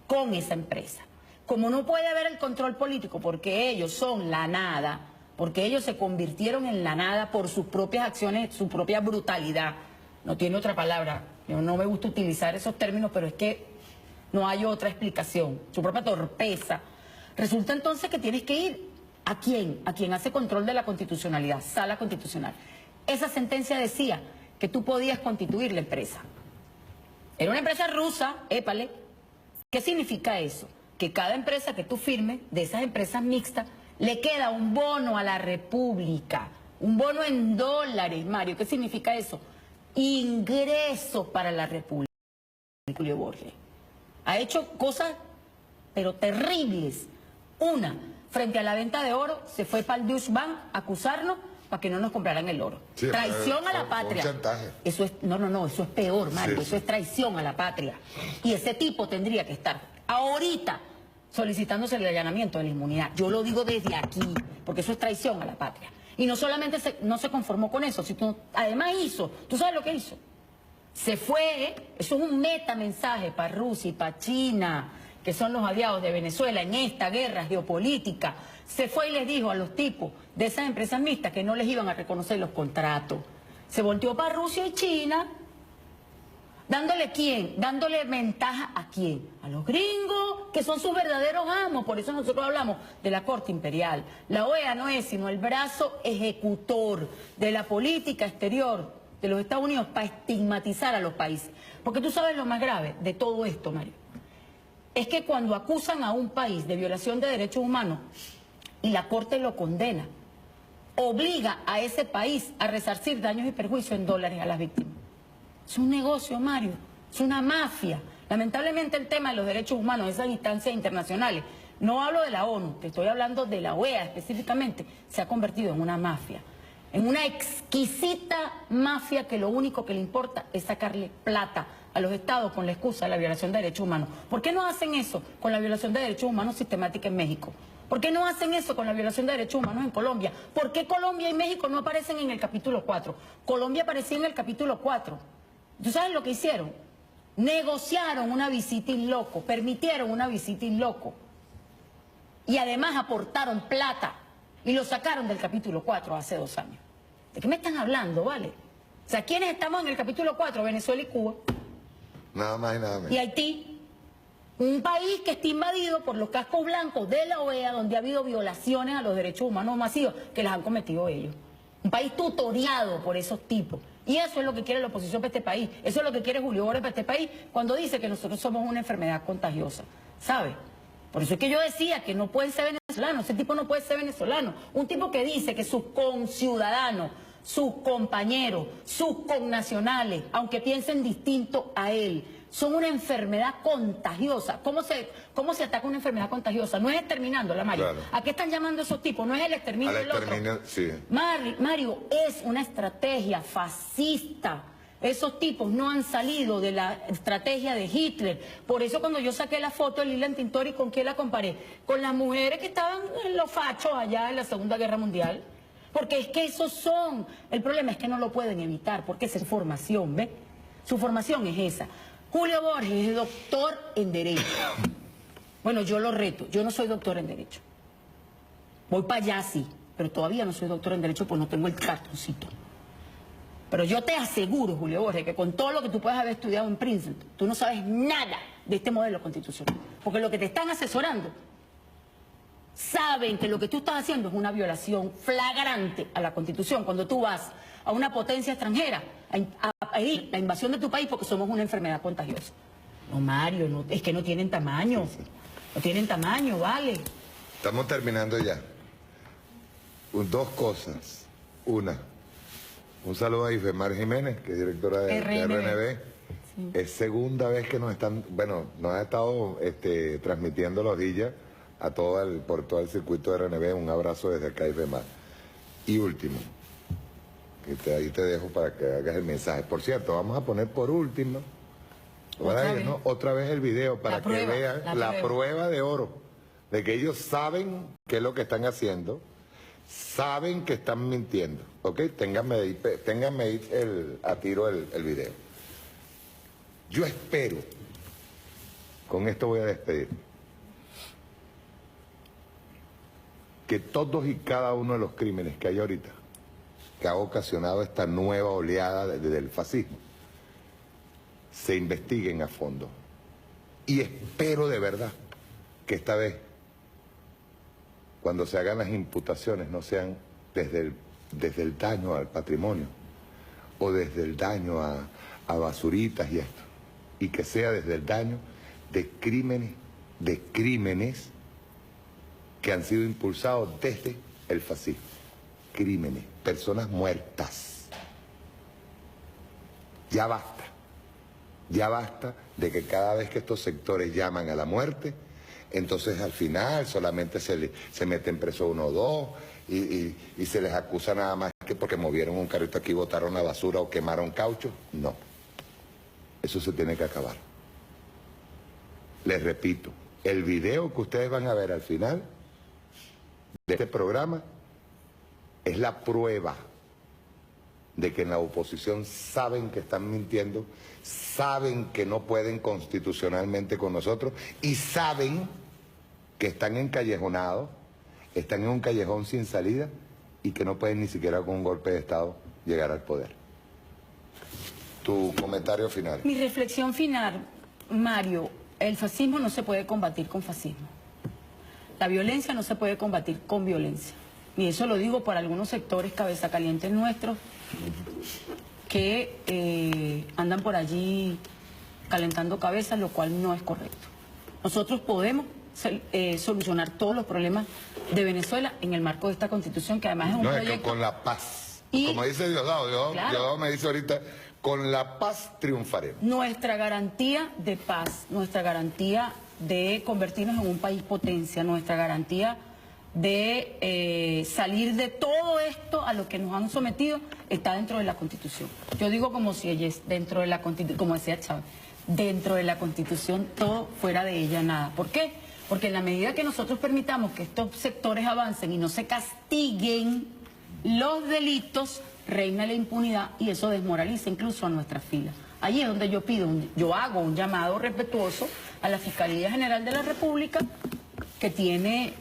con esa empresa. Como no puede haber el control político porque ellos son la nada, porque ellos se convirtieron en la nada por sus propias acciones, su propia brutalidad, no tiene otra palabra, yo no me gusta utilizar esos términos, pero es que no hay otra explicación, su propia torpeza. Resulta entonces que tienes que ir ¿a quién? A quien hace control de la constitucionalidad, Sala Constitucional. Esa sentencia decía que tú podías constituir la empresa. Era una empresa rusa, épale. ¿Qué significa eso? Que cada empresa que tú firmes, de esas empresas mixtas, le queda un bono a la República, un bono en dólares, Mario. ¿Qué significa eso? Ingreso para la República. Julio Borges ha hecho cosas, pero terribles. Una, frente a la venta de oro, se fue para el Deutsche Bank a acusarnos para que no nos compraran el oro. Sí, traición a la patria. Eso es, no, eso es peor, Mario. Sí, eso es traición a la patria. Y ese tipo tendría que estar ahorita solicitándose el allanamiento de la inmunidad. Yo lo digo desde aquí, porque eso es traición a la patria. Y no solamente no se conformó con eso, sino además hizo, ¿tú sabes lo que hizo? Se fue, eso es un metamensaje para Rusia y para China, que son los aliados de Venezuela en esta guerra geopolítica. Se fue y les dijo a los tipos de esas empresas mixtas que no les iban a reconocer los contratos. Se volteó para Rusia y China, dándole ¿quién? Dándole ventaja ¿a quién? A los gringos, que son sus verdaderos amos. Por eso nosotros hablamos de la Corte Imperial. La OEA no es sino el brazo ejecutor de la política exterior de los Estados Unidos para estigmatizar a los países. Porque tú sabes lo más grave de todo esto, Mario. Es que cuando acusan a un país de violación de derechos humanos y la Corte lo condena, obliga a ese país a resarcir daños y perjuicios en dólares a las víctimas. Es un negocio, Mario, es una mafia. Lamentablemente el tema de los derechos humanos, esas instancias internacionales, no hablo de la ONU, te estoy hablando de la OEA específicamente, se ha convertido en una mafia. En una exquisita mafia que lo único que le importa es sacarle plata a los estados con la excusa de la violación de derechos humanos. ¿Por qué no hacen eso con la violación de derechos humanos sistemática en México? ¿Por qué no hacen eso con la violación de derechos humanos en Colombia? ¿Por qué Colombia y México no aparecen en el capítulo 4? Colombia aparecía en el capítulo 4. ¿Tú sabes lo que hicieron? Negociaron una visita in loco, permitieron una visita in loco. Y además aportaron plata y lo sacaron del capítulo 4 hace 2 años. ¿De qué me están hablando, vale? O sea, ¿quiénes estamos en el capítulo 4? Venezuela y Cuba. Nada más y nada menos. Y Haití, un país que está invadido por los cascos blancos de la OEA, donde ha habido violaciones a los derechos humanos masivos que las han cometido ellos. Un país tutoriado por esos tipos. Y eso es lo que quiere la oposición para este país. Eso es lo que quiere Julio Borges para este país cuando dice que nosotros somos una enfermedad contagiosa. ¿Sabe? Por eso es que yo decía que no puede ser venezolano. Ese tipo no puede ser venezolano. Un tipo que dice que sus conciudadanos, sus compañeros, sus connacionales, aunque piensen distinto a él, son una enfermedad contagiosa. ¿Cómo se ataca una enfermedad contagiosa? No es exterminándola, Mario. Claro. ¿A qué están llamando esos tipos? No es el exterminio del otro. Sí. Mario, es una estrategia fascista. Esos tipos no han salido de la estrategia de Hitler. Por eso cuando yo saqué la foto de Lilian Tintori, ¿con quién la comparé? Con las mujeres que estaban en los fachos allá en la Segunda Guerra Mundial. Porque es que esos son. El problema es que no lo pueden evitar, porque esa es su formación, ¿ves? Su formación es esa. Julio Borges es doctor en Derecho. Bueno, yo lo reto. Yo no soy doctor en Derecho. Voy para allá, sí. Pero todavía no soy doctor en Derecho, pues no tengo el cartoncito. Pero yo te aseguro, Julio Borges, que con todo lo que tú puedes haber estudiado en Princeton, tú no sabes nada de este modelo constitucional. Porque lo que te están asesorando, saben que lo que tú estás haciendo es una violación flagrante a la Constitución. Cuando tú vas a una potencia extranjera a pedir la invasión de tu país porque somos una enfermedad contagiosa. No, Mario, no, es que no tienen tamaño. No tienen tamaño, vale. Estamos terminando ya. dos cosas. Una, un saludo a Ifemar Jiménez, que es directora de RNB. Sí. Es segunda vez que nos están, bueno, nos ha estado transmitiendo los días a por todo el circuito de RNB. Un abrazo desde acá, Ifemar. Y último, ahí te dejo para que hagas el mensaje. Por cierto, vamos a poner por último, otra vez el video para que vean la prueba de oro, de que ellos saben qué es lo que están haciendo, saben que están mintiendo. ¿Ok? Ténganme ahí a tiro el video. Yo espero, con esto voy a despedir, que todos y cada uno de los crímenes que hay ahorita, que ha ocasionado esta nueva oleada del fascismo, se investiguen a fondo. Y espero de verdad que esta vez, cuando se hagan las imputaciones, no sean desde el daño al patrimonio o desde el daño a basuritas y esto, y que sea desde el daño de crímenes que han sido impulsados desde el fascismo. Crímenes, personas muertas. Ya basta de que cada vez que estos sectores llaman a la muerte, entonces al final solamente se meten preso 1 o 2 y se les acusa nada más que porque movieron un carrito aquí, botaron la basura o quemaron caucho. No, eso se tiene que acabar. Les repito, el video que ustedes van a ver al final de este programa es la prueba de que en la oposición saben que están mintiendo, saben que no pueden constitucionalmente con nosotros y saben que están encallejonados, están en un callejón sin salida y que no pueden ni siquiera con un golpe de Estado llegar al poder. Tu comentario final. Mi reflexión final, Mario, el fascismo no se puede combatir con fascismo. La violencia no se puede combatir con violencia. Y eso lo digo para algunos sectores cabeza calientes nuestros que andan por allí calentando cabezas, lo cual no es correcto. Nosotros podemos solucionar todos los problemas de Venezuela en el marco de esta Constitución, que además es un proyecto... con la paz. Y, como dice Diosdado, claro, Diosdado me dice ahorita, con la paz triunfaremos. Nuestra garantía de paz, nuestra garantía de convertirnos en un país potencia, nuestra garantía de salir de todo esto a lo que nos han sometido está dentro de la Constitución. Yo digo como si ella es dentro de la Constitución, como decía Chávez, dentro de la Constitución todo, fuera de ella nada. ¿Por qué? Porque en la medida que nosotros permitamos que estos sectores avancen y no se castiguen los delitos, reina la impunidad y eso desmoraliza incluso a nuestras filas. Allí es donde yo hago un llamado respetuoso a la Fiscalía General de la República, que tiene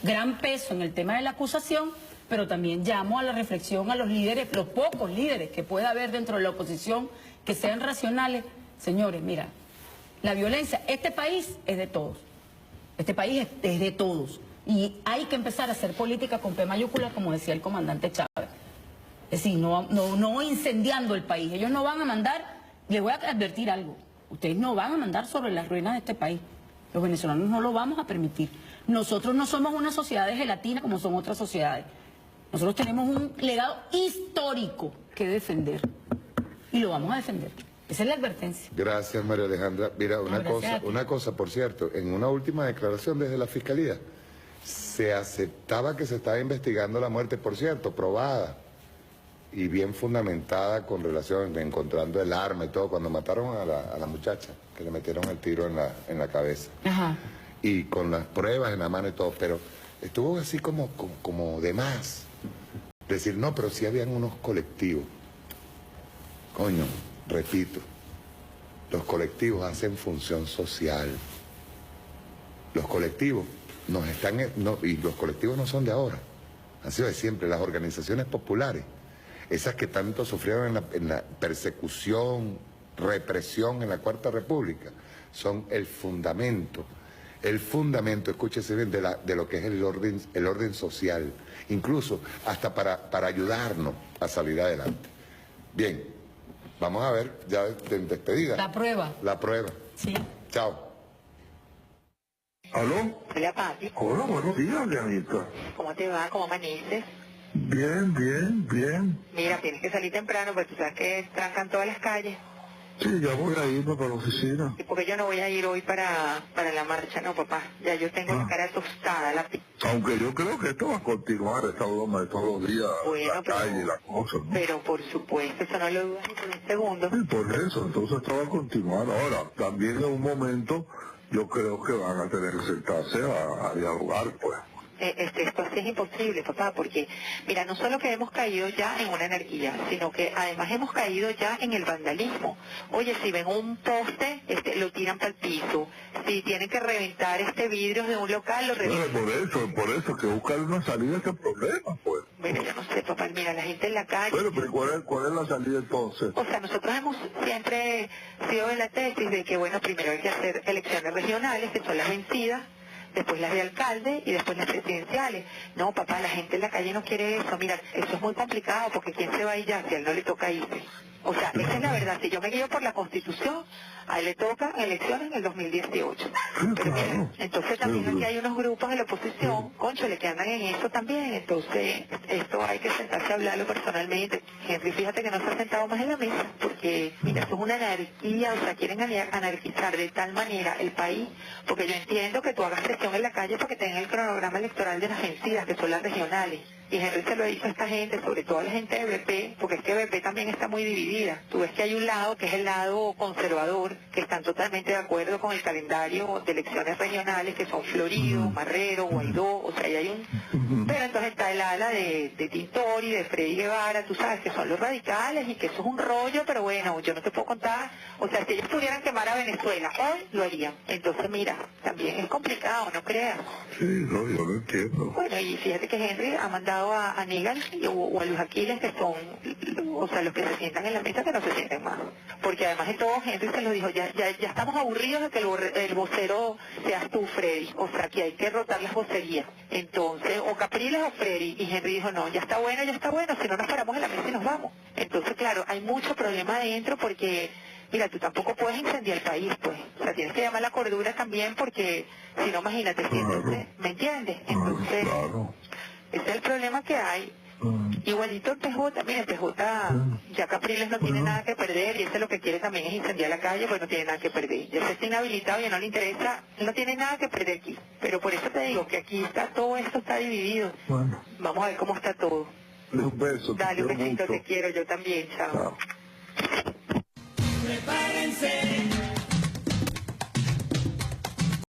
gran peso en el tema de la acusación, pero también llamo a la reflexión a los líderes, los pocos líderes que pueda haber dentro de la oposición, que sean racionales. Señores, mira, la violencia, este país es de todos, este país es de todos, y hay que empezar a hacer política con P mayúscula, como decía el comandante Chávez. Es decir, no incendiando el país. Ellos no van a mandar, les voy a advertir algo, ustedes no van a mandar sobre las ruinas de este país. Los venezolanos no lo vamos a permitir. Nosotros no somos una sociedad de gelatina como son otras sociedades. Nosotros tenemos un legado histórico que defender y lo vamos a defender. Esa es la advertencia. Gracias, María Alejandra. Mira, una cosa, por cierto, en una última declaración desde la Fiscalía se aceptaba que se estaba investigando la muerte, por cierto, probada y bien fundamentada con relación, encontrando el arma y todo, cuando mataron a la muchacha, que le metieron el tiro en la cabeza. Ajá. Y con las pruebas en la mano y todo, pero estuvo así como de más. Decir, no, pero sí habían unos colectivos. Coño, repito, los colectivos hacen función social. Los colectivos y los colectivos no son de ahora, han sido de siempre. Las organizaciones populares, esas que tanto sufrieron en la persecución, represión en la Cuarta República, son el fundamento, escúchese bien, de lo que es el orden social, incluso hasta para ayudarnos a salir adelante. Bien, vamos a ver, ya en despedida. La prueba. La prueba. Sí. Chao. ¿Aló? Hola, papi. Hola, buenos días, Dianita. ¿Cómo te va? ¿Cómo amaneces? Bien, bien, bien. Mira, tienes que salir temprano porque tú sabes que trancan todas las calles. Sí, ya voy a irme para la oficina. ¿Y por qué yo no voy a ir hoy para la marcha? No, papá. Ya yo tengo la cara tostada, la Aunque yo creo que esto va a continuar, esta broma de todos los días, bueno, la calle y las cosas, ¿no? Pero por supuesto, eso no lo dudas ni por un segundo. Sí, por eso, entonces esto va a continuar. Ahora, también en un momento yo creo que van a tener que sentarse a dialogar, pues. Esto así es imposible, papá, porque, mira, no solo que hemos caído ya en una anarquía, sino que además hemos caído ya en el vandalismo. Oye, si ven un poste, lo tiran para el piso. Si tienen que reventar vidrios de un local, lo reventan. Por eso, que buscar una salida a este problema, pues. Bueno, yo no sé, papá, mira, la gente en la calle... Bueno, pero ¿cuál es la salida entonces? O sea, nosotros hemos siempre sido de la tesis de que, bueno, primero hay que hacer elecciones regionales, que son las vencidas, después las de alcalde y después las presidenciales. No, papá, la gente en la calle no quiere eso. Mira, eso es muy complicado porque ¿quién se va a ir ya si a él no le toca irse? O sea, esa es la verdad. Si yo me guío por la Constitución, a él le toca elecciones en el 2018. Pero mira, entonces también aquí hay unos grupos de la oposición, cónchale, que andan en eso también. Entonces, esto hay que sentarse a hablarlo personalmente. Henry, fíjate que no se ha sentado más en la mesa, porque, mira, eso es una anarquía, o sea, quieren anarquizar de tal manera el país, porque yo entiendo que tú hagas presión en la calle porque tengan el cronograma electoral de las vencidas, que son las regionales. Y Henry se lo ha dicho a esta gente, sobre todo a la gente de BP, porque es que BP también está muy dividida. Tú ves que hay un lado que es el lado conservador, que están totalmente de acuerdo con el calendario de elecciones regionales, que son Florido, Marrero, Guaidó, o sea, ahí hay un... Pero entonces está el ala de Tintori, de Freddy Guevara, tú sabes que son los radicales y que eso es un rollo, pero bueno, yo no te puedo contar. O sea, si ellos pudieran quemar a Venezuela, hoy lo harían. Entonces, mira, también es complicado, no creas. Sí, no, yo lo entiendo. Bueno, y fíjate que Henry ha mandado a Aníbal o a Luis Aquiles, que son, o sea, los que se sientan en la mesa, que no se sienten más. Porque además de todo, Henry se lo dijo, ya estamos aburridos de que el vocero seas tú, Freddy. O sea, que hay que rotar las vocerías. Entonces, o Capriles o Freddy. Y Henry dijo, no, ya está bueno, si no nos paramos en la mesa y nos vamos. Entonces, claro, hay mucho problema adentro porque... Mira, tú tampoco puedes incendiar el país, pues. O sea, tienes que llamar la cordura también porque, si no, imagínate, siéntese, ¿me entiendes? Entonces, ese es el problema que hay. Igualito el PJ, mira, el PJ, ya Capriles no tiene nada que perder y ese lo que quiere también es incendiar la calle, pues no tiene nada que perder. Ya se está inhabilitado y no le interesa, él no tiene nada que perder aquí. Pero por eso te digo que aquí está, todo esto está dividido. Bueno. Vamos a ver cómo está todo. Un beso. Dale un besito, te quiero, yo también, chao. Prepárense.